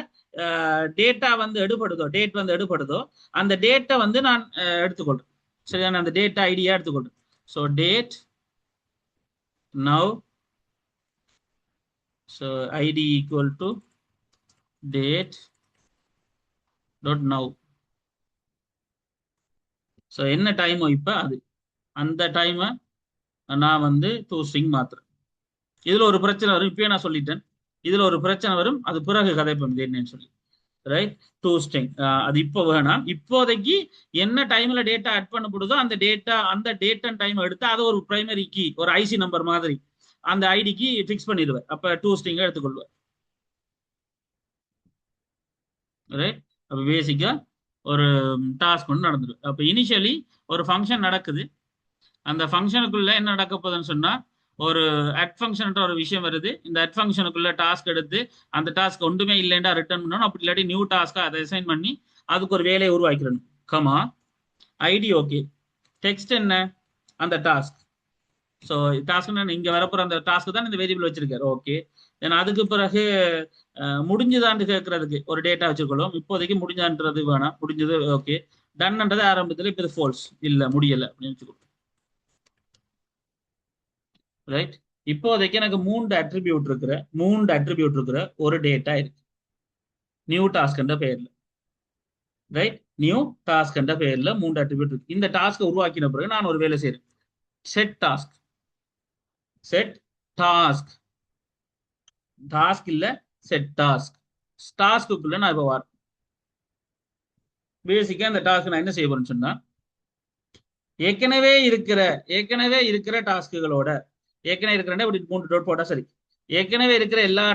டேட்டா வந்து எடுப்படுதோ அந்த டேட்டை வந்து நான் எடுத்துக்கொள்றேன். சரியான அந்த டேட்டா ஐடியா எடுத்துக்கொள்றேன். So date now, so ID equal to date dot now. So என்ன டைமோ இப்போ அது, அந்த டைமை நான் வந்து டூஸ்ட்ரிங் மாத்துறேன். இதுல ஒரு பிரச்சனை வரும், இப்பயே நான் சொல்லிட்டேன், இதுல ஒரு பிரச்சனை வரும், அது பிறகு கதைப்போம் என்னன்னு சொல்லி. ரைட், டூஸ்ட்ரிங் அது இப்போ வேணாம். இப்போதைக்கு என்ன டைம்ல டேட்டா ஆட் பண்ணப்படுதோ அந்த டேட் அண்ட் டைம் எடுத்து அதை ஒரு பிரைமரி கீ, ஒரு ஐசி நம்பர் மாதிரி அந்த ஐடிக்கு ஃபிக்ஸ் பண்ணிடுவேன். அப்ப டூஸ்ட்ரிங்கா எடுத்துக்கொள்வேன். ரைட், அப்ப பேசிக்கா ஒரு டாஸ்க் ஒன்று நடந்துடும். அப்ப இனிஷியலி ஒரு ஃபங்க்ஷன் நடக்குது, அந்த ஃபங்க்ஷனுக்குள்ள என்ன நடக்க போகுதுன்னு சொன்னா, ஒரு அட் ஃபங்க்ஷன் ஒரு விஷயம் வருது. இந்த அட் ஃபங்க்ஷனுக்குள்ள டாஸ்க் எடுத்து அந்த டாஸ்க் ஒன்றுமே இல்லைண்டா ரிட்டர்ன் பண்ணணும். அப்படி இல்லாட்டி நியூ டாஸ்க்கா அதை அசைன் பண்ணி அதுக்கு ஒரு வேலையை உருவாக்கிடணும். Comma ID, okay. டெக்ஸ்ட் என்ன, அந்த டாஸ்க். ஸோ டாஸ்க் இங்க வரப்போற அந்த டாஸ்க் தான் இந்த வேரியபிள் வச்சிருக்காரு. ஓகே, தென் அதுக்கு பிறகு முடிஞ்சுதான்னு கேட்கறதுக்கு ஒரு டேட்டா வச்சுக்கொள்ளும். இப்போதைக்கு முடிஞ்சான்றது வேணாம், முடிஞ்சது ஓகே. டன்ன்றது ஆரம்பத்தில் இப்போ இது ஃபால்ஸ், இல்லை முடியலை அப்படின்னு வச்சுக்கோ. ரைட், இப்போதைக்கு எனக்கு மூன்று அட்ரிபியூட் இருக்கிற ஒரு டேட்டா இருக்கு நியூ டாஸ்க் என்ற பெயர்ல. ரைட், நியூ டாஸ்க் என்ற பெயர்ல மூன்று அட்ரிபியூட் இருக்கு. இந்த டாஸ்க் உருவாக்கின பிறகு நான் ஒரு வேலை செய்யறேன், செட் டாஸ்க். டாஸ்க் இல்ல, செட் டாஸ்க். டாஸ்க்குள்ள நான் இப்போ வரேன். பேசிக்கா இந்த டாஸ்க் நான் என்ன செய்ய போறேன்னு சொன்னா, ஏற்கனவே இருக்கிற டாஸ்க்குகளோட, ஏற்கனவே இருக்கிற இப்படி 3 டாட் போட்டா சரி, ஏற்கனவே இருக்கிற எல்லா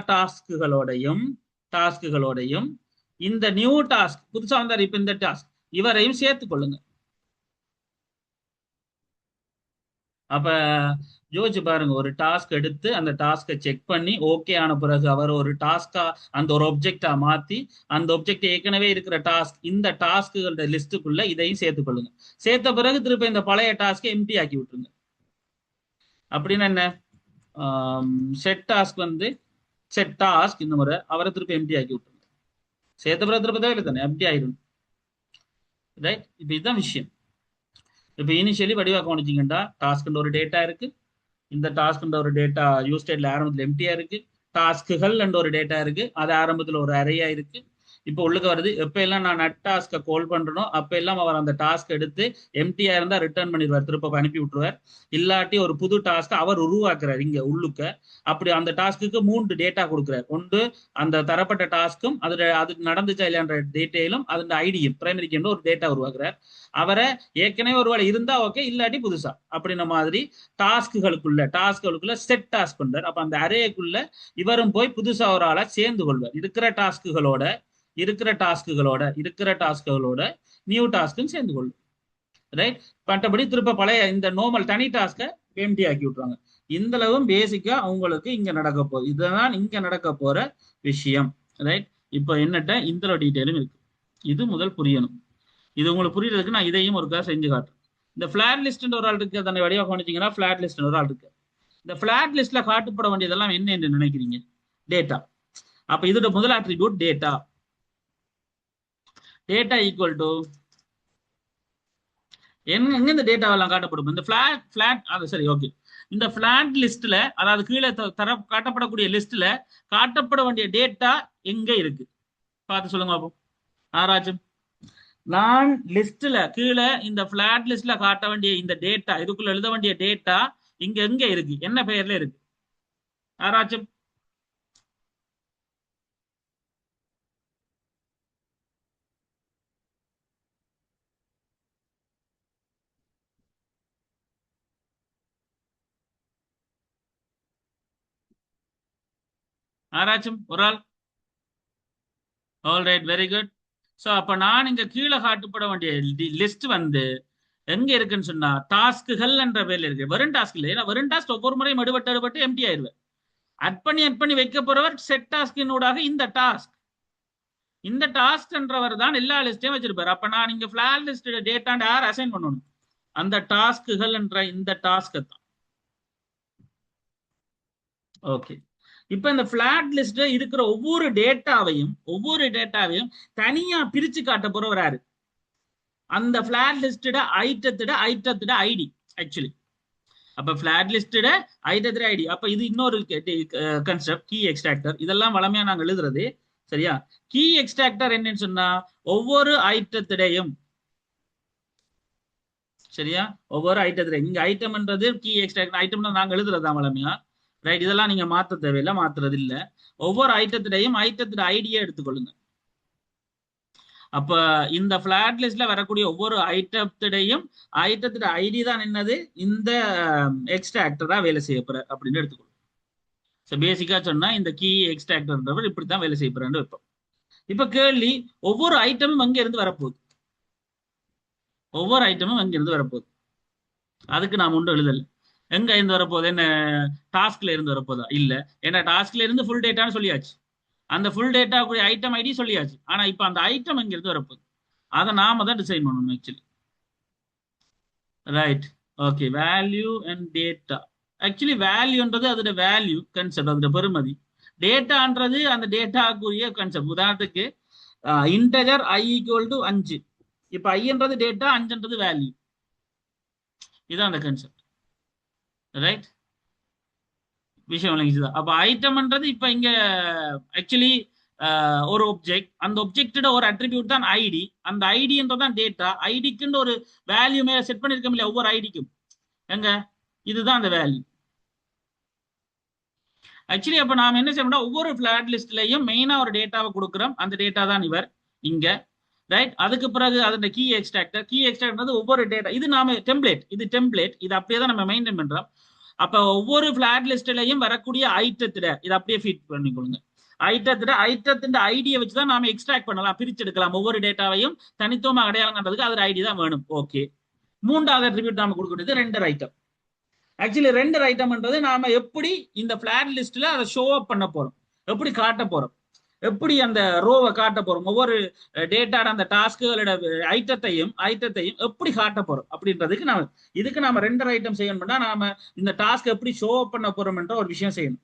டாஸ்க்குகளோடையும் இந்த நியூ டாஸ்க் புதுசா வந்தார் இப்ப இந்த டாஸ்க் இவரையும் சேர்த்து கொள்ளுங்க. அப்ப யோசிச்சு பாருங்க, ஒரு டாஸ்க் எடுத்து அந்த டாஸ்கை செக் பண்ணி ஓகே ஆன பிறகு அவர் ஒரு டாஸ்கா அந்த ஒரு ஒப்ஜெக்டா மாத்தி அந்த ஒப்ஜெக்ட் ஏற்கனவே இருக்கிற டாஸ்க் இந்த டாஸ்க்குகளோட லிஸ்ட்டுக்குள்ள இதையும் சேர்த்து கொள்ளுங்க. சேர்த்த பிறகு திருப்ப இந்த பழைய டாஸ்கை எம்டி ஆக்கி விட்டுருங்க. அப்படின்னா என்ன, செட் டாஸ்க் வந்து செட் டாஸ்க் இந்த முறை அவரை திருப்பி எம்டி ஆக்கி விட்டுருங்க. சேர்த்த பிறகு திருப்ப தேவையில்லை தானே, எம்டி ஆயிடும். ரைட், இப்போ இதுதான் விஷயம். இப்போ இனிஷியலி வடிவா கவனிச்சிங்கன்னா டாஸ்க்ன்ற ஒரு டேட்டா இருக்கு, இந்த டாஸ்க்ன்ற ஒரு டேட்டா யூஸ் ஸ்டேட்ல ஆரம்பத்தில் எம்டியா இருக்கு, டாஸ்க்குகள் என்ற ஒரு டேட்டா இருக்கு, அது ஆரம்பத்தில் ஒரு அறையா இருக்கு. இப்போ உள்ளுக்கு வருது, எப்ப எல்லாம் நான் நட் டாஸ்கை கால் பண்றனோ அப்ப எல்லாம் அவர் அந்த டாஸ்க் எடுத்து எம்டியா இருந்தா ரிட்டர்ன் பண்ணிடுவார், திருப்ப அனுப்பி விட்டுருவார். இல்லாட்டி ஒரு புது டாஸ்க் அவர் உருவாக்குறாரு இங்க உள்ளுக்க. அப்படி அந்த டாஸ்க்கு 3 டேட்டா கொடுக்குறாரு. ஒன்று அந்த தரப்பட்ட டாஸ்க்கும் அது நடந்துச்சா இல்லையான்ற டேட்டையிலும் அதோட ஐடியும் பிரைமரி கீன்ற ஒரு டேட்டா உருவாக்குறார். அவரை ஏற்கனவே ஒரு வேலை இருந்தா ஓகே, இல்லாட்டி புதுசா அப்படின்ன மாதிரி டாஸ்க்குகளுக்குள்ள செட் டாஸ்க் பண்றார். அப்ப அந்த அரேக்குள்ள இவரும் போய் புதுசா ஒரு ஆளா சேர்ந்து கொள்வார். இருக்கிற டாஸ்க்குகளோட நியூ டாஸ்க்கும் சேர்ந்து கொள்ளும். ரைட், மற்றபடி திருப்ப பழைய இந்த நார்மல் தனி டாஸ்கை எம்டி ஆக்கி விட்டுருவாங்க. இந்த அளவும் பேசிக்கா உங்களுக்கு இங்க நடக்க போகுது. இதுதான் இங்க நடக்க போற விஷயம். ரைட். இப்போ என்னட்ட இந்த டீட்டெயிலும் இருக்கு. இது முதல் புரியணும். இது உங்களுக்கு புரியறதுக்கு நான் இதையும் ஒருக்கா செஞ்சு காட்டுறேன். இந்த ஃபிளாட் லிஸ்ட் ஒரு ஆள் இருக்கு, அதனை வடிவா கவனிச்சீங்கன்னா ஃபிளாட் லிஸ்ட் ஒரு ஆள் இருக்கு. இந்த ஃபிளாட் லிஸ்ட்ல காட்டப்பட வேண்டியதெல்லாம் என்ன என்று நினைக்கிறீங்க? டேட்டா. அப்ப இதோட முதல் attribute data. Data equal to எங்க இந்த டேட்டாவெல்லாம் காட்டப்படும்? இந்த ஃபிளாட் அது சரி, ஓகே. இந்த ஃபிளாட் லிஸ்ட்ல, அதாவது கீழே காட்டப்படக்கூடிய லிஸ்ட்ல காட்டப்பட வேண்டிய டேட்டா எங்க இருக்கு பார்த்து சொல்லுங்க பாப்போம். ஆராய்ச்சும். நான் லிஸ்ட்ல கீழே இந்த ஃபிளாட் லிஸ்ட்ல காட்ட வேண்டிய இந்த டேட்டா, இதுக்குள்ள எழுத வேண்டிய டேட்டா இங்க எங்க இருக்கு? என்ன பெயர்ல இருக்கு? யாராச்சும்? யாராச்சும் ஒரு ஆள்? All right, very good. So அப்ப நான் இங்க கீழே காட்டப்பட வேண்டிய லிஸ்ட் வந்து எங்க இருக்குன்னு சொன்னா டாஸ்க்குகள் என்ற பேர்ல இருக்கு. வெறும் டாஸ்க் இல்லை, ஏன்னா வெறும் டாஸ்க் ஒவ்வொரு முறையும் எடுபட்டு எம்டி ஆயிடுவேன். அட் பண்ணி வைக்க போறவர் செட் டாஸ்கினூடாக இந்த டாஸ்க் என்றவர் தான் எல்லா லிஸ்டையும் வச்சிருப்பாரு. அப்ப நான் இங்க ஃபிளாட் லிஸ்ட் டேட்டாண்ட் யார் அசைன் பண்ணணும்? அந்த டாஸ்க்குகள் என்ற இந்த டாஸ்க் தான். ஓகே. இப்ப இந்த ஃபிளாட் லிஸ்ட்ல இருக்கிற ஒவ்வொரு டேட்டாவையும் தனியா பிரிச்சு காட்ட போறவர் யாரு? அந்த ஃபிளாட் லிஸ்டோட ஐட்டத்தோட ஐடி. ஆக்சுவலி அப்ப ஃபிளாட் லிஸ்டோட ஐட்டத்தோட ஐடி. அப்ப இது இன்னொரு கன்செப்ட், கீ எக்ஸ்ட்ராக்டர். இதெல்லாம் வளமையா நாங்க எழுதுறது. சரியா? கீ எக்ஸ்ட்ராக்டர் என்னன்னு சொன்னா ஒவ்வொரு ஐட்டத்திடையும், சரியா, ஒவ்வொரு ஐட்டத்திடையும், இங்க ஐட்டம்ன்றது கீ எக்ஸ்ட்ராக்டர் ஐட்டம் நாங்க எழுதுறதா வளமையா. ரைட். இதெல்லாம் நீங்க மாத்த தேவையில்லை, மாத்துறது இல்ல. ஒவ்வொரு ஐட்டத்திடையும் ஐட்டத்தோட ஐடியா எடுத்துக்கொள்ளுங்க. அப்ப இந்த ஃபிளாட் லிஸ்ட்ல வரக்கூடிய ஒவ்வொரு ஐட்டத்தோட ஐடி தான் என்னது? இந்த எக்ஸ்ட்ராக்டரா வேலை செய்ய போற அப்படின்னு எடுத்துக்கொள்ளும். ஸோ பேசிக்கா சொன்னா இந்த கீ எக்ஸ்ட்ராக்டர்ன்றவர் இப்படித்தான் வேலை செய்ய போறான்னு வைப்போம். இப்ப கேள்வி, ஒவ்வொரு ஐட்டமும் அங்க இருந்து வரப்போகுது. அதுக்கு நாம் ஒன்றும் எழுதல. எங்க இருந்து வரப்போகுது? என்ன டாஸ்க்ல இருந்து வரப்போதா? இல்ல. ஏன்னா டாஸ்க்ல இருந்து ஃபுல் டேட்டான்னு சொல்லியாச்சு. அந்த ஃபுல் டேட்டா கூடிய ஐட்டம் ஐடி சொல்லியாச்சு. ஆனா இப்ப அந்த ஐட்டம் எங்க இருந்து வரப்போகுது? அதை நாம தான் டிசைன் பண்ணணும் actually. Right. Okay. Value and data. Actually வேல்யூன்றது அதோட வேல்யூ கன்செப்ட், அதோட பெருமதி. டேட்டான்றது அந்த டேட்டாக்குரிய கன்செப்ட். உதாரணத்துக்கு இன்டஜர் ஐ ஈக்குவல் டு 5. இப்ப ஐன்றது டேட்டா, 5ன்றது வேல்யூ. இதுதான் அந்த கன்செப்ட். ரைட். விஷயம் விளங்கிச்சுதான். அப்ப ஐட்டம்ன்றது இப்ப இங்க ஆக்சுவலி ஒரு ஒப்ஜெக்ட், அந்த ஒப்ஜெக்டோட ஒரு அட்ரிபியூட் தான் ஐடி. அந்த ஐடின்றதான் டேட்டா. ஐடிக்குன்னு ஒரு வேல்யூ மேல செட் பண்ணிருக்கோம் இல்லையா ஒவ்வொரு ஐடிக்கும்? எங்க இதுதான் அந்த வேல்யூ. ஆக்சுவலி அப்ப நாம என்ன செய்யணும்னா ஒவ்வொரு ஃபிளாட் லிஸ்ட்லயும் மெயினா ஒரு டேட்டாவை கொடுக்குறோம். அந்த டேட்டா தான் இவர் இங்க. ரைட். அதுக்கு பிறகு அதோட கீ எக்ஸ்ட்ராக்டர் ஒவ்வொரு டேட்டா. இது நாம டெம்ப்ளேட், இது அப்படியே தான் நம்ம மெயின்டைன் பண்றோம். அப்ப ஒவ்வொரு ஃபிளாட் லிஸ்ட்லயும் வரக்கூடிய ஐட்டத்திட இது அப்படியே ஃபீட் பண்ணிக்கொள்ளுங்க. ஐட்டத்தின் ஐடியை வச்சுதான் நாம எக்ஸ்ட்ராக்ட் பண்ணலாம், பிரிச்சு எடுக்கலாம். ஒவ்வொரு டேட்டாவையும் தனித்துவமாக அடையாளம் கண்டதுக்கு அதோட ஐடி தான் வேணும். ஓகே. மூன்றாவது அட்ரிபியூட் நாம கொடுக்கறது ரெண்டர் ஐட்டம். ஆக்சுவலி ரெண்டர் ஐட்டம்ன்றது நாம எப்படி இந்த ஃபிளாட் லிஸ்ட்ல அதை ஷோ அப் பண்ண போறோம், எப்படி காட்ட போறோம், எப்படி அந்த ரோவை காட்ட போறோம், ஒவ்வொரு டேட்டாட அந்த டாஸ்க்குகளோட ஐட்டத்தையும் எப்படி காட்ட போறோம் அப்படின்றதுக்கு இதுக்கு நாம ரெண்டர் ஐட்டம் செய்யணும்னா நாம இந்த டாஸ்க் எப்படி ஷோ அப் பண்ண போறோம் என்ற ஒரு விஷயம் செய்யணும்.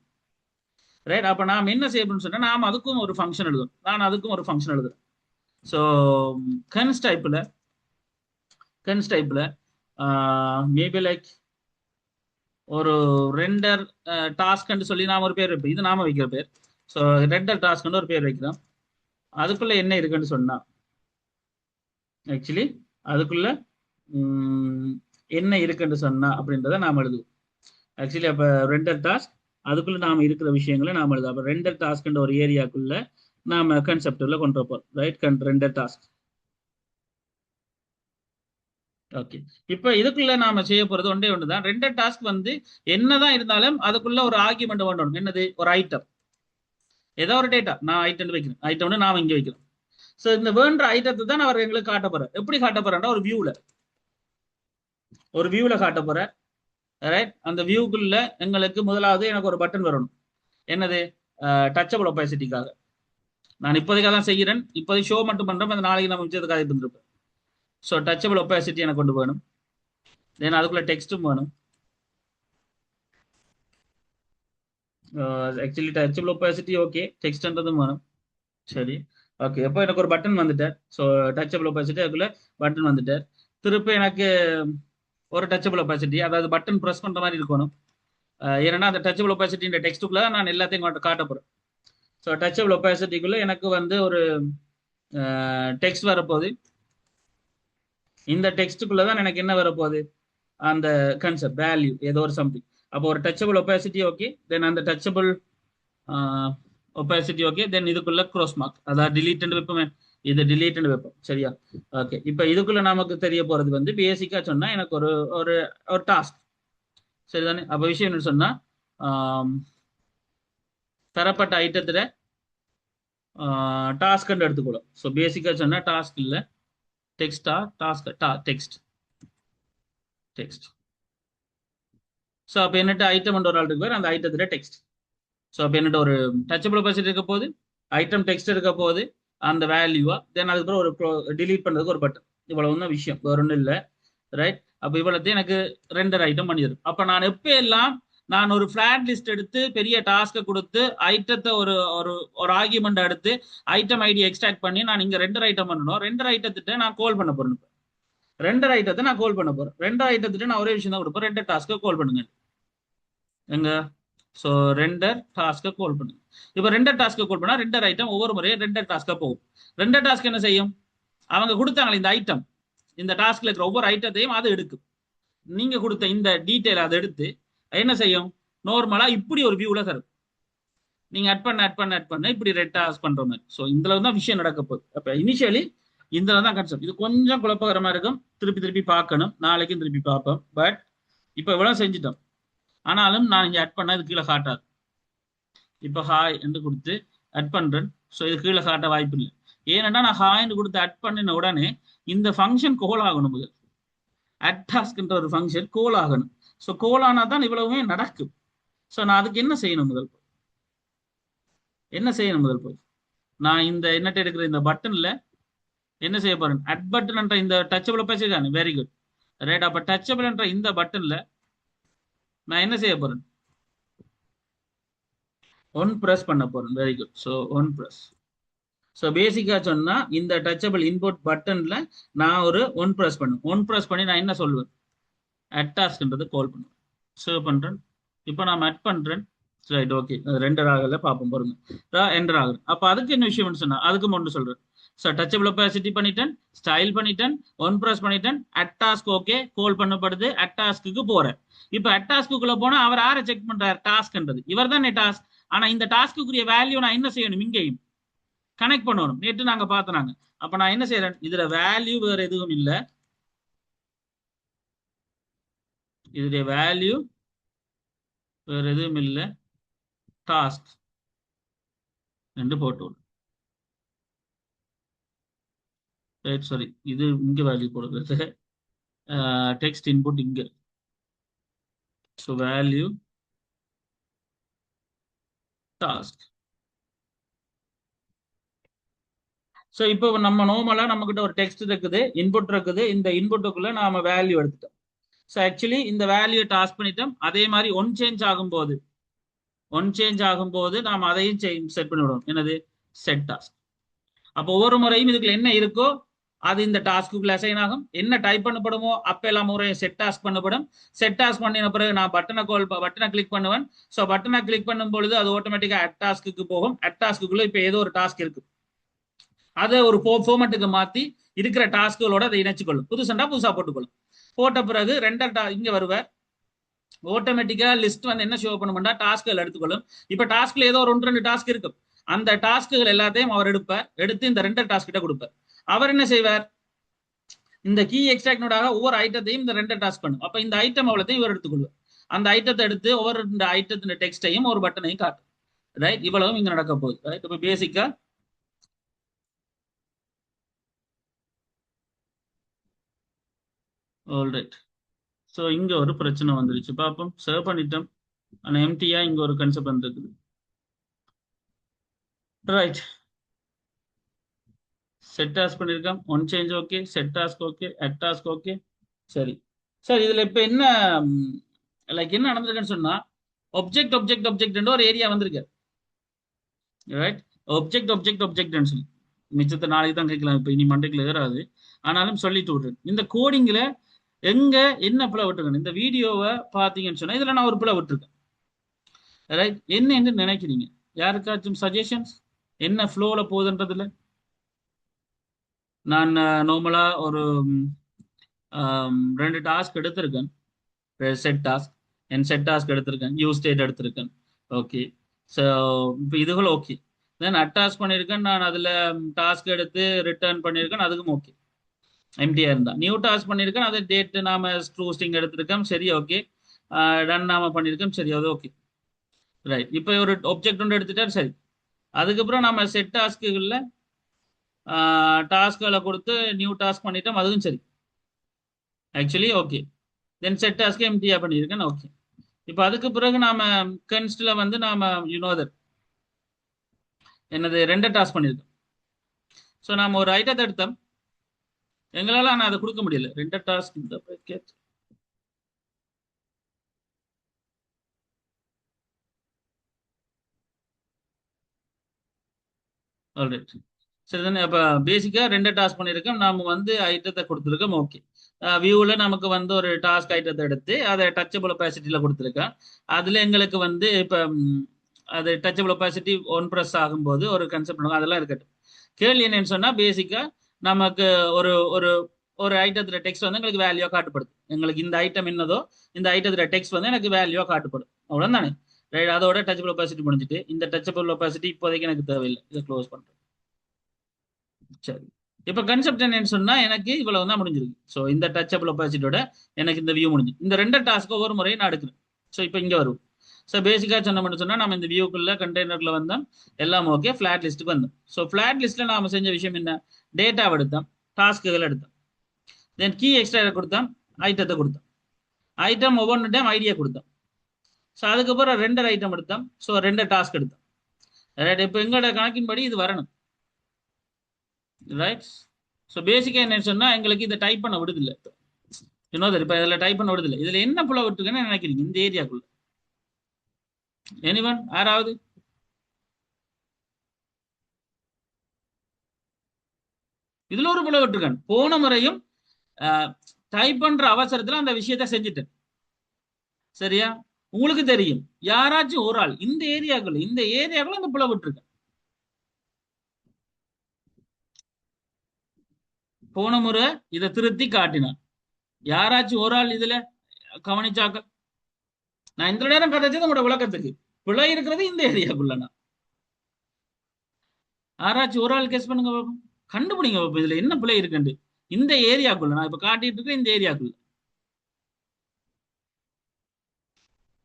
ரைட். அப்ப நாம என்ன செய்யணும்னு சொன்னா நாம அதுக்கும் ஒரு ஃபங்க்ஷன் எழுதும். நான் அதுக்கும் ஒரு ஃபங்க்ஷன் எழுதுறேன். ஸோ கன்ஸ் டைப்ல மேபி லைக் ஒரு ரெண்டர் டாஸ்க்ன்னு சொல்லி நாம ஒரு பேர் வைப்போம். இது நாம வைக்கிற பேர். ஸோ ரெண்டர் டாஸ்க்னு ஒரு பேர் வைக்கிறோம். அதுக்குள்ள என்ன இருக்குன்னு சொன்னா ஆக்சுவலி அதுக்குள்ள என்ன இருக்குன்னு சொன்னா அப்படின்றத நாம எழுதுவோம். ஆக்சுவலி அப்ப ரெண்டர் டாஸ்க், அதுக்குள்ள நாம இருக்கிற விஷயங்களை நாம எழுதுவோம். அப்ப ரெண்டர் டாஸ்க்ன்ற ஒரு ஏரியாக்குள்ள நாம கன்செப்ட்ல கொண்டு வைப்போம். ரைட். Render task. ஓகே. இப்ப இதுக்குள்ள நாம செய்ய போறது ஒன்றே ஒண்ணுதான். ரெண்டர் டாஸ்க் வந்து என்னதான் இருந்தாலும் அதுக்குள்ள ஒரு ஆர்குமெண்ட் வேணும். என்னது? ஒரு ஐட்டம். ஏதோ ஒரு டேட்டா நான் ஐட்டம் வைக்கிறேன். ஐட்டம்னு நாம இங்க வைக்கிறோம். ஸோ இந்த வேண்ட ஐட்டத்தை தான் அவர் எங்களுக்கு காட்ட போறார். எப்படி காட்ட போறேன்னா ஒரு வியூல காட்ட போறார். ரைட். அந்த வியூக்குள்ள எங்களுக்கு முதலாவது எனக்கு ஒரு பட்டன் வரணும். என்னது? டச்சபிள் ஒப்பாசிட்டிக்காக. நான் இப்போதைக்காக தான் செய்கிறேன், இப்போதைக்கு ஷோ மட்டும் பண்றேன், அந்த நாளைக்கு நம்ம மிச்சத்துக்காக இருந்திருப்பேன். ஸோ டச்சபிள் ஒப்பாசிட்டி எனக்கு கொண்டு வேணும். தென் அதுக்குள்ள டெக்ஸ்ட்டும் வேணும். ஆக்சுவலி டச்சபிள் ஒப்பாசிட்டி ஓகே, டெக்ஸ்ட்ன்றதும் வேணும். சரி, ஓகே. எப்போ எனக்கு ஒரு பட்டன் வந்துட்டார். ஸோ டச்சபிள் ஒப்பாசிட்டி அதுக்குள்ள பட்டன் வந்துட்டார். திருப்பி எனக்கு ஒரு டச்சபிள் ஒப்பாசிட்டி, அதாவது பட்டன் ப்ரெஸ் பண்ற மாதிரி இருக்கணும். ஏன்னா அந்த டச்சபிள் ஒப்பாசிட்டி இந்த டெக்ஸ்ட்டுக்குள்ள நான் எல்லாத்தையும் காட்ட போறேன். ஸோ டச்சபிள் ஒப்பாசிட்டிக்குள்ள எனக்கு வந்து ஒரு டெக்ஸ்ட் வரப்போகுது. இந்த டெக்ஸ்ட்டுக்குள்ள தான் எனக்கு என்ன வரப்போகுது? அந்த கன்செப்ட் வேல்யூ ஏதோ ஒரு சம்திங். அப்போ ஒரு டச்சபிள் ஒப்பாசிட்டி ஓகே, தென் அந்த டச்சபிள் ஒப்பாசிட்டி ஓகே, தென் இதுக்குள்ள க்ரோஸ் மார்க், அதாவது டிலீட் வைப்போமே, இது டிலீட் வைப்போம். சரியா? ஓகே. இப்போ இதுக்குள்ள நமக்கு தெரிய போறது வந்து பேசிக்கா சொன்னா எனக்கு ஒரு ஒரு ஒரு டாஸ்க். சரிதானே? அப்போ விஷயம் என்ன சொன்னா, பெறப்பட்ட ஐட்டத்துல டாஸ்க் எடுத்துக்கொள்ளும். ஸோ பேசிக்கா சொன்னா டாஸ்க் இல்லை, டெக்ஸ்டா டாஸ்க் டெக்ஸ்ட் டெக்ஸ்ட். ஸோ அப்போ என்னட்டு ஐட்டம் ஒரு ஆள் இருக்கு, அந்த ஐட்டத்துல டெக்ஸ்ட். ஸோ அப்போ என்னட்ட ஒரு டச்சபிள் ஒப்பாசிட்டி இருக்க போகுது, ஐட்டம் டெக்ஸ்ட் இருக்க போகுது, அந்த வேல்யூவா, தென் அதுக்கப்புறம் ஒரு டிலீட் பண்ணுறதுக்கு ஒரு பட்டன். இவ்வளவு தான் விஷயம், வேற ஒன்றும் இல்லை. ரைட். அப்போ இவ்வளோத்தையும் எனக்கு ரெண்டர் ஐட்டம் பண்ணிடுது. அப்போ நான் எப்போ எல்லாம் நான் ஒரு ஃபிளாட் லிஸ்ட் எடுத்து பெரிய டாஸ்க்கை கொடுத்து ஐட்டத்தை ஒரு ஒரு ஒரு ஆர்கியூமெண்ட் எடுத்து ஐட்டம் ஐடி எக்ஸ்ட்ராக்ட் பண்ணி நான் இங்கே ரெண்டர் ஐட்டம் பண்ணணும். ரெண்டர் ஐட்டத்திட்ட நான் கால் பண்ண போறேன். ரெண்டர் ஐட்டத்தை நான் கால் பண்ண போறேன். ரெண்டர் ஐட்டத்திட்ட நான் ஒரே விஷயம் தான் கொடுப்பேன், ரெண்டர் டாஸ்க்கை கால் பண்ணுங்க. எங்க? ஸோ ரெண்டர் டாஸ்க்கை கால் பண்ணுங்க. இப்போ ரெண்டர் டாஸ்க்கை கால் பண்ணா ரெண்டர் ஐட்டம் ஒவ்வொரு முறையும் ரெண்டர் டாஸ்க்கா போகும். ரெண்டர் டாஸ்க் என்ன செய்யும்? அவங்க கொடுத்தாங்களே இந்த ஐட்டம், இந்த டாஸ்க்ல இருக்கிற ஒவ்வொரு ஐட்டத்தையும் அது எடுக்கும். நீங்க கொடுத்த இந்த டீட்டெயில் அதை எடுத்து என்ன செய்யும்? நார்மலா இப்படி ஒரு வியூல தரும். நீங்க அட் பண்ண இப்படி ரெட் டாஸ்க் பண்ற மாதிரி. ஸோ இதுல தான் விஷயம் நடக்க போகுது. அப்ப இனிஷியலி இதுல தான் கான்செப்ட். இது கொஞ்சம் குழப்பகரமா இருக்கும், திருப்பி பார்க்கணும், நாளைக்கும் திருப்பி பார்ப்போம். பட் இப்போ இவ்வளவு செஞ்சுட்டோம். ஆனாலும் நான் இங்க அட் பண்ண இது கீழே காட்டாது. இப்போ ஹாய் என்று கொடுத்து அட் பண்றேன். ஸோ இது கீழே காட்ட வாய்ப்பு இல்லை. ஏன்னா நான் ஹாய்னு கொடுத்து அட் பண்ணின உடனே இந்த ஃபங்க்ஷன் கோல் ஆகணும். முதல் அட் டாஸ்க்ன்ற ஒரு ஃபங்க்ஷன் கோல் ஆகணும். ஸோ கோல் ஆனால் தான் இவ்வளவுமே நடக்கும். ஸோ நான் அதுக்கு என்ன செய்யணும்? முதல் போய் நான் இந்த என்னட்ட எடுக்கிற இந்த பட்டன்ல என்ன செய்ய போறேன்? அட் பட்டன் என்ற இந்த டச்சபிள் பேசிருக்காங்க, வெரி குட். ரைட். அப்ப டச்சபிள் என்ற இந்த பட்டன்ல நான் என்ன செய்ய போறேன்? ஒன் பிரஸ் பண்ண போறேன். Very good. So one press. So பேசிக்கா சொன்னா இந்த டச்சபிள் இன்புட் பட்டன்ல நான் ஒரு ஒன் பிரஸ் பண்ணி நான் என்ன சொல்லுவேன்? அட் டாஸ்க்ன்றது கால் பண்ணுவேன். சேவ் பண்றேன். இப்போ நான் அட் பண்றேன். Right, okay. ரெண்டர் ஆகல, பார்ப்போம் பாருங்க. என்டர் ஆகுது. அப்போ அதுக்கு என்ன விஷயம்னு சொன்னா அதுக்கு ஒன்று சொல்றேன். ஸோ டச்சபிள் ஒப்பாசிட்டி பண்ணிட்டேன், ஸ்டைல் பண்ணிட்டேன், ஒன் பிரஸ் பண்ணிட்டேன், அட் டாஸ்க் ஓகே கால் பண்ணப்படுது, அட் டாஸ்க்கு போறேன். இப்போ அட் டாஸ்க்குள்ள போனா அவர் யாரை செக் பண்றாரு? டாஸ்க்ன்றது இவர் தான் டாஸ்க். ஆனா இந்த டாஸ்க்குரிய வேல்யூ நான் என்ன செய்யணும்? இங்கேயும் கனெக்ட் பண்ணணும். நேற்று நாங்க பார்த்தோம். அப்ப நான் என்ன செய்யறேன்? இதுல வேல்யூ வேற எதுவும் இல்லை, இதுடைய வேல்யூ வேற எதுவும் இல்லை, டாஸ்க் என்று போட்டு. ரைட், சாரி, இது இங்க வேல்யூ போடுறது, டெக்ஸ்ட் இன்புட் இங்க. So value task. ஸோ இப்போ நம்ம நார்மலா நம்ம கிட்ட ஒரு டெக்ஸ்ட் இருக்குது, இன்புட் இருக்குது. இந்த இன்புட்டுக்குள்ள நாம வேல்யூ எடுத்துட்டோம். ஸோ ஆக்சுவலி இந்த வேல்யூ டாஸ்க் பண்ணிட்டோம். அதே மாதிரி ஒன் சேஞ்ச் ஆகும்போது நாம் அதையும் செட் பண்ணி விடுவோம். என்னது? Set task. அப்போ ஒவ்வொரு முறையும் இதுக்குள்ள என்ன இருக்கோ அது இந்த டாஸ்க்குள்ள அசைன் ஆகும். என்ன டைப் பண்ணப்படுமோ அப்ப எல்லாம் முறையும் செட் டாஸ்க் பண்ணப்படும். செட் டாஸ்க் பண்ணின பிறகு நான் பட்டனை கிளிக் பண்ணுவேன். ஸோ பட்டனை கிளிக் பண்ணும் பொழுது அது ஆட்டோமேட்டிக்கா அட் டாஸ்க்கு போகும். அட் டாஸ்க்குள்ள இப்போ ஏதோ ஒரு டாஸ்க் இருக்கு, அதை ஒரு ஃபார்மேட்டுக்கு மாத்தி இருக்கிற டாஸ்க்குகளோட அதை இணைச்சுக்கொள்ளும். புதுசா போட்டுக்கொள்ளும். போட்ட பிறகு ரெண்டர் இங்க வருவார். ஆட்டோமேட்டிக்கா லிஸ்ட் வந்து என்ன ஷோ பண்ணும்னா டாஸ்க்கள் எடுத்துக்கொள்ளும். இப்ப டாஸ்க்ல ஏதோ ஒரு 1-2 டாஸ்க் இருக்கும். அந்த டாஸ்க்குகள் எல்லாத்தையும் அவர் எடுத்து இந்த ரெண்டர் டாஸ்க் கிட்ட கொடுப்பார். அவர் என்ன செய்வார்? இந்த கீ எக்ஸ்ட்ராக்டோடாக ஒவ்வொரு ஐட்டத்தையும் இந்த ரெண்டர் டாஸ்க் பண்ணும். அப்ப இந்த ஐட்டம் அவ்வளோத்தையும் இவர் எடுத்துக்கொள்வார். அந்த ஐட்டத்தை எடுத்து ஒவ்வொரு இந்த ஐட்டத்தின் டெக்ஸ்டையும் ஒரு பட்டனையும் காட்டும். ரைட், இவ்வளவும் இங்க நடக்க போகுது. ரைட், இப்போ பேசிக்கா ஆல்ரைட். ஸோ இங்க ஒரு பிரச்சனை வந்துருச்சு. பார்ப்போம். சர்வ் பண்ணிட்டோம். ஆனா எம்டியா இங்க ஒரு கன்செப்ட் வந்துருக்குது. ரைட். செட் டாஸ்க் பண்ணியிருக்கோம். One change okay, set task okay, at task okay. சரி சார், இதுல இப்ப என்ன லைக் என்ன நடந்திருக்குன்னு சொன்னா, ஒப்ஜெக்ட் ஒப்ஜெக்ட் ஒப்ஜெக்ட் ஒரு ஏரியா வந்திருக்கு. ரைட். ஒப்ஜெக்ட் ஒப்ஜெக்ட் ஒப்ஜெக்ட்னு சொல்லி மிச்சத்தை நாளைக்கு தான் கேட்கலாம். இப்போ இனி மண்டைக்குள்ள ஏறாது. ஆனாலும் சொல்லிட்டு விட்டுறேன். இந்த கோடிங்ல எங்க என்ன பிள்ளை விட்டுருக்கேன், இந்த வீடியோவை பார்த்தீங்கன்னு சொன்னா இதுல நான் ஒரு பிள்ளை விட்டுருக்கேன். ரைட். என்ன என்று நினைக்கிறீங்க? யாருக்காச்சும் சஜஷன்ஸ்? என்ன ஃப்ளோல போகுதுன்றதுல நான் நார்மலா ஒரு ரெண்டு டாஸ்க் எடுத்திருக்கேன். செட் டாஸ்க், என் செட் டாஸ்க் எடுத்திருக்கேன், யூ ஸ்டேட் எடுத்திருக்கேன். ஓகே. ஸோ இப்போ இதுகள் ஓகே. தென் அட் டாஸ்க் பண்ணியிருக்கேன். நான் அதில் டாஸ்க் எடுத்து ரிட்டர்ன் பண்ணியிருக்கேன், அதுக்கும் ஓகே. எம்டியா இருந்தா. நியூ டாஸ்க் பண்ணியிருக்கேன், அதை டேட் நாம ஸ்ட்ரூஸ்டிங் எடுத்திருக்கோம், சரி ஓகே. ரன் நாம பண்ணியிருக்கோம், சரி அது ஓகே. ரைட். இப்போ ஒரு ஒப்ஜெக்ட் ஒன்று எடுத்துட்டா சரி. அதுக்கப்புறம் நம்ம செட் டாஸ்க்குகளில் டாஸ்க்களை கொடுத்து நியூ டாஸ்க் பண்ணிட்டோம், அதுவும் சரி. Actually okay. Then set task எம்டியா பண்ணியிருக்கேன், ஓகே. இப்போ அதுக்கு பிறகு நாம கன்ஸ்ட்ல வந்து நாம யூனோதர் என்னது ரெண்டு டாஸ்க் பண்ணியிருக்கோம். ஸோ நாம ஒரு ஐட்டத்தை எடுத்தோம், எங்களால் ஆனால் அதை கொடுக்க முடியல. ரெண்டு டாஸ்க் இந்த பேக்கேஜ் ஆல்ரைட். சரி தானே. அப்போ பேசிக்காக ரெண்டு டாஸ்க் பண்ணியிருக்கோம், நாம வந்து ஐட்டத்தை கொடுத்துருக்கோம், ஓகே. வியூவில் நமக்கு வந்து ஒரு டாஸ்க் ஐட்டத்தை எடுத்து அதை டச்சபிள் ஒபாசிட்டியில் கொடுத்துருக்கேன். அதில் எங்களுக்கு வந்து இப்போ அது டச்சபிள் ஒபாசிட்டி ஒன் ப்ரெஸ் ஆகும்போது ஒரு கன்செப்ட் அதெல்லாம் இருக்கட்டும். கேள்வி என்னன்னு சொன்னால், பேசிக்காக நமக்கு ஒரு ஒரு ஒரு ஐட்டத்தில் டெக்ஸ்ட் வந்து எங்களுக்கு வேல்யூ காட்டுப்படுது. எங்களுக்கு இந்த ஐட்டம் என்னதோ இந்த ஐட்டத்தில் டெக்ஸ்ட் வந்து எனக்கு வேல்யூ காட்டுப்படும், அவ்வளோ தானே. ரைட். அதோட டச்சபிள் ஒபாசிட்டி முடிஞ்சிட்டு, இந்த டச்சபிள் ஒபாசிட்டி இப்போதைக்கு எனக்கு தேவையில்லை, இதை க்ளோஸ் பண்ணுறேன். சரி. இப்போ கன்செப்ட் என்னன்னு சொன்னா, எனக்கு இவ்வளவு தான் முடிஞ்சிருக்கு. ஸோ இந்த டச்சபிள் ஒபாசிட்டியோட எனக்கு இந்த வியூ முடிஞ்சு. இந்த ரெண்டு டாஸ்க்கு ஒவ்வொரு முறையும் நான் எடுக்கிறேன். ஸோ இப்போ இங்கே வரும். ஸோ பேசிக்காக சொன்ன மட்டும் சொன்னால், நம்ம இந்த வியூக்குள்ள கண்டெய்னர்ல வந்தோம், எல்லாம் ஓகே. ஃபிளாட் லிஸ்ட்டுக்கு வந்தோம். ஸோ ஃபிளாட் லிஸ்ட்ல நாம செஞ்ச விஷயம் என்ன? டேட்டாவை எடுத்தோம், டாஸ்க்குகள் எடுத்தோம், தென் கீ எக்ஸ்ட்ரா கொடுத்தோம், ஐட்டத்தை கொடுத்தோம், ஐட்டம் ஒவ்வொன்று டைம் ஐடியா கொடுத்தோம். ஸோ அதுக்கப்புறம் ரெண்டு ஐட்டம் எடுத்தோம், ஸோ ரெண்டு டாஸ்க் எடுத்தோம். ரைட். இப்போ எங்களோட கணக்கின்படி இது வரணும். ரைட். ஸோ பேசிக்காக என்ன சொன்னா, எங்களுக்கு இதை டைப் பண்ண விடுதில்லை. இன்னொரு இப்போ இதில் டைப் பண்ண விடுதில்லை. இதுல என்ன புள்ள விட்டுருக்குன்னு நினைக்கிறீங்க இந்த ஏரியாக்குள்ள? எனிவன்? யாராவது? இதுல ஒரு புள்ள விட்டுருக்கேன். போன முறையும் டைப் பண்ற அவசரத்துல அந்த விஷயத்த செஞ்சுட்டேன், சரியா? உங்களுக்கு தெரியும், யாராச்சும் ஒரு ஆள் இந்த ஏரியாக்குள்ள இந்த புள்ள விட்டுருக்கேன். போன முறை இதை திருத்தி காட்டினான். யாராச்சும் ஒரு ஆள் இதுல கவனிச்சாக்க? நான் இந்த நேரம் கதைச்சது உங்களோட விளக்கத்துக்கு. பிழை இருக்கிறது இந்த ஏரியாக்குள்ளனா. யாராச்சும் ஒரு ஆள் கேஸ் பண்ணுங்க பாப்போம், கண்டுபிடிங்க பாப்போம் இதுல என்ன பிழை இருக்குண்டு. இந்த ஏரியாக்குள்ள நான் இப்ப காட்டிட்டு இருக்கேன், இந்த ஏரியாக்குள்ள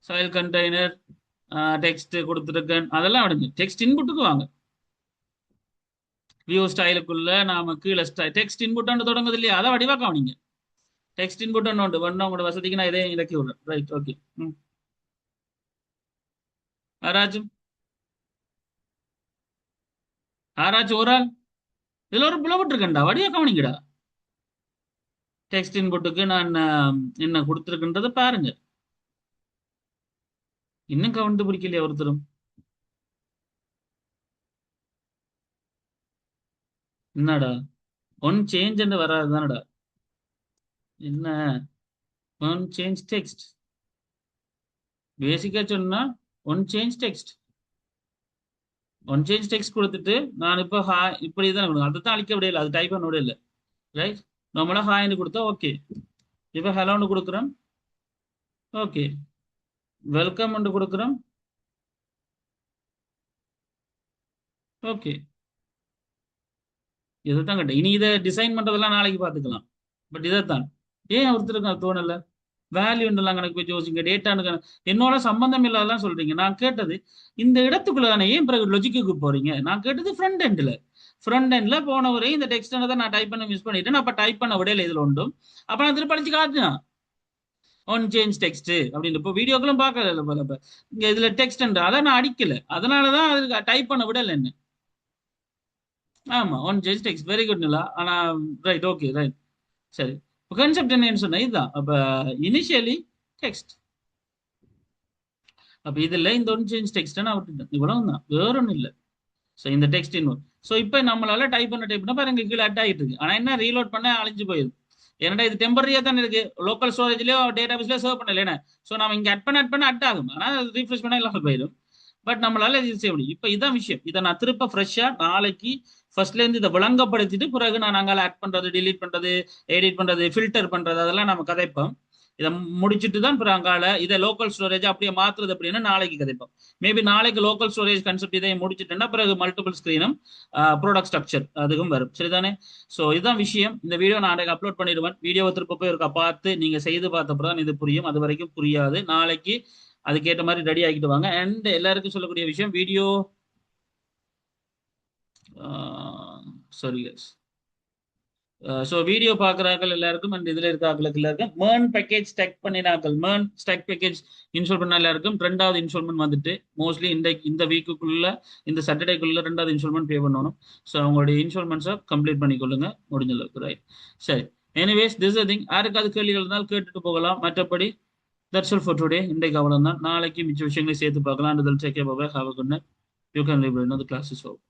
சாயில் கண்டெய்னர் டெக்ஸ்ட் கொடுத்துருக்கேன், அதெல்லாம் விடுங்க. டெக்ஸ்ட் இன்புட்டுக்கு வாங்க. வியூ ஸ்டைலுக்குள்ள நாம கீழே டெக்ஸ்ட் இன்புட் தொடங்குது இல்லையா, அதை வடிவா கவனிங்க. டெக்ஸ்ட் இன்புட் ஒன்று வேணும், உங்களோட வசதிக்கு நான் இதையும் இலக்கி விடுறேன். ரைட். ஓகே. யாராச்சும் யாராச்சும் ஒரு ஆள் இதுல ஒரு புலப்பட்டு இருக்கேன்டா, வடிவா கவனிங்கடா. டெக்ஸ்ட் இன்புட்டுக்கு நான் என்ன கொடுத்துருக்குன்றதை பாருங்க. இன்னும் கவனித்து பிடிக்கலையா ஒருத்தரும்? என்னடா ஒன் சேஞ்ச் வராது தானடா? என்ன ஒன் சேஞ்ச் டெக்ஸ்ட்? பேசிக்கா சொன்னா one change text, one change text கொடுத்துட்டு நான் இப்போ இப்படி தான் கொடுங்க, அதை தான் அழிக்க விடையில, அது டைப் பண்ண விடையில. ரைட். நம்மளா ஹாய்னு கொடுத்தா ஓகே. இப்போ ஹலோன்னு கொடுக்குறோம், ஓகே. வெல்கம் கொடுக்குறோம், ஓகே. இதைத்தான் கேட்டேன். இனி இதை டிசைன் பண்றதெல்லாம் நாளைக்கு பார்த்துக்கலாம். பட் இதைத்தான் ஏன் ஒருத்தருக்கு தோணல? வேல்யூலாம் கணக்கு போய் யோசிங்க, டேட்டான்னு என்னோட சம்பந்தம் இல்லாதெல்லாம் சொல்றீங்க. நான் கேட்டது இந்த இடத்துக்குள்ள தானே, ஏன் பிறகு லொஜிக்கு போறீங்க? நான் கேட்டது ஃப்ரண்ட் எண்ட்ல. ஃப்ரண்ட் எண்ட்ல போன வரை இந்த டெக்ஸ்ட் தான் நான் டைப் பண்ண மிஸ் பண்ணிட்டேன். அப்ப டைப் பண்ண விடையில இதுல உண்டும். அப்ப நான் திருப்பி படிச்சு காட்டுறேன். ஒன் சேஞ்ச் டெக்ஸ்ட் அப்படின்னு இப்போ வீடியோக்களும் பார்க்கல போல இப்போ இங்க இதுல டெக்ஸ்ட் அதை நான் அடிக்கல, அதனாலதான் அதுக்கு டைப் பண்ண விடல என்ன. ஆமா, on change text, very good Nila. ஆனா ரைட், ஓகே ரைட், சரி. இப்போ கான்செப்ட் என்னன்னு சொன்னா இதுதான். அப்ப இனிஷியலி டெக்ஸ்ட், அப்ப இதுல இந்த ஒன் சேஞ்ச் டெக்ஸ்ட் நான் விட்டுட்டேன், இவ்வளவு தான், வேற ஒன்றும் இல்லை. ஸோ இந்த டெக்ஸ்ட் இன்னும், ஸோ இப்போ நம்மளால டைப் பண்ண பாருங்க கீழே அட் ஆகிட்டு இருக்கு. ஆனா என்ன, ரீலோட் பண்ண அழிஞ்சு போயிடுது. ஏன்னா இது டெம்பரரியா தானே இருக்கு, லோக்கல் ஸ்டோரேஜ்லயோ டேட்டாபேஸ்லயோ சர்வ் பண்ணல என்ன. ஸோ நம்ம இங்க அட் பண்ண அட் ஆகும், ஆனா ரீஃப்ரெஷ் பண்ண இல்லாமல் போயிடும். பட் நம்மளால இது செய்ய முடியும். இப்போ இதான் விஷயம். இதை நான் திருப்ப ஃப்ரெஷ்ஷா நாளைக்கு ஃபர்ஸ்ட்ல இருந்து இதை விளங்கப்படுத்திட்டு பிறகு நான் அங்கால ஆட் பண்றது, டிலீட் பண்றது, எடிட் பண்றது, ஃபில்டர் பண்றது, அதெல்லாம் நம்ம கதைப்போம். இதை முடிச்சுட்டு தான் பிறகு அங்கால இதை லோக்கல் ஸ்டோரேஜ் அப்படியே மாத்துறது அப்படின்னு நாளைக்கு கதைப்போம். மேபி நாளைக்கு லோக்கல் ஸ்டோரேஜ் கான்செப்ட் இதை முடிச்சுட்டேன்னா பிறகு மல்டிபிள் ஸ்கிரீனும் ப்ராடக்ட் ஸ்ட்ரக்சர் அதுக்கும் வரும், சரிதானே. ஸோ இதுதான் விஷயம். இந்த வீடியோ நாளைக்கு அப்லோட் பண்ணிடுவேன். வீடியோவை திருப்ப போய் இருக்கா பார்த்து நீங்க செய்து பார்த்தப்பதான் இது புரியும், அது வரைக்கும் புரியாது. நாளைக்கு அதுக்கேற்ற மாதிரி ரெடி ஆகிட்டு வாங்க. அண்ட் எல்லாருக்கும் சொல்லக்கூடிய விஷயம், வீடியோ சாரி ஸோ வீடியோ பார்க்குறாக்கள் எல்லாருக்கும் அண்ட் இதில் இருக்காக்களுக்கு எல்லாருக்கும் மேர்ன் பேக்கேஜ் ஸ்டெக் பண்ணினாக்கள், மேர்ன் ஸ்டெக் பேக்கேஜ் இன்ஸ்டால் பண்ண எல்லாருக்கும் 2வது இன்ஸ்டால்மெண்ட் வந்துட்டு மோஸ்ட்லி இந்த வீக்குக்குள்ள, இந்த சாட்டர்டேக்குள்ள 2வது இன்ஸ்டால்மெண்ட் பே பண்ணணும். ஸோ அவங்களுடைய இன்ஸ்டால்மெண்ட்ஸை கம்ப்ளீட் பண்ணிக்கொள்ளுங்க முடிஞ்ச அளவுக்கு, ரைட். சரி, எனிவேஸ் திஸ் திங், யாருக்காவது கேள்விகள் இருந்தால் கேட்டுட்டு போகலாம். மற்றபடி தட்ஸ் ஆல் ஃபார் டுடே. இன்றைக்கு அவ்வளோ தான். நாளைக்கு மிச்ச விஷயங்களை சேர்த்து பார்க்கலாம். Result check bye, have a good night. You can leave, another class is over.